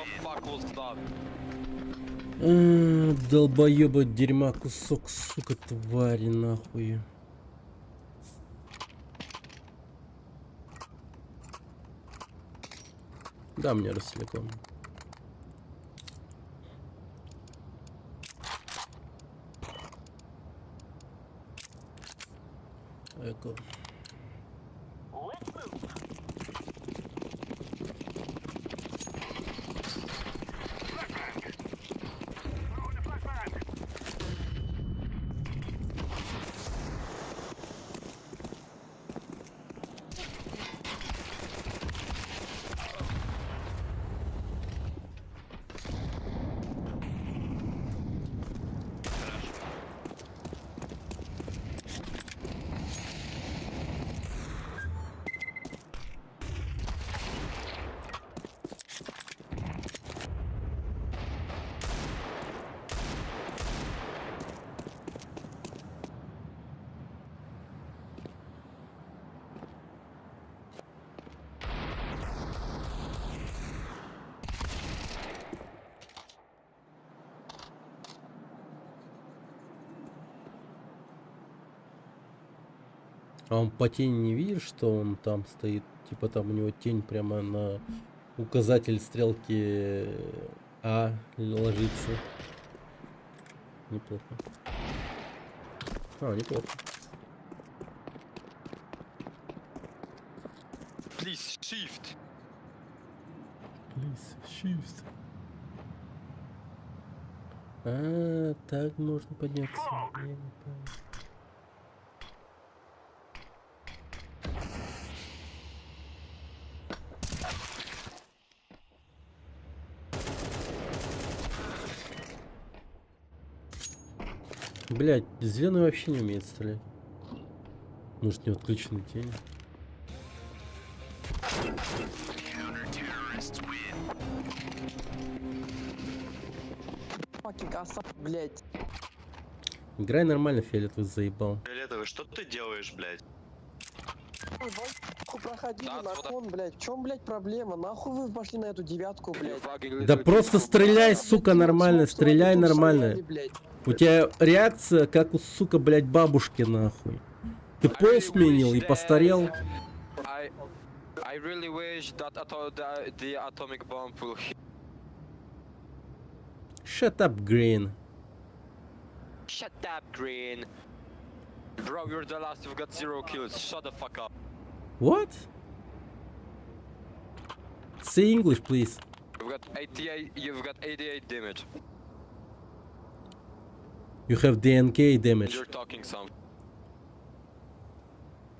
Долбоеба дерьма, кусок, сука, твари, нахуй. Да, мне Ростелеком. Эко. А он по тени не видит, что он там стоит? Типа там у него тень прямо на указатель стрелки А ложится. Неплохо. А, неплохо. Please, shift. Please, shift. А, так можно подняться. Я не понял. Блять, зеленый вообще не умеет стрелять. Может, не отключены тени. Блять. Играй нормально, фиолетовый заебал. Фиолетовый, что ты делаешь, блядь? Проходили Да, на туда. кон, блять. В чем, блять, проблема? Нахуй вы пошли на эту девятку, блять? Да просто стреляй, сука, нормально, стреляй нормально. У тебя реакция, как у, сука, блять, бабушки, нахуй. Ты пол сменил и постарел. I really wish that the atomic bomb will hit. Shut up, Green. Shut up, Green. Bro, you're the last. You've got 0 kills. Shut the fuck up. What? Say English, please. You've got 88 damage. You have DNK damage. You're talking some.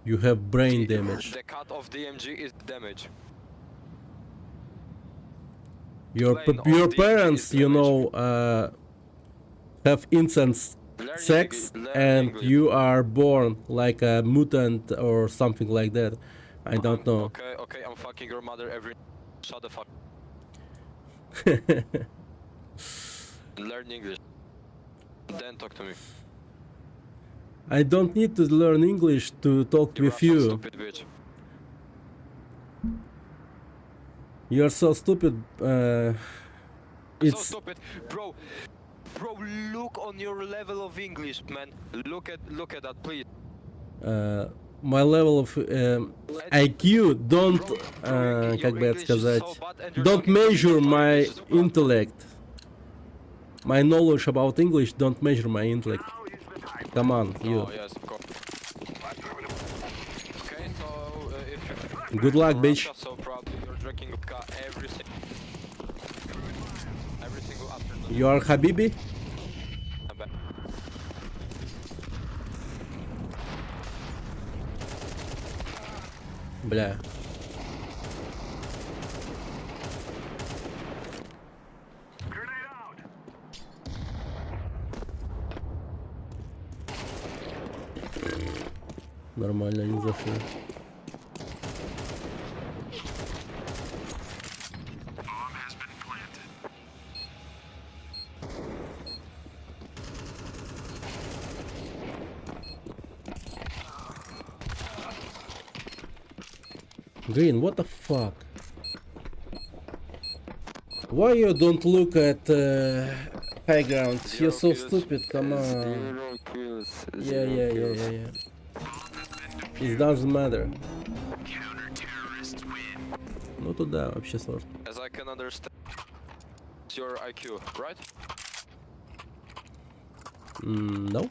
You have brain damage. The cut of DMG is damage. Your parents, you know, have incest sex, and you are born like a mutant or something like that. I don't know. Okay, I'm fucking your mother every. Shut the fuck. Learn English. Then talk to me. I don't need to learn English to talk You're with a you. stupid bitch. You're so stupid. So It's stupid, bro. Bro, look on your level of English, man. Look at that, please. my level of IQ don't, как бы это сказать, don't measure my intellect. My knowledge about English don't measure my intellect. Come on, you. Oh yes, of course. Okay, so if you Good luck, bitch. so probably you're drinking vodka every single afternoon. You are Habibi? Бля. Нормально, не зашли. Green, what the fuck? Why you don't look at high ground? You're so stupid, come on. Yeah. It doesn't matter. Ну туда вообще сложно. As I can understand, it's your IQ, right? No.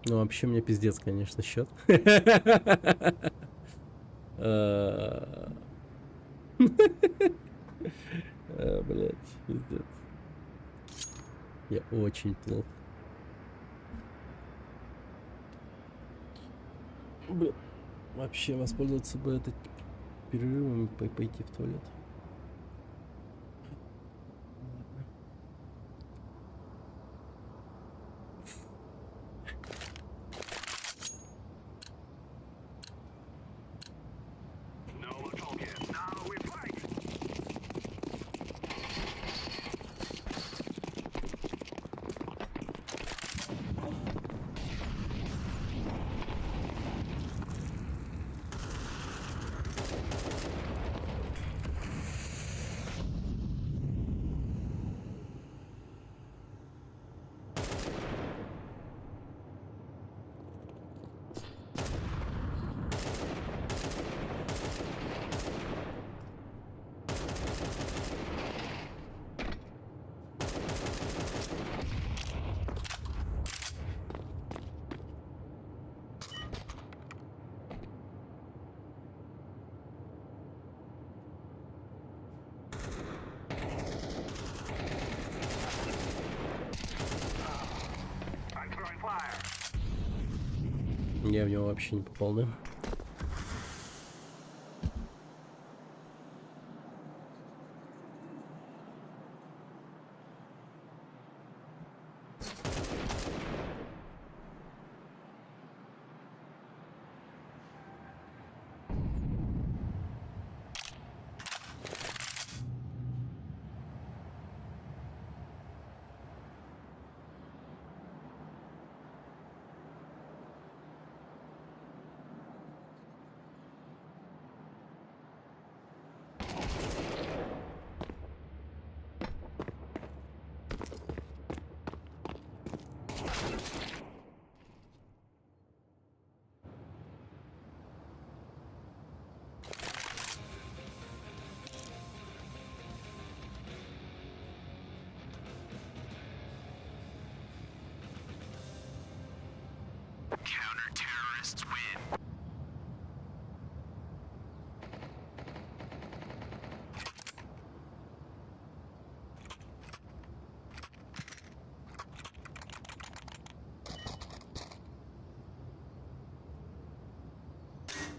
Ну, вообще, мне пиздец, конечно, счет. Блять, пиздец. Я очень плохо. Блин, вообще воспользоваться бы этой перерывом и пойти в туалет. Я в него вообще не попал, да?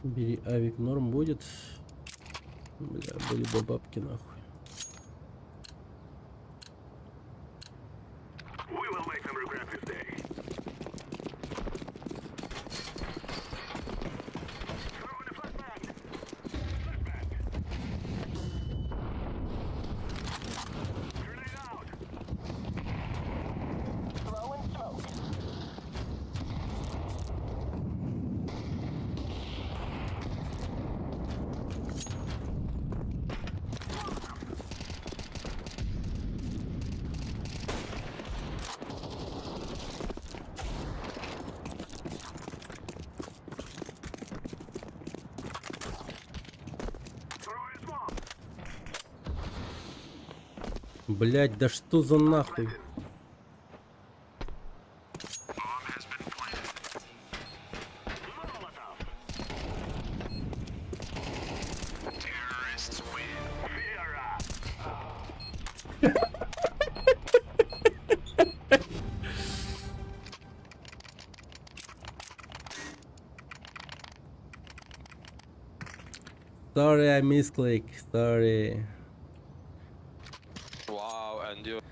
Бери авик, норм будет. Бля, были бы бабки нахуй. We will make them regret this day. Throw in a flashbang. Grenade out. Throwing smoke. Throwing smoke. Блять, да что за нахуй? Molotov. Terrorists win. Vera. Sorry, I misclick. Sorry. Wow, and you.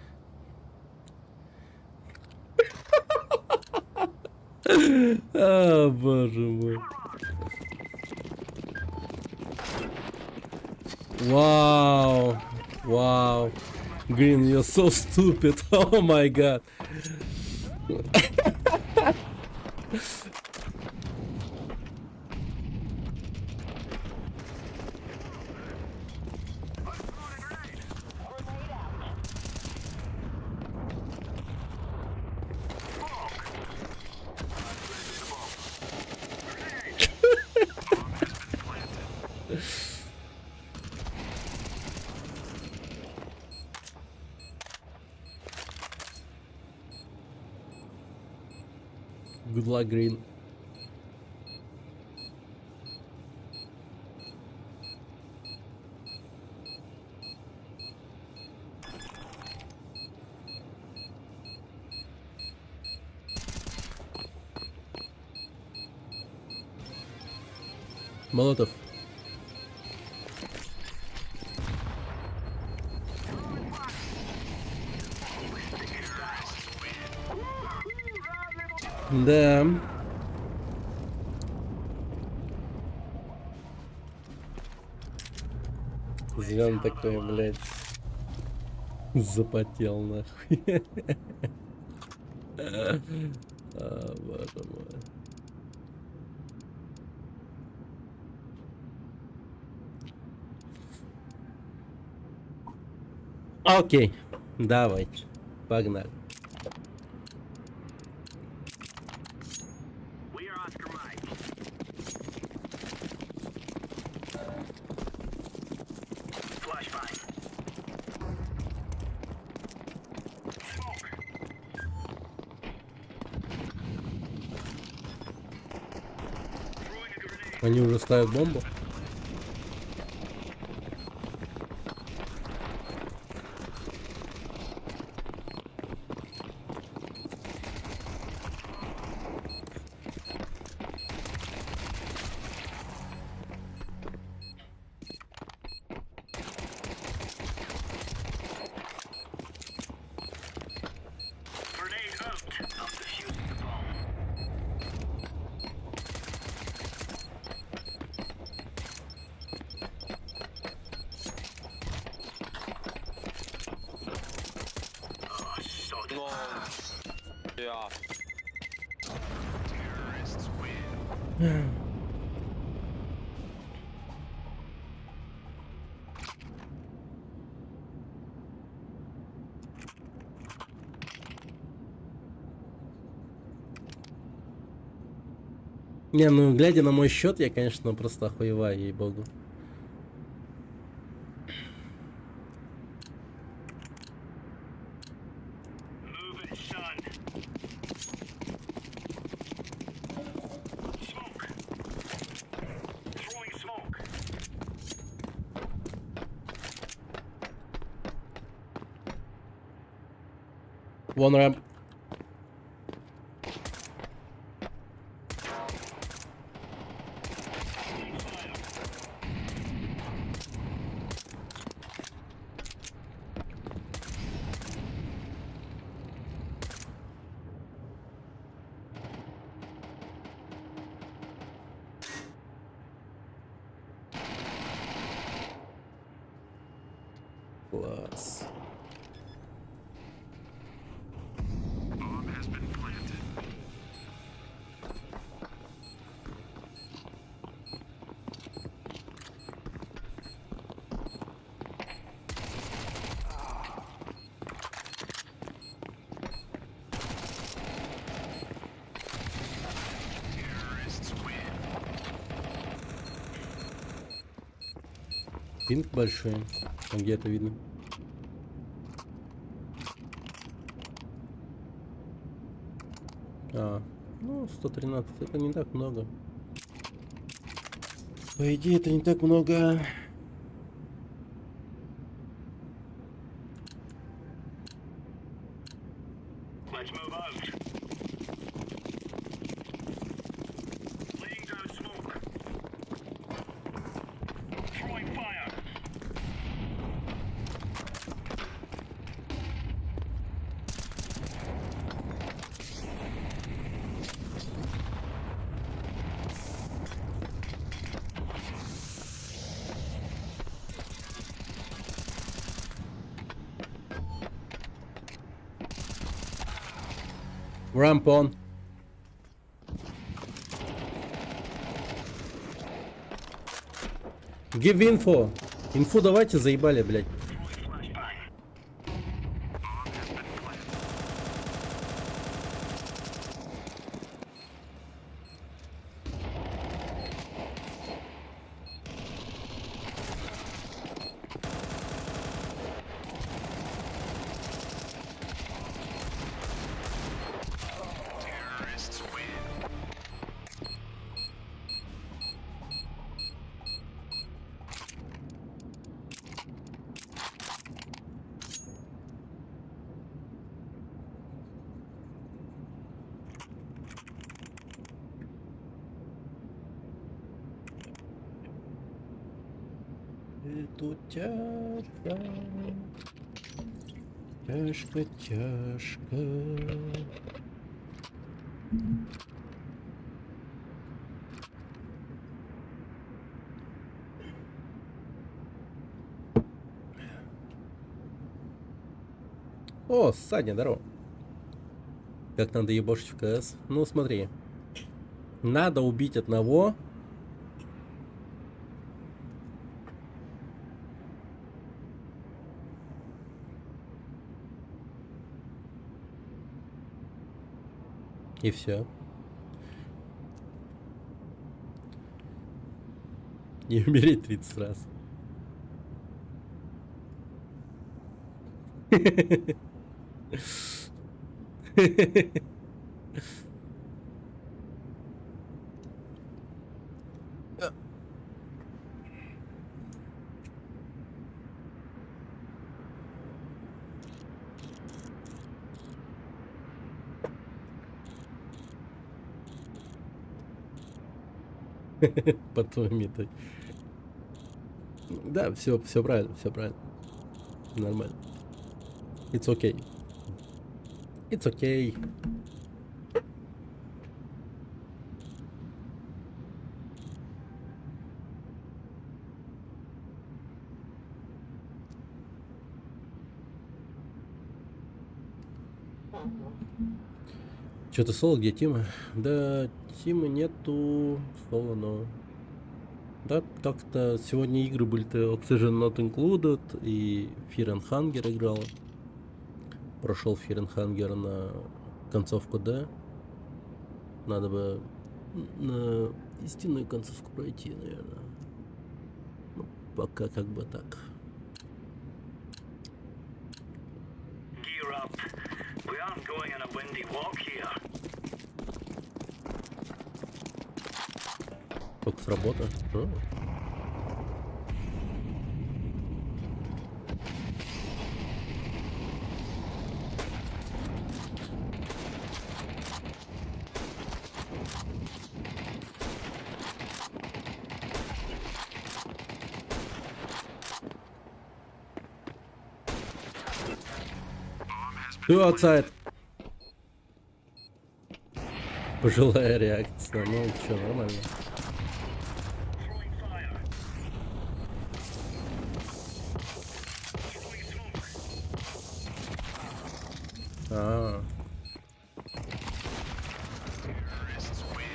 О, боже мой. Вау. Вау. Green, you're so stupid. Oh my god. Good luck, Green. Молотов. Да. Зря такой, блядь. Запотел нахуй. Боже мой. Окей, давайте, погнали. We are Oscar Mike. Flashbang. Smoke. Throwing a grenade. Они уже ставят бомбу. Grenade out. I'm defusing the bomb. Oh, so Yeah. terrorists win. Не, ну глядя на мой счет, я, конечно, просто охуеваю, ей-богу. Moving, son. Smoke. Throwing smoke. One ramp. Класс. Bomb has been planted. Terrorists win. Пинг большой. А где это видно? Ну, 113. Это не так много. По идее, это не так много. Let's move out. Laying down smoke. Throwing fire. Ramp on. Give info. Инфу давайте, заебали, блядь. Тут тяжко, тяжко, тяжко. О, Саня, здорово. Как надо ебошить в КС? Ну, смотри. Надо убить одного. И все. Не умереть 30 раз. Потом это. Да, все правильно, все правильно. Нормально. It's okay. It's okay. Что-то соло, где Тима? Да, Тимы нету. Соло, но... Да, так-то сегодня игры были-то Oxygen Not Included и Fear and Hunger играл. Прошел Fear and Hunger на концовку D. Надо бы на истинную концовку пройти, наверное. Ну, пока как бы так. Gear up. We aren't going on a windy walk here. Только с работы. Two outside. Пожилая реакция. Ну что, нормально.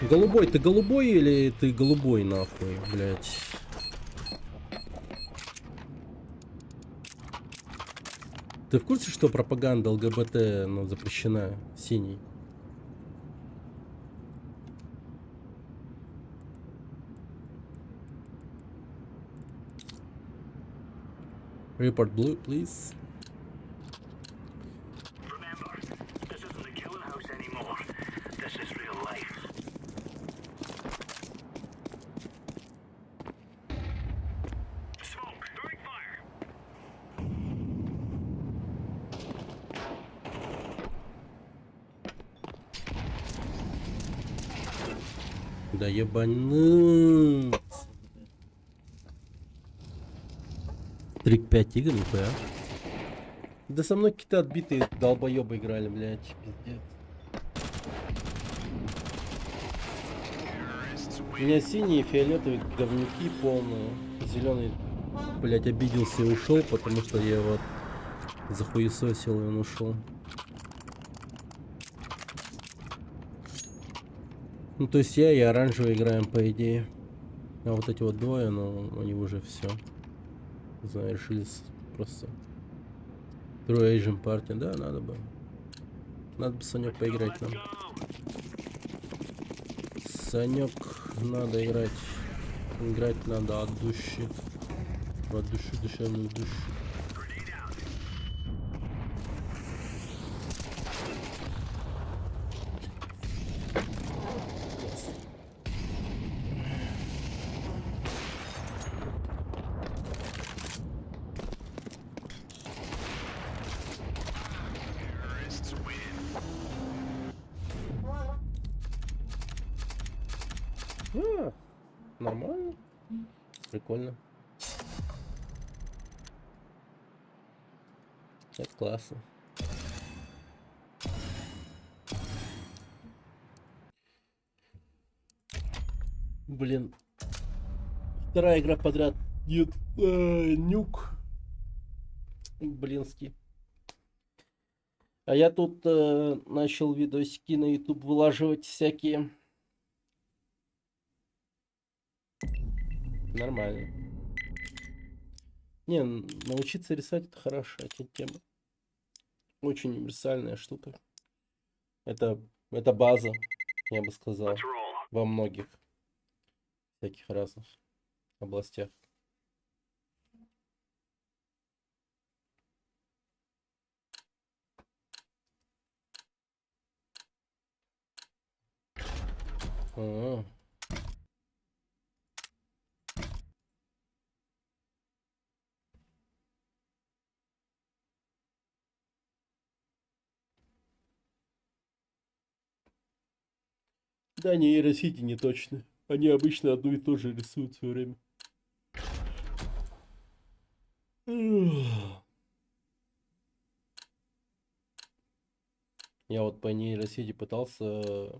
Голубой, ты голубой или ты голубой нахуй, блять? Ты в курсе, что пропаганда ЛГБТ, ну, запрещена? Синий. Report blue, please. Remember, this isn't the killing house anymore. This is real life. Smoke, throwing fire. Да ебануть. Трик 5 игр, нихуя. Да со мной какие-то отбитые долбоебы играли, блядь, пиздец. У меня синие и фиолетовые говнюки полные. Зеленый, блядь, обиделся и ушел, потому что я его захуесосил, и он ушел. Ну, то есть я и оранжевый играем, по идее. А вот эти вот двое, ну, они уже все. Не знаю, решили просто... True Asian Party, да, надо бы. Надо бы, Санек, поиграть нам. Санек, надо играть. Играть надо от души. От души, душевную душу. А, нормально. Прикольно. Это классно. Блин. Вторая игра подряд. Нюк. Блинский. А я тут начал видосики на YouTube вылаживать всякие. Нормально. Не, научиться рисовать — это хорошая тема. Очень универсальная штука. Это база, я бы сказал, во многих всяких разных областях. А-а-а. Да, нейросети не точно. Они обычно одно и то же рисуют все время. Я вот по нейросети пытался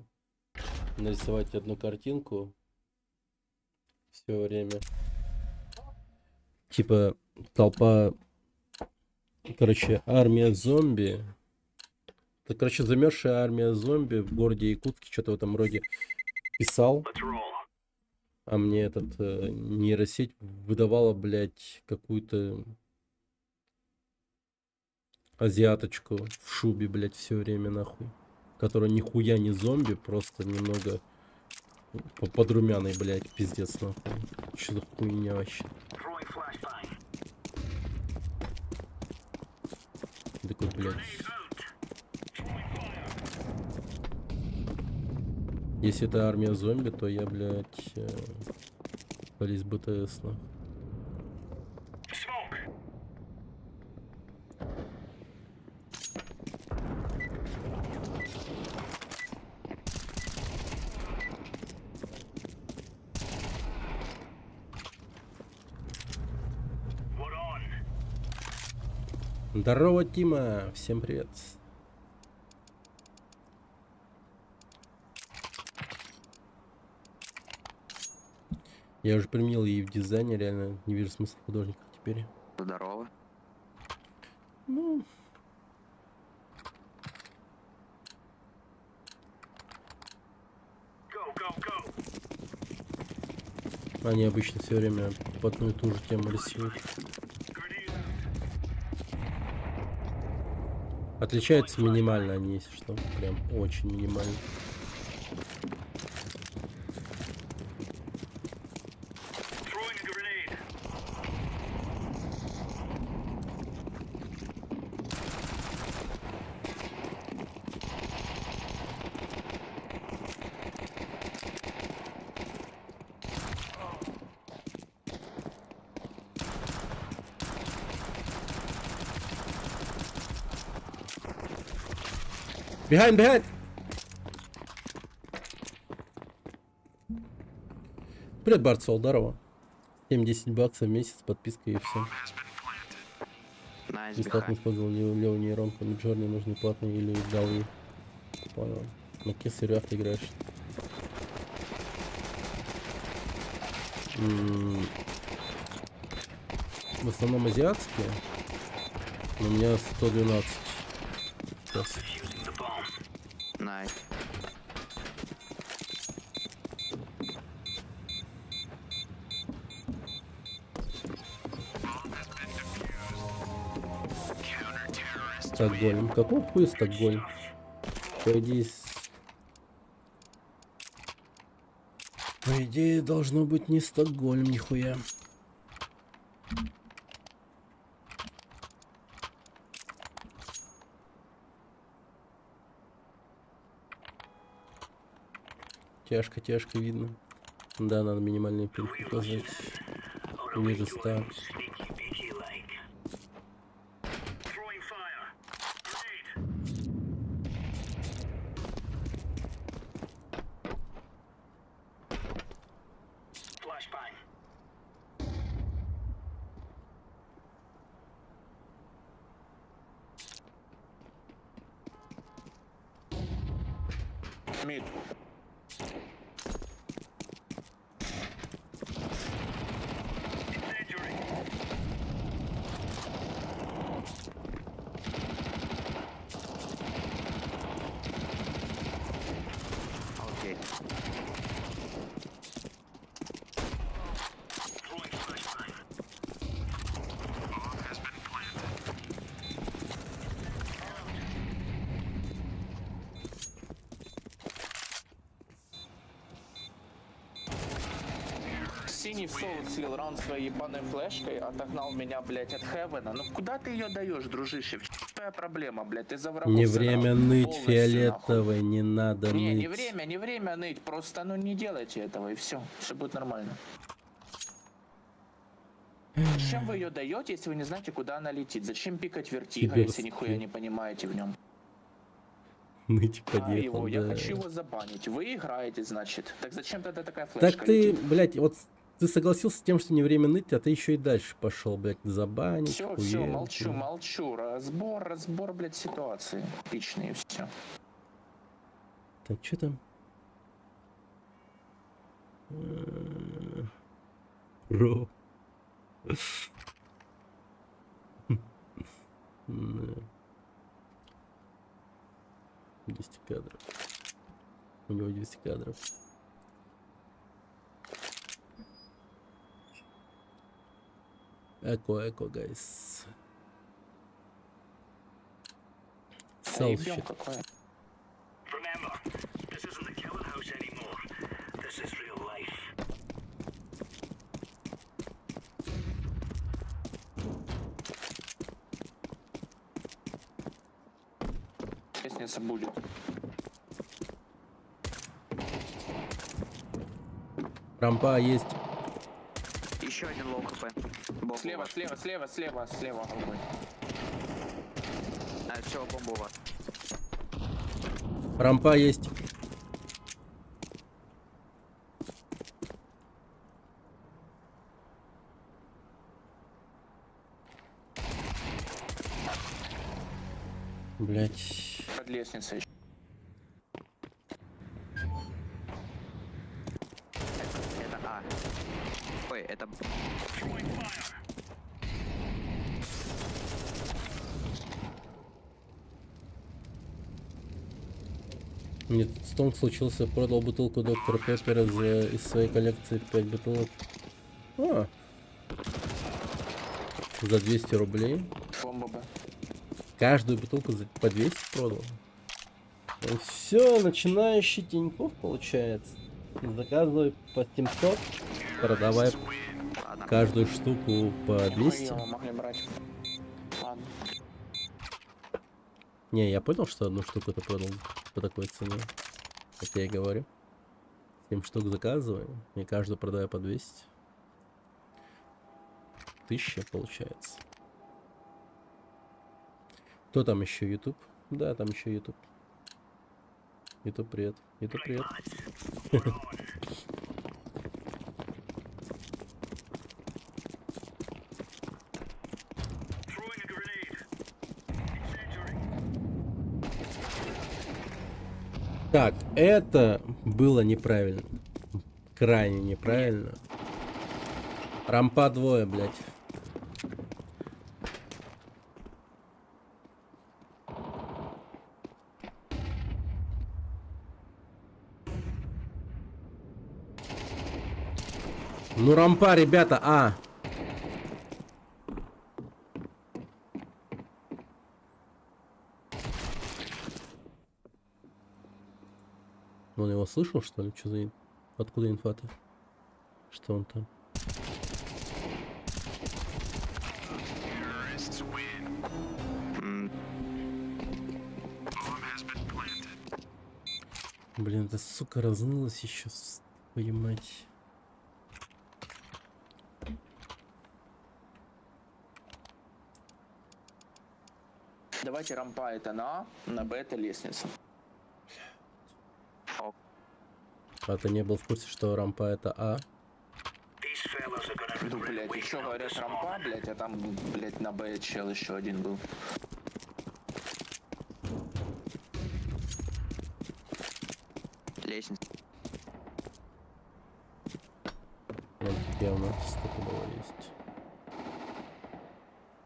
нарисовать одну картинку все время. Типа толпа, короче, армия зомби. Это, короче, замерзшая армия зомби в городе Якутске, что-то в этом роде писал. А мне этот нейросеть выдавала, блядь, какую-то азиаточку в шубе, блядь, все время, нахуй. Которая нихуя не зомби, просто немного подрумяной, блядь, пиздец, нахуй. Что за хуйня вообще? Такой, блядь. Если это армия зомби, то я, блядь, полез БТС, нахуй. Здорово, Тима! Всем привет! Я уже применил и в дизайне, реально не вижу смысла в художниках теперь. Здорово. Ну... Они обычно все время по одну и ту же тему рисуют. Отличаются минимально они, если что. Прям очень минимально. Behind, behind! Привет, Бартсол, здорово. 7-10 баксов в месяц, подписка и все. Бесплатно использовал Лео нейронку, Миджорни нужны платные или долги. Понял. На каких серверах ты играешь? В основном азиатские. У меня 112. Сейчас. Найс. Стокгольм. Какого хуя Стокгольм? По идее, должно быть не Стокгольм, нихуя. Тяжко видно. Да, надо минимальный пинг указать. Ниже 100. Sneaky beaky like. Throwing fire. Grenade. Flashbang. Мид. Incendiary. Окей. Throwing flashbang. Синий в соло слил раунд своей ебаной флешкой, отогнал меня, блядь, от Хевена. Ну куда ты ее даешь, дружище? В чём твоя проблема, блядь? Ты за врагов Не сыграл время ныть, полностью, фиолетовый, не надо нахуй. Не ныть. не время ныть, просто ну не делайте этого и все будет нормально. Зачем вы ее даете, если вы не знаете, куда она летит? Зачем пикать вертига, если Киберспин. нихуя не понимаете в нем? Ныть Его, подъехал, я да. хочу его забанить. Вы играете, значит. Так зачем тогда такая флешка Так ты, летит? блядь, вот ты согласился с тем, что не время ныть, а ты еще и дальше пошел, блядь, забанить. Все, хуя. молчу. Разбор, блядь, ситуации. Эпичный и все. Так, что там? Бро. Да. 200 кадров. У него 200 кадров. Эко, гайс. Ебем какое. Remember, this isn't the killing house anymore. This is real life. Лестница будет. Рампа есть. Еще один лоу хп. Бомба Слева. у вас. Огонь. А, все, бомба у вас. Рампа есть. Блять. Под лестницей. Это А. Ой, это... Throwing fire. Мне тут стонг случился, продал бутылку доктора Пеппера из своей коллекции 5 бутылок. А. За 200 рублей. Бомба Б. Каждую бутылку по 200 продал. Все, начинающий Тинькофф получается. Заказывай по 700, продавай Ладно. каждую штуку по 200. Его могли брать. Ладно. Не, я понял, что одну штуку ты продал по такой цене. Как я и говорю. 7 штук заказываю, и каждую продаю по 200. 1000 получается. Кто там еще? YouTube? Да, там еще YouTube. YouTube, привет. YouTube, привет. Throwing a grenade. Incendiary. Так, это было неправильно. Крайне неправильно. Рампа двое, блядь. Ну, рампа, ребята, а. его слышал, что ли? Что за... Откуда инфа-то? Что он там? Блин, эта сука разнылась еще, твою мать. Давайте рампа это на А, на Б это лестница. А ты не был в курсе, что рампа это А? These fellas are gonna Ну, блядь, еще говорят рампа, блядь, а там, блядь, на Б чел еще один был. Лестница. Вон где у нас стопудово есть.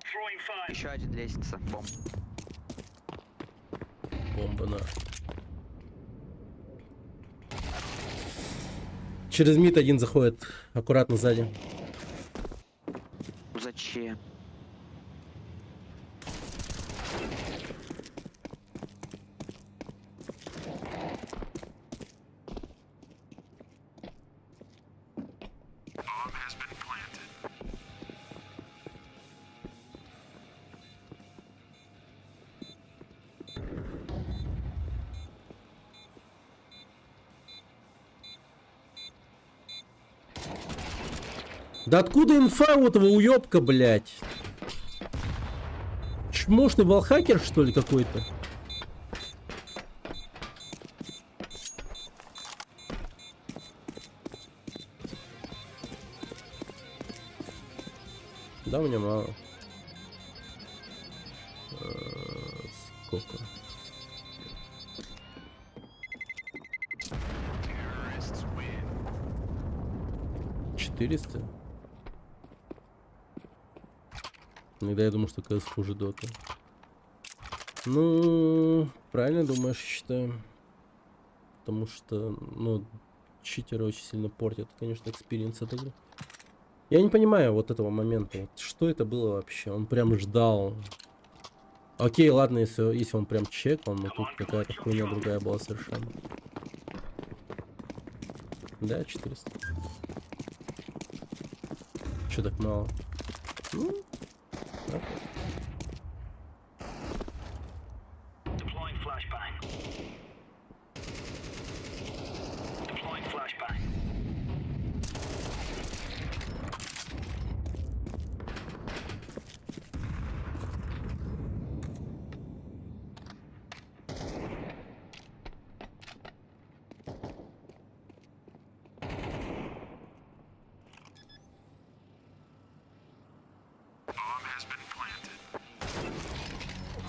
throwing fire. Еще один лестница. Бомб. Бомба на. Через мид один заходит. Аккуратно сзади. Зачем? Да откуда инфа у этого уёбка, блядь? Чмошный валхакер, что ли, какой-то? Да, у меня мало. Сколько? $400? Иногда я думаю, что КС хуже дота. Ну, правильно думаешь, считаю. Потому что, ну, читеры очень сильно портят, конечно, экспириенс от игры. Я не понимаю вот этого момента. Вот что это было вообще? Он прям ждал. Окей, ладно, если он прям чекал, но тут какая-то хуйня другая была совершенно. Да, 400. Чё так мало? Ну, так. Deploying flashbang. Deploying flashbang.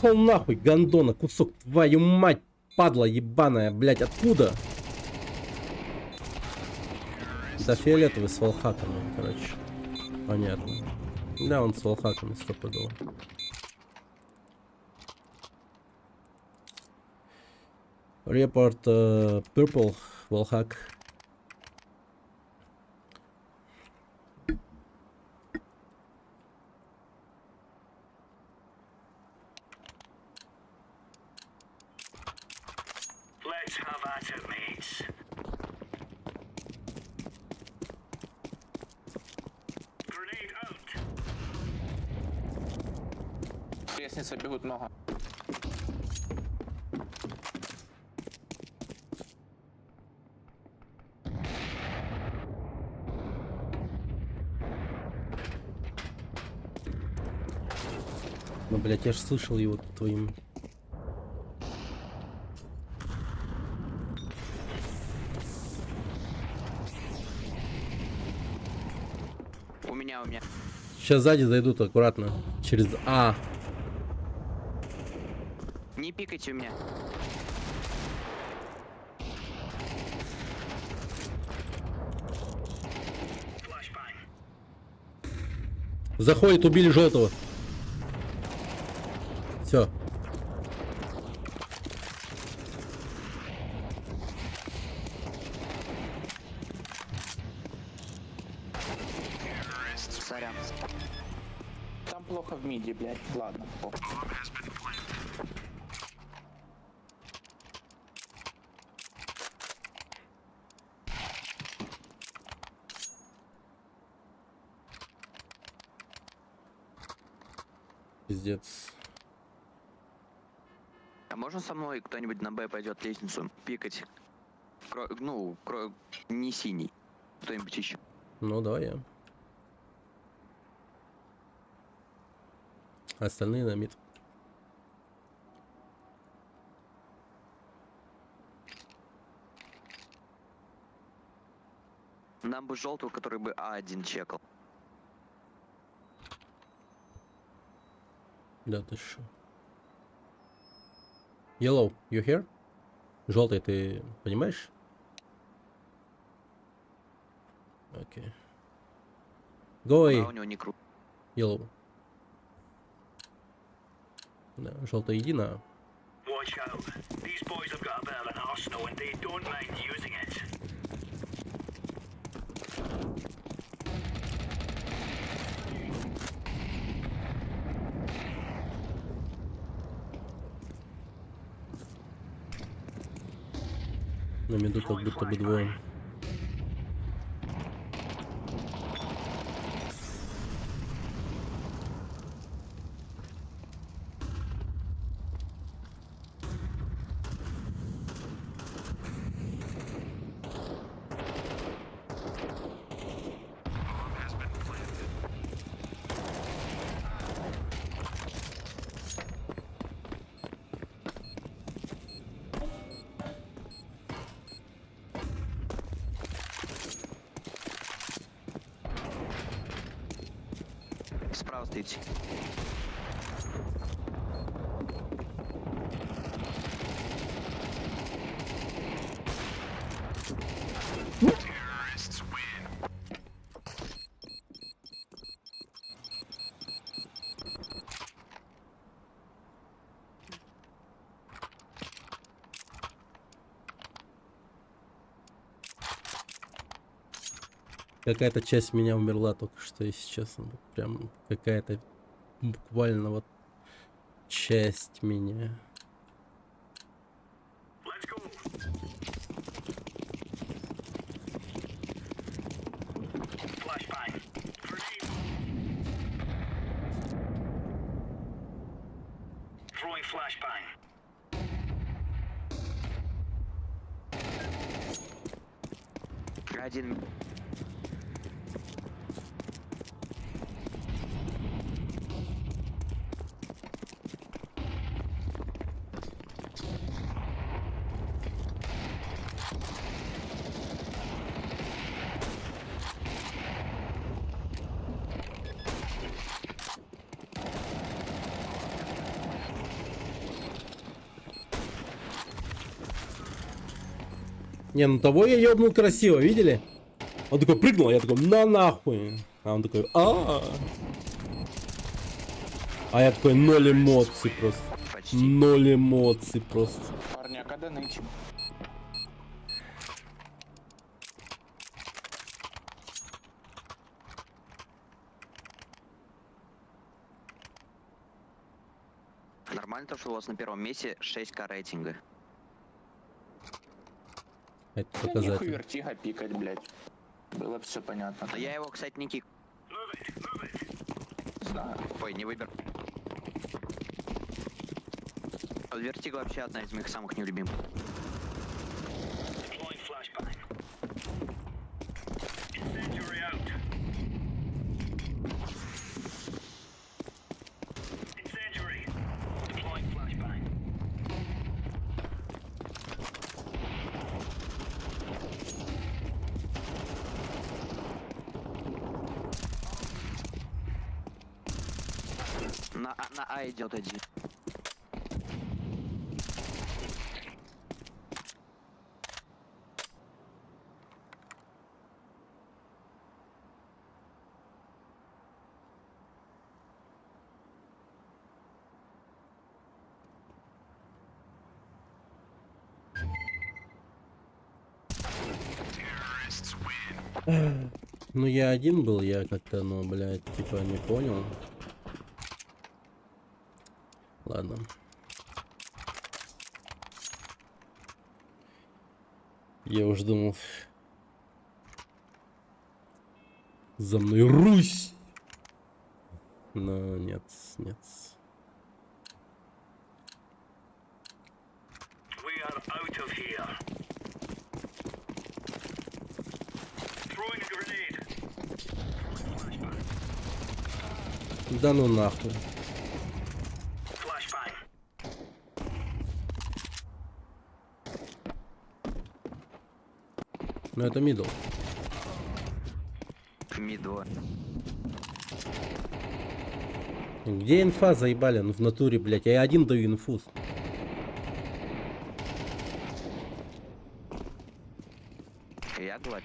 Пошел нахуй, гандона, кусок, твою мать, падла ебаная, блять, откуда? Да, фиолетовый с волхаками, короче. Понятно. Да, он с волхаками стопудово. Репорт Purple, волхак. Let's have at it, mates. Grenade out. Лестница бегут много. Ну, блять, я ж слышал его твоим. У меня. Сейчас сзади зайдут аккуратно. Через А. Не пикайте у меня. Flashbang. Заходит, убили желтого. Все. Сорян. Там плохо в миде, блядь. Ладно. О. Пиздец. А можно со мной кто-нибудь на Б пойдет лестницу пикать? Не синий. Кто-нибудь еще. Ну, давай я. Остальные на мид. Нам бы желтого, который бы А1 чекал. Да ты шо. Yellow, you here? Желтый, ты понимаешь? Окей. Go А у away, него не круто. yellow. Да, желтый, иди на. Watch out. These boys have got a bit of an arsenal and they don't mind using it. На миду как будто бы двое. Справа стоит. Какая-то часть меня умерла только что, если честно. Прям какая-то буквально вот часть меня. Let's go. Flashbang. Proceed. Throwing flashbang. Один. Не, ну того я ёбнул красиво, видели? Он такой прыгнул, а я такой, на нахуй. А он такой, а я такой, ноль эмоций просто. Почти. Ноль эмоций просто. Парня, когда ныть? Нормально то, что у вас на первом месте 6К рейтинга. Это Нихуй показатель. вертига пикать, блядь. Было все понятно. А я его, кстати, не кик. Знаю. Ой, не выбер. Вертига вообще одна из моих самых нелюбимых. Deploying flashbang. Incendiary out. Incendiary. Deploying flashbang. На А идет один. Ну я один был, я как-то, ну, блядь, типа не понял. Ладно. Я уж думал, за мной Русь. Но нет, нет. Out of here. Throwing a grenade. Да ну нахуй. Flashbang. Ну это мидл. Мидва. Где инфа заебали? Ну в натуре, блядь. Я один даю инфуз. Я говорю.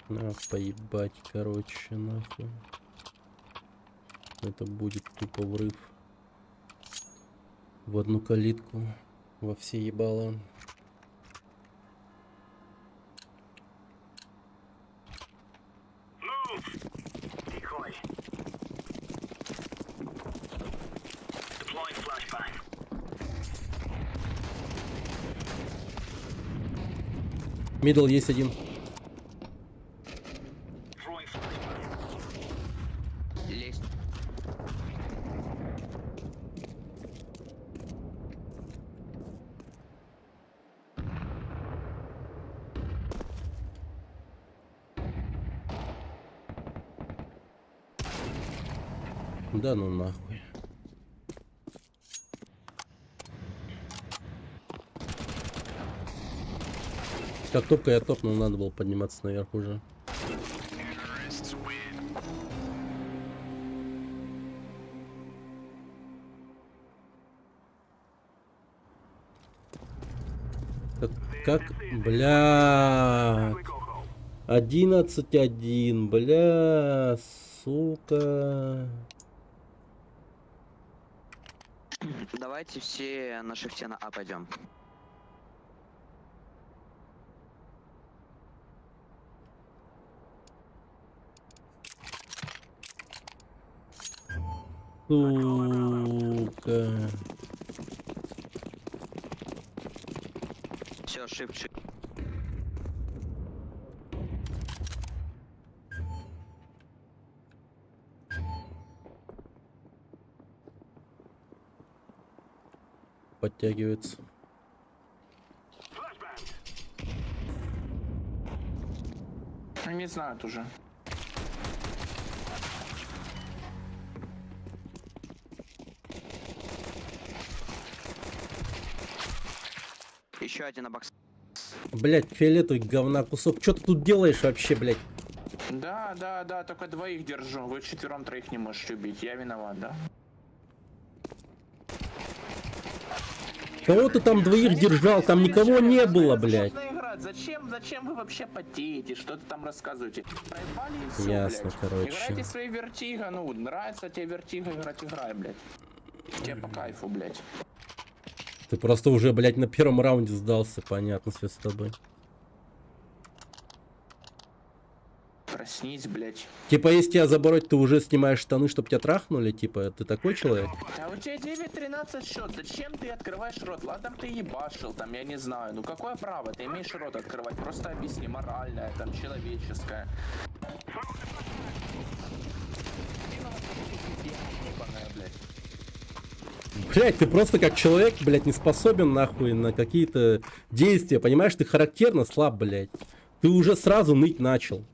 На, поебать, короче, нахуй. Это будет тупо врыв. В одну калитку. Во все ебала. Move. Decoy. Deploying flashbang. Мидл есть один. Throwing flashbang. Лезть. Да ну нахуй. Так, только я топнул, надо было подниматься наверх уже. Как? Бля. 11-1, бля, сука. Давайте все на шифте на А пойдем. Сука. Все, шифт. Подтягивается. Не знают уже. Еще один на бокс. Блять, фиолетовый говна кусок. Что ты тут делаешь вообще, блять? Да, только двоих держу. Вы вчетвером троих не можете убить. Я виноват, да? Кого ты там двоих держал? Там никого не было, блять. Зачем вы вообще потеете? Что-то там рассказываете? Проебали и все, Ясно, блядь. короче. Играйте свои вертиго, ну, нравится тебе вертиго играть, играй, блядь. Тебе по кайфу, блядь. Ты просто уже, блять, на первом раунде сдался. Понятно, свет с тобой. Проснись, блядь. Типа, если тебя забороть, ты уже снимаешь штаны, чтобы тебя трахнули? Типа, ты такой человек? А у тебя 9-13 счет. Зачем ты открываешь рот? Ладно, ты ебашил, там, я не знаю. Ну какое право? Ты имеешь рот открывать? Просто объясни, моральное, там, человеческое. Блять, ты просто как человек, блять, не способен нахуй на какие-то действия. Понимаешь, ты характерно слаб, блять. Ты уже сразу ныть начал.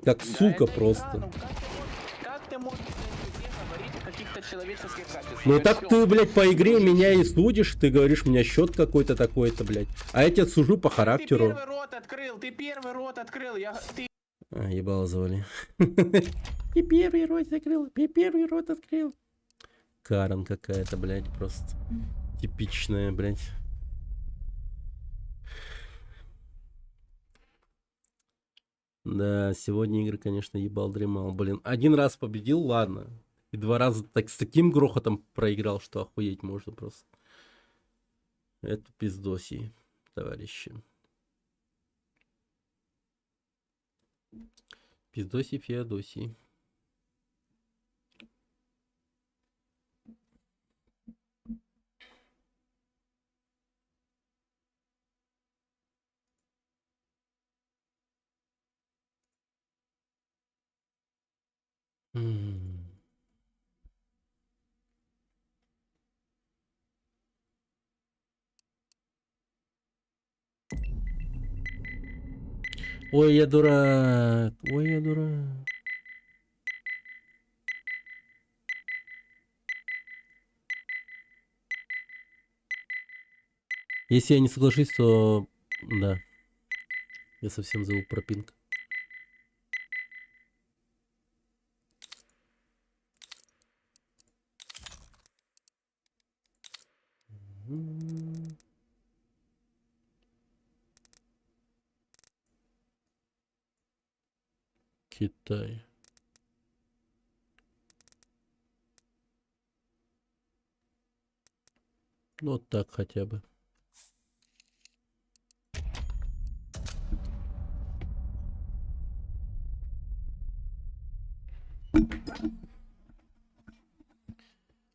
Как Да сука это просто. игра, ну как ты можешь говорить о каких-то человеческих качествах? Ну О так чём? ты, блядь, по игре меня и судишь, ты говоришь, у меня счет какой-то такой-то, блядь. А я тебя сужу по Ты характеру. первый рот открыл, ты... А, ебало завали. Ты первый рот открыл. Карен какая-то, блядь, просто. Типичная, блядь. Да, сегодня игры, конечно, ебал-дремал, блин. Один раз победил, ладно. И два раза так с таким грохотом проиграл, что охуеть можно просто. Это пиздоси, товарищи. Пиздоси Феодосий. Ой, я дурак. Ой, я дурак. Если я не соглашусь, то да. Я совсем забыл про пинг. Китай. Ну, вот так хотя бы.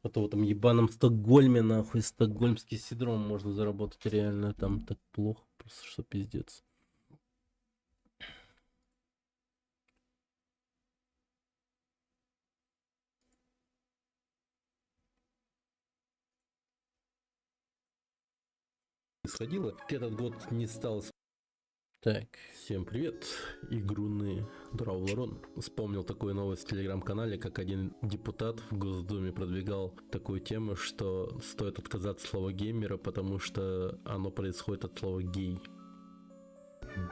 А то в этом ебаном Стокгольме, нахуй, стокгольмский синдром можно заработать реально. Там так плохо, просто что пиздец. Сходило. Этот год не стал. Так, всем привет, игруны Драуларон. Вспомнил такую новость в телеграм-канале, как один депутат в Госдуме продвигал такую тему, что стоит отказаться от слова геймера, потому что оно происходит от слова гей.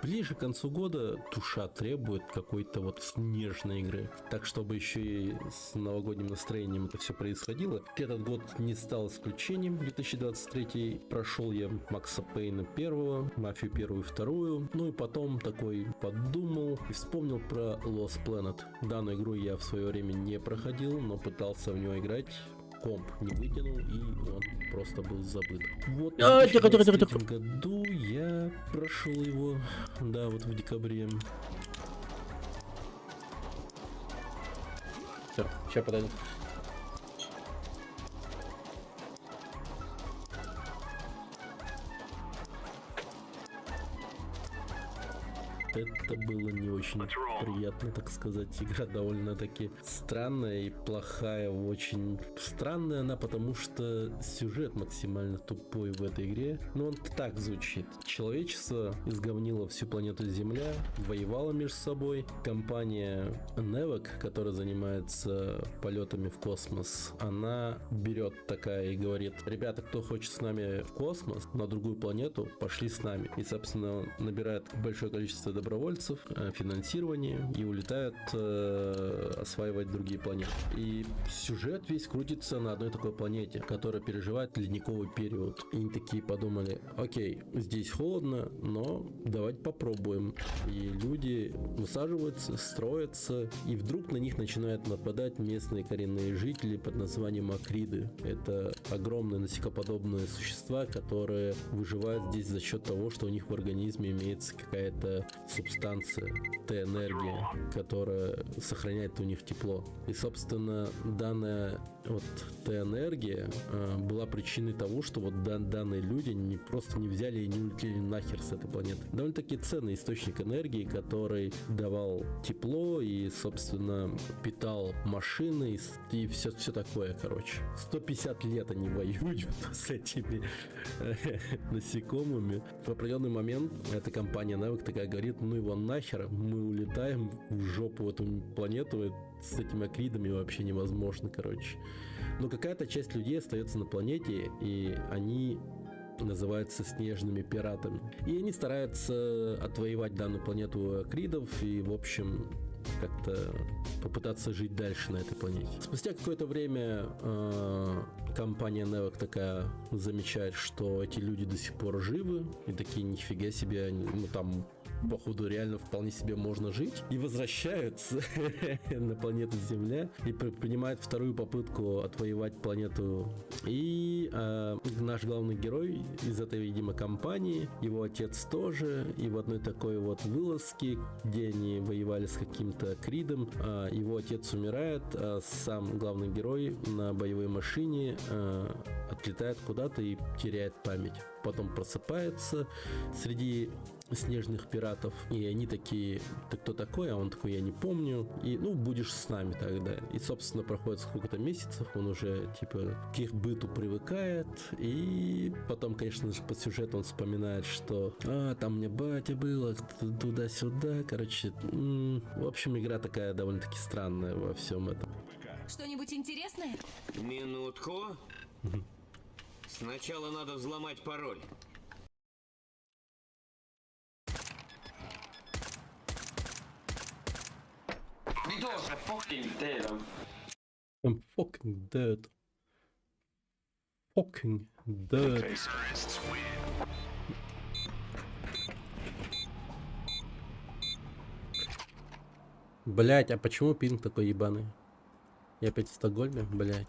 Ближе к концу года душа требует какой-то вот снежной игры. Так, чтобы еще и с новогодним настроением это все происходило. Этот год не стал исключением. 2023 прошел я Макса Пейна первого, Мафию первую и вторую. Ну и потом такой подумал и вспомнил про Lost Planet. Данную игру я в свое время не проходил, но пытался в нее играть. Комп не вытянул, и он просто был забыт. Вот в 2023 году я прошел его, да, вот в декабре. Все, сейчас подойду. Это было не очень приятно, так сказать. Игра довольно-таки странная и плохая. Очень странная она, потому что сюжет максимально тупой в этой игре. Но он так звучит. Человечество изговнило всю планету Земля, воевало между собой. Компания Nevek, которая занимается полетами в космос, она берет такая и говорит: ребята, кто хочет с нами в космос, на другую планету, пошли с нами. И, собственно, набирает большое количество добровольцев, финансирование и улетают осваивать другие планеты. И сюжет весь крутится на одной такой планете, которая переживает ледниковый период. И они такие подумали: окей, здесь холодно, но давайте попробуем. И люди высаживаются, строятся, и вдруг на них начинают нападать местные коренные жители под названием акриды. Это огромные насекоподобные существа, которые выживают здесь за счет того, что у них в организме имеется какая-то субстанция, Т-энергия, которая сохраняет у них тепло. И, собственно, данная вот Т-энергия была причиной того, что вот данные люди просто не взяли и не улетели нахер с этой планеты. Довольно-таки ценный источник энергии, который давал тепло и, собственно, питал машины и все такое, короче. 150 лет они воюют с этими насекомыми. В определенный момент эта компания Nevek такая говорит: ну его нахер, мы улетаем в жопу в эту планету, с этими акридами вообще невозможно, короче. Но какая-то часть людей остается на планете, и они называются снежными пиратами. И они стараются отвоевать данную планету у акридов и, в общем, как-то попытаться жить дальше на этой планете. Спустя какое-то время компания Nevek такая замечает, что эти люди до сих пор живы, и такие: нифига себе, ну там походу реально вполне себе можно жить, и возвращаются на планету Земля и принимают вторую попытку отвоевать планету. И наш главный герой из этой, видимо, компании, его отец тоже, и в одной такой вот вылазке, где они воевали с каким-то кридом, его отец умирает, а сам главный герой на боевой машине отлетает куда-то и теряет память. Потом просыпается среди снежных пиратов. И они такие: ты кто такой? А он такой: я не помню. И, ну, будешь с нами тогда. И, собственно, проходит сколько-то месяцев, он уже, типа, к их быту привыкает. И потом, конечно же, по сюжету он вспоминает, что там у меня батя был, туда-сюда. Короче, в общем, игра такая довольно-таки странная во всем этом. Что-нибудь интересное? Минутку. Сначала надо взломать пароль. I'm fucking dead. Fucking dead. Блять, а почему пинг такой ебаный? Я опять в Стокгольме, блять.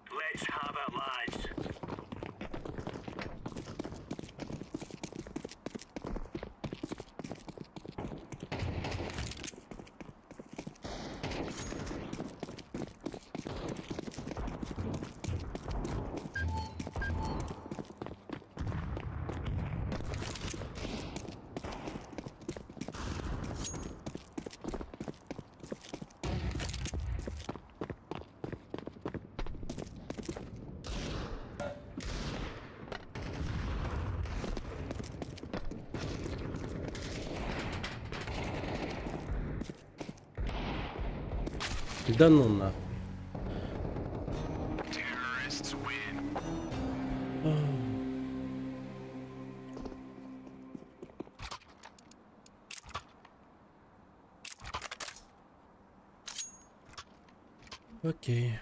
Let's have it, lads. Да ну на. Окей.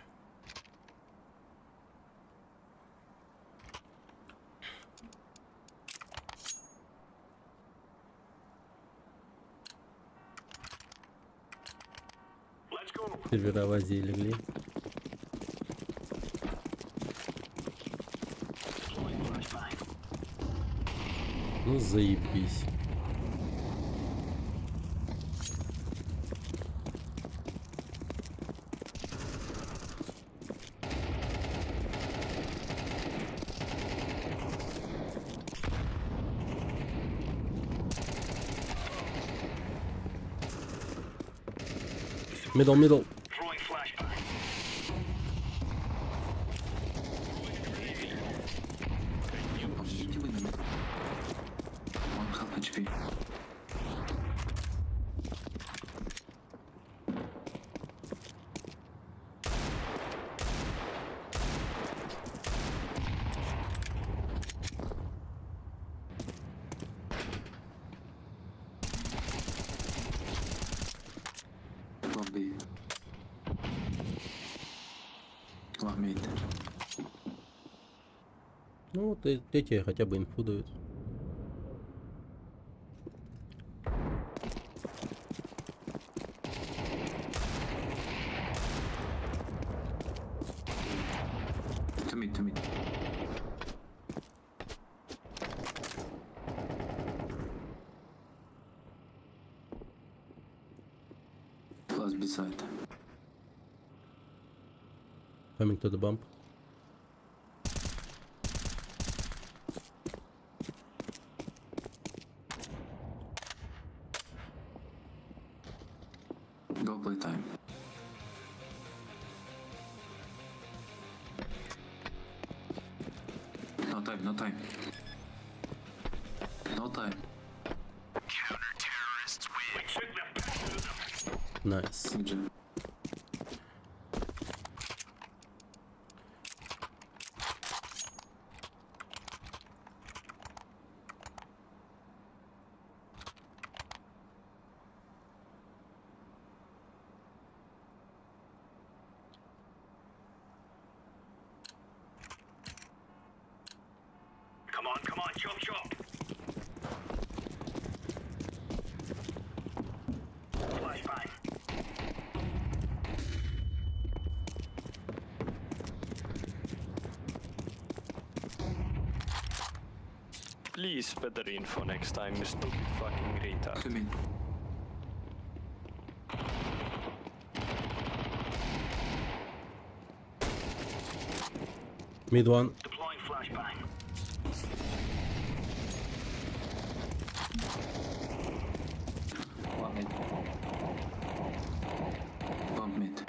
Сервера в Азии легли. Ну заебись. Middle. Throwing flashbang. Ну вот эти хотя бы инфу дают. To me. Plus beside. Coming to the bump. Go play time. No time. No time. Counter-terrorists win. We took the best of them. Nice. Good job. Come on, chop. Flashbang. Please, better info next time, you stupid fucking retard. To mid. Mid one. Deploying flashbang. One mid. Bomb mid.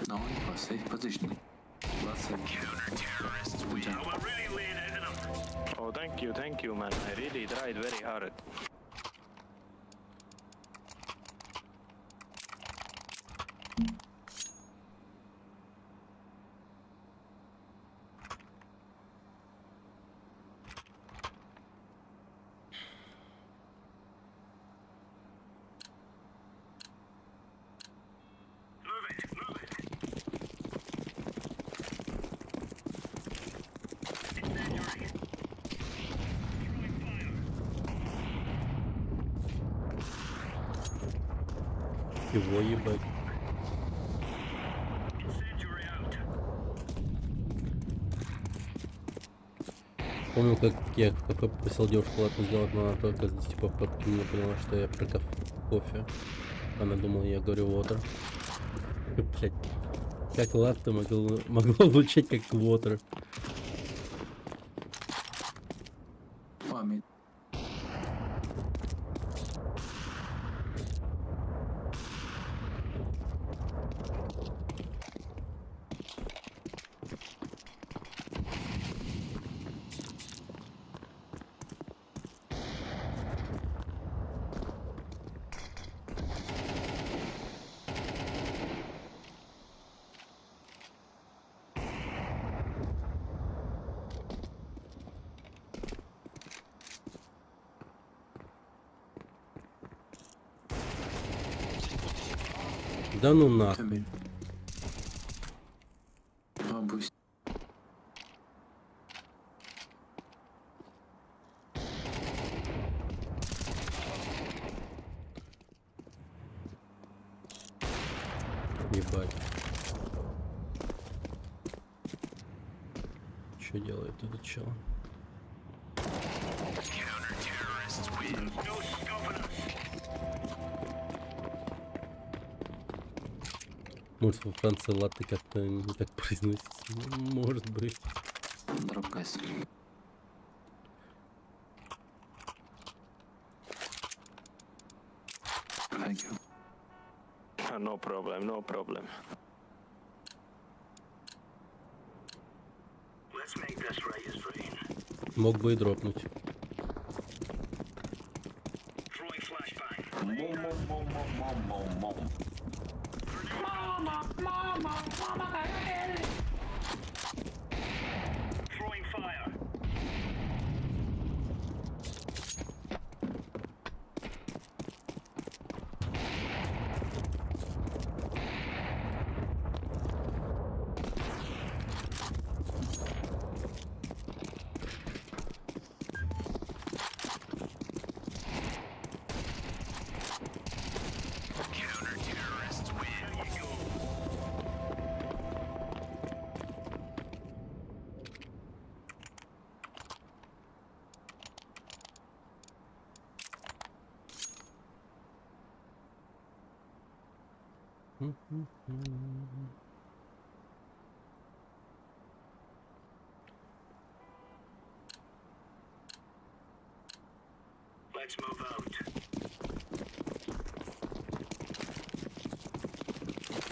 No, you are safe position. Last safe. Counter-terrorists win. Good job. Oh, we're really laying into them. Oh, thank you, man. I really tried very hard. Move it. Incendiary. Throwing fire. Его ебать. Incendiary out. Помню, как я попросил девушку латте сделать, но она только типа подкинула, поняла, что я про кофе. Она думала, я говорю water. Блять. Как латте могло звучать как water. One mid. Да ну To нахуй. mid. Bomb boost. Ебать. Что делает этот чел? Counter-terrorists win. No stopping us. Может, во Франции латте как-то не так произносится? Может быть. Drop guys. Thank you. No problem. Let's make this right as rain. Мог бы и дропнуть. Throwing flashbang. Throwing fire. Counter-terrorists win. There you go. Let's move out.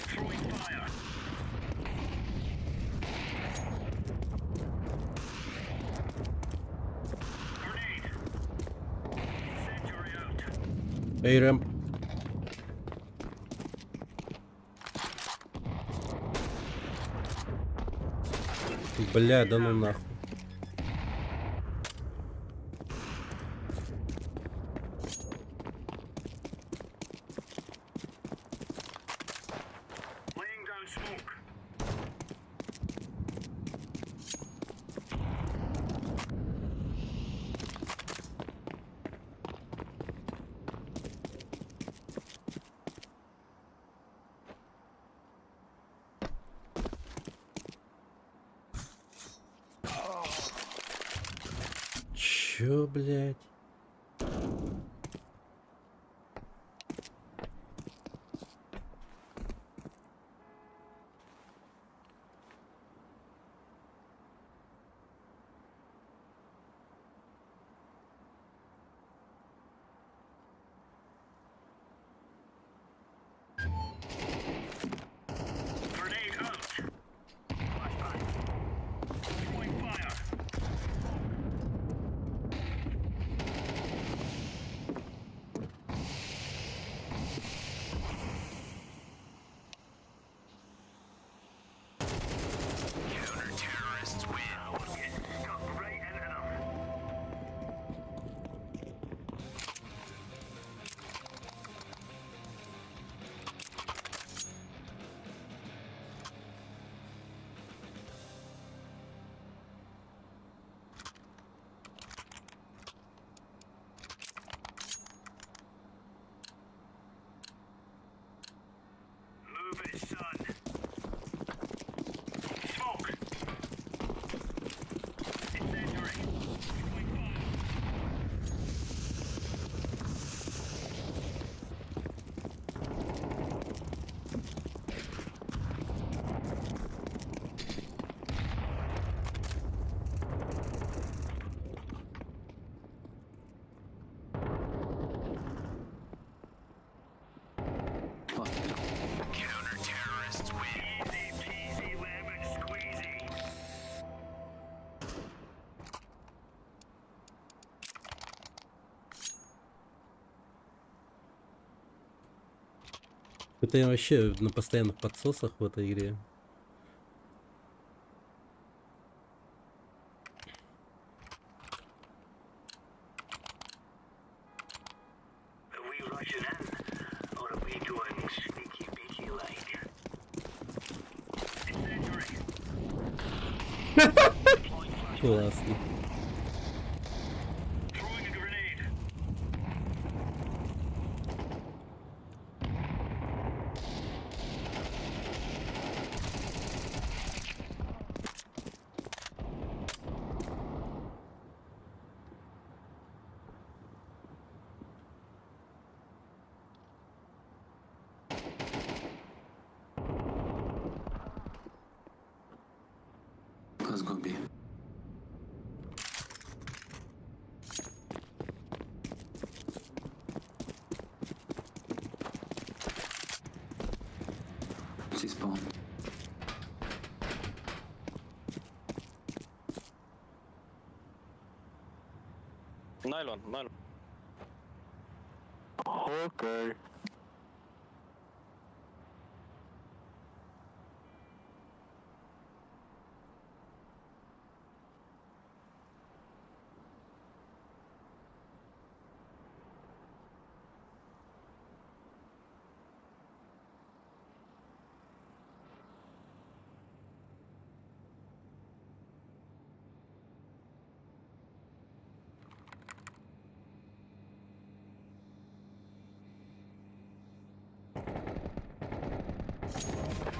Throwing fire. Grenade. Incendiary out. Эй, Рэм. Бля, да ну нахуй. Laying down smoke. Чё, блядь? Grenade out. Flashbang. Throwing fire. Counter-terrorists win. We're getting stuck right into them. Move it, son. Smoke. Incendiary. Throwing fire. Counter-terrorists win. Easy peasy lemon squeezy. Это я вообще на постоянных подсосах в этой игре. Are we rushing in? Or are we going sneaky beaky like? Incendiary. Deploying flashbang. Классно. Throwing a grenade. Let's go B. C spawn. Nylon, nylon. Окей.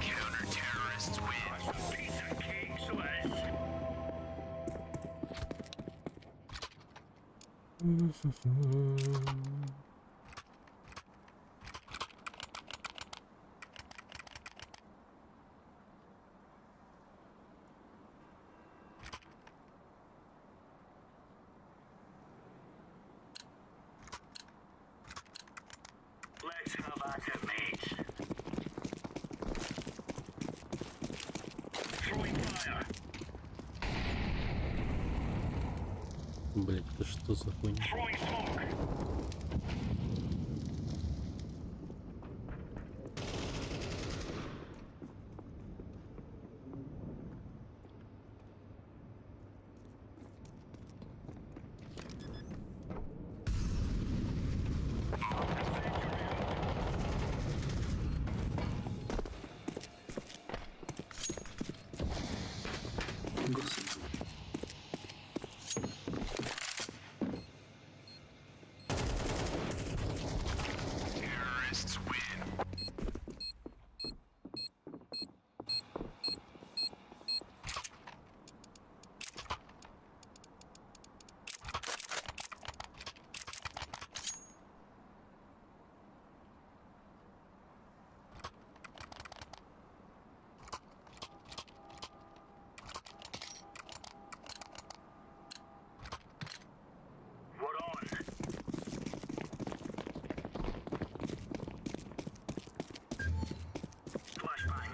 Counter-terrorists win. Piece of cake, Suez. Let's have at it, mates. Throwing fire. Блять, это что за хуйня? Throwing smoke. Гаси. What on? Flashbang.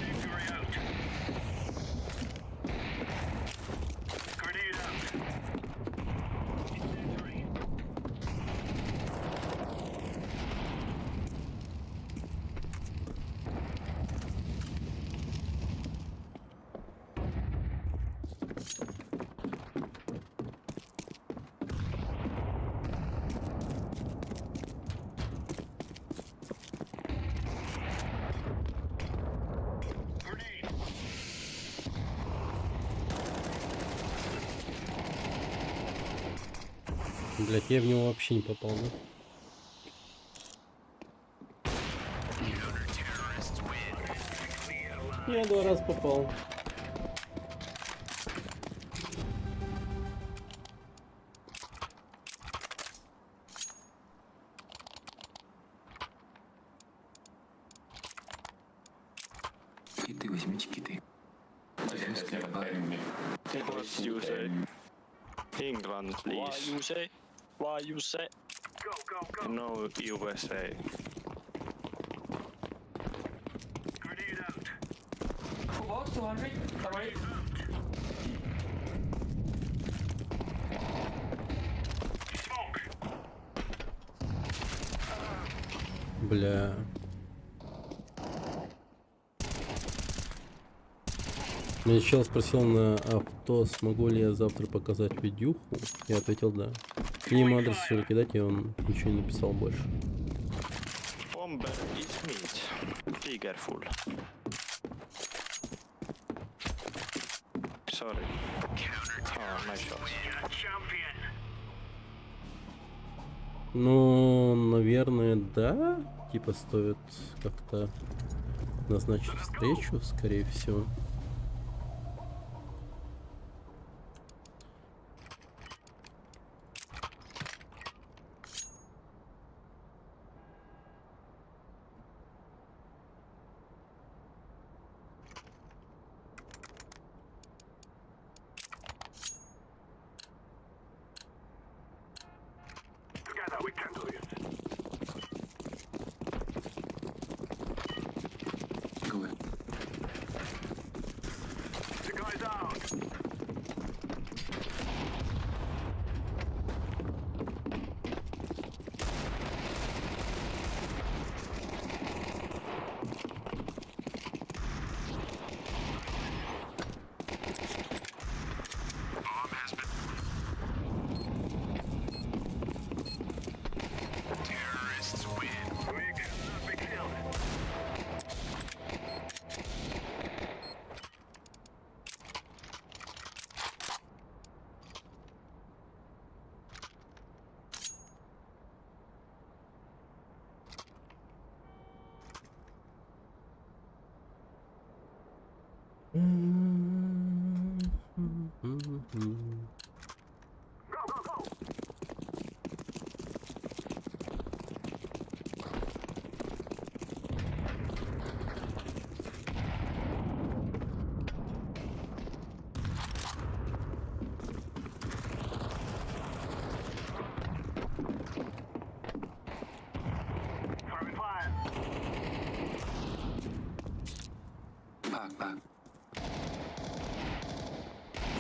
Injury out. Grenade out. Injury. Grenade. Блять, я в него вообще не попал, да? Я 2 раза попал. Киты, возьмите киты. What you say? England, please. What you say? What you say? Go, go, go. No, USA. Grenade out. Smoke. Бля. Меня чел спросил на авто, смогу ли я завтра показать видюху. Я ответил да. И ему адрес решили кидать, и он ничего не написал больше. Bomber is meat. Be careful. Sorry. Oh, nice shot. You're a champion. Ну, наверное, да. Типа стоит как-то назначить встречу, скорее всего. Together we can do it. Go ahead. The guy's out. Bomb has been. Terrorists win. We cannot be killed. Go, go, go. Throwing fire. Пак.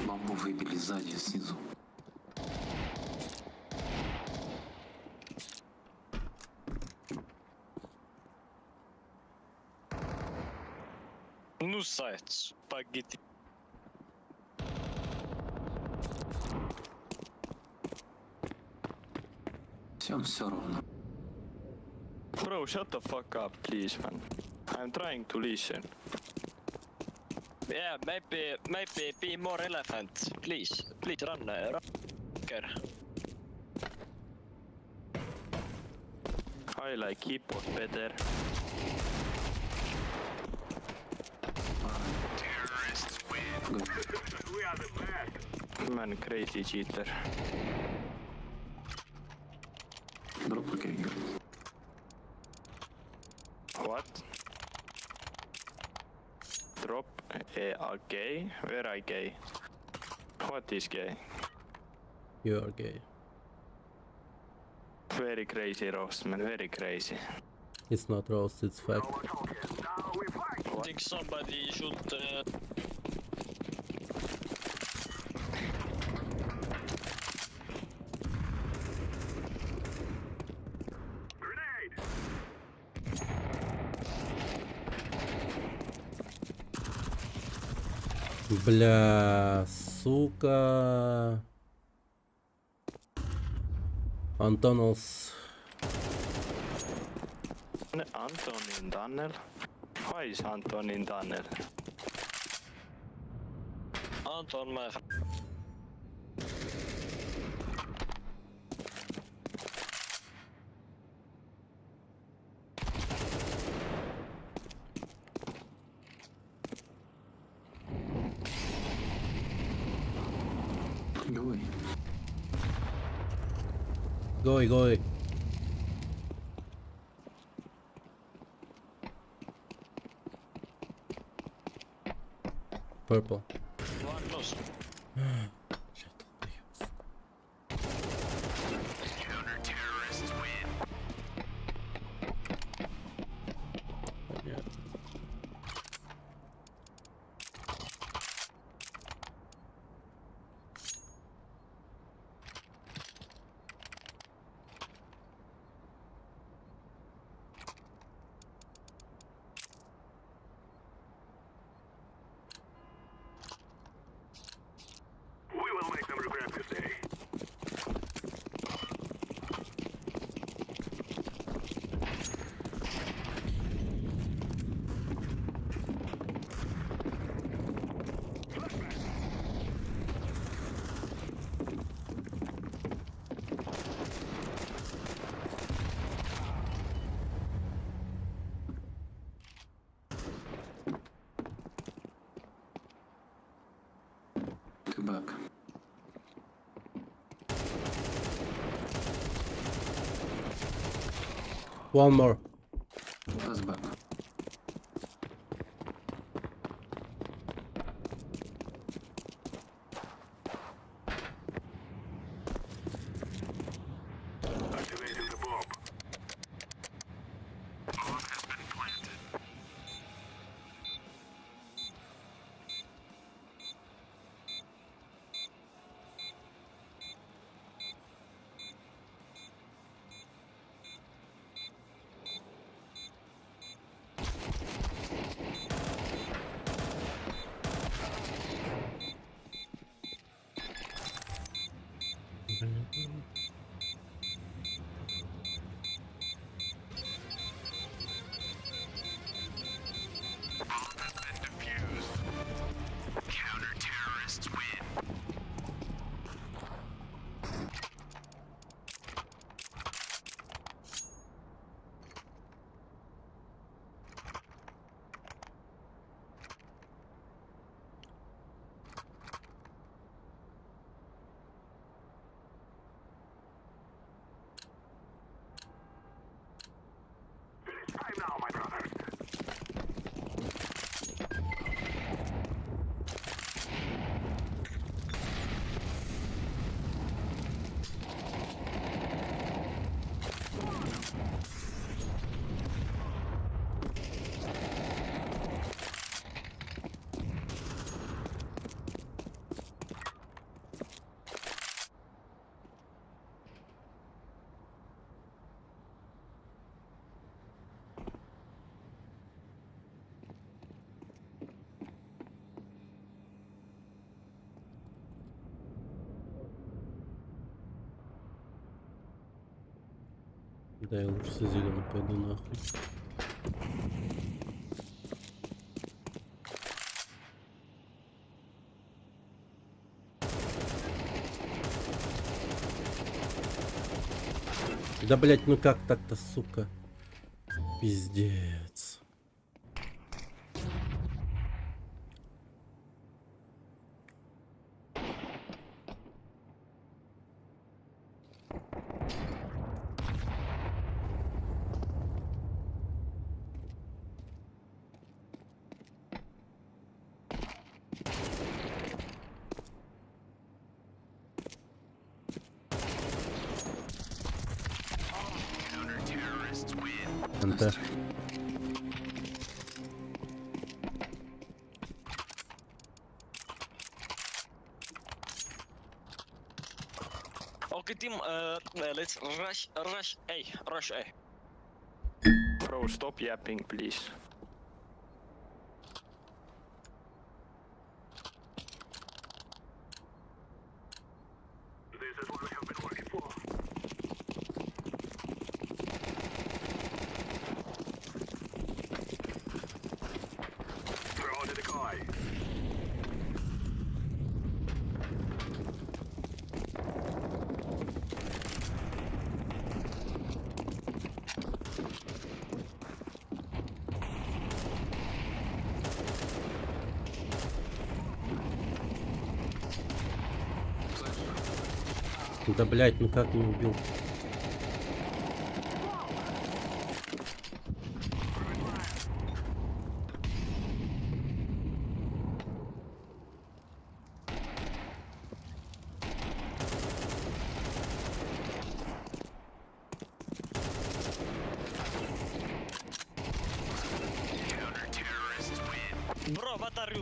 Бомбу выбили сзади, снизу. Ну, сайт, спагетти. Все равно. Bro, shut the fuck up, please, man. I'm trying to listen. Yeah, maybe be more elephant. Please run. I like hippos better. Good. We are the best. Man, crazy cheater. Drop okay. What? Drop a gay? Where I gay? What is gay? You are gay. Very crazy roast, man, very crazy. It's not roast, it's fact. I think somebody should. Бля, сука. Antonals. Anton in tunnel? Why is Anton in tunnel? Anton, my Go away. Go away. Purple. one close. Yeah. We will make them regret this day. Two back. One more. Last back. Activating the bomb. Bomb has been planted. Counter-terrorists win. It's time now, my brothers. Да, я лучше с зеленым пойду нахуй. Да, блять, ну как так-то, сука? Пиздец. НТ. Okay, team, let's rush A. Bro, stop yapping, please. This is what we have been working for. Throw in the decoy. Да, блять, ну как не убил? Bro, what are you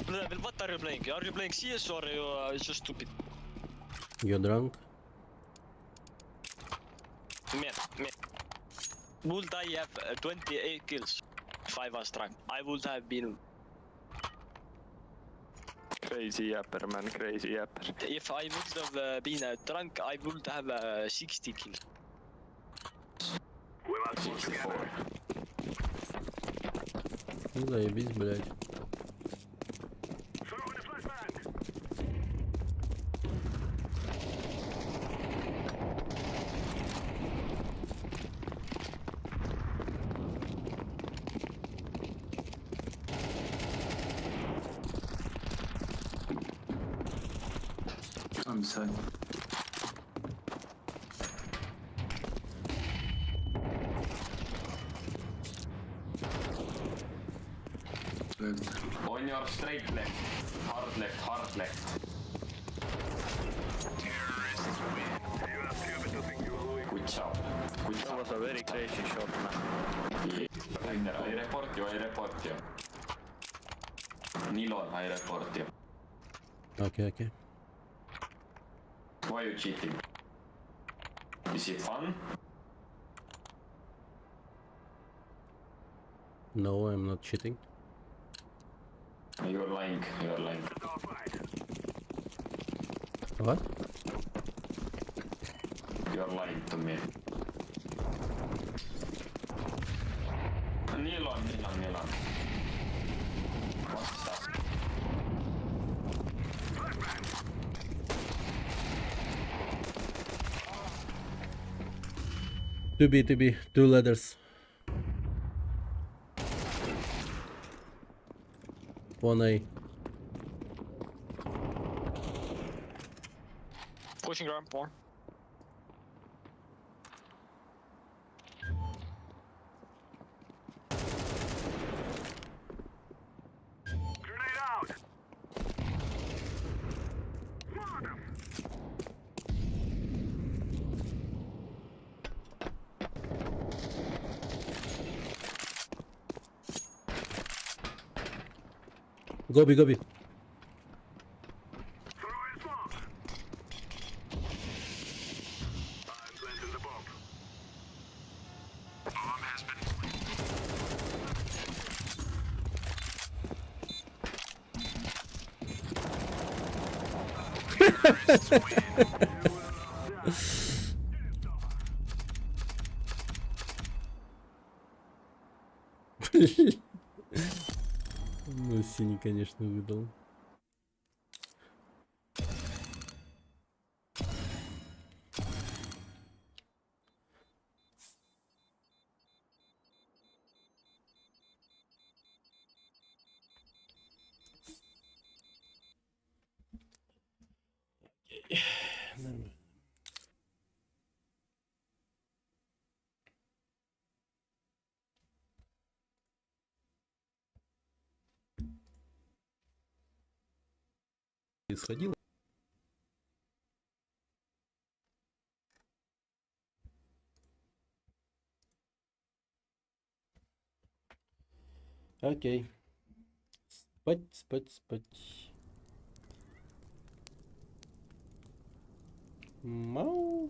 playing? Are you playing CS or you are just stupid? You're drunk? Man. Would I have 28 kills if I was drunk? I would have been. Crazy yapper, man, crazy yapper. If I would have been drunk, I would have 60 kills. We must work together. Ну заебись, блять. Throw in a flashbang. On side. Left. On your straight left. Hard left, hard left. Good job. Good job. That was a very crazy shot, man. I report you. Nilon, I report you. Okay. Why are you cheating? Is it fun? No, I'm not cheating. You're lying. What? You're lying to me. Nilon. What's that? To be, 2 ladders. One A. Pushing ramp more. Grenade out! Gobi. Throw in smoke. I'm planting the bomb. Bomb has been. Ну, синий, конечно, выдал. исходило. Окей. Спать, спать, спать. Мау.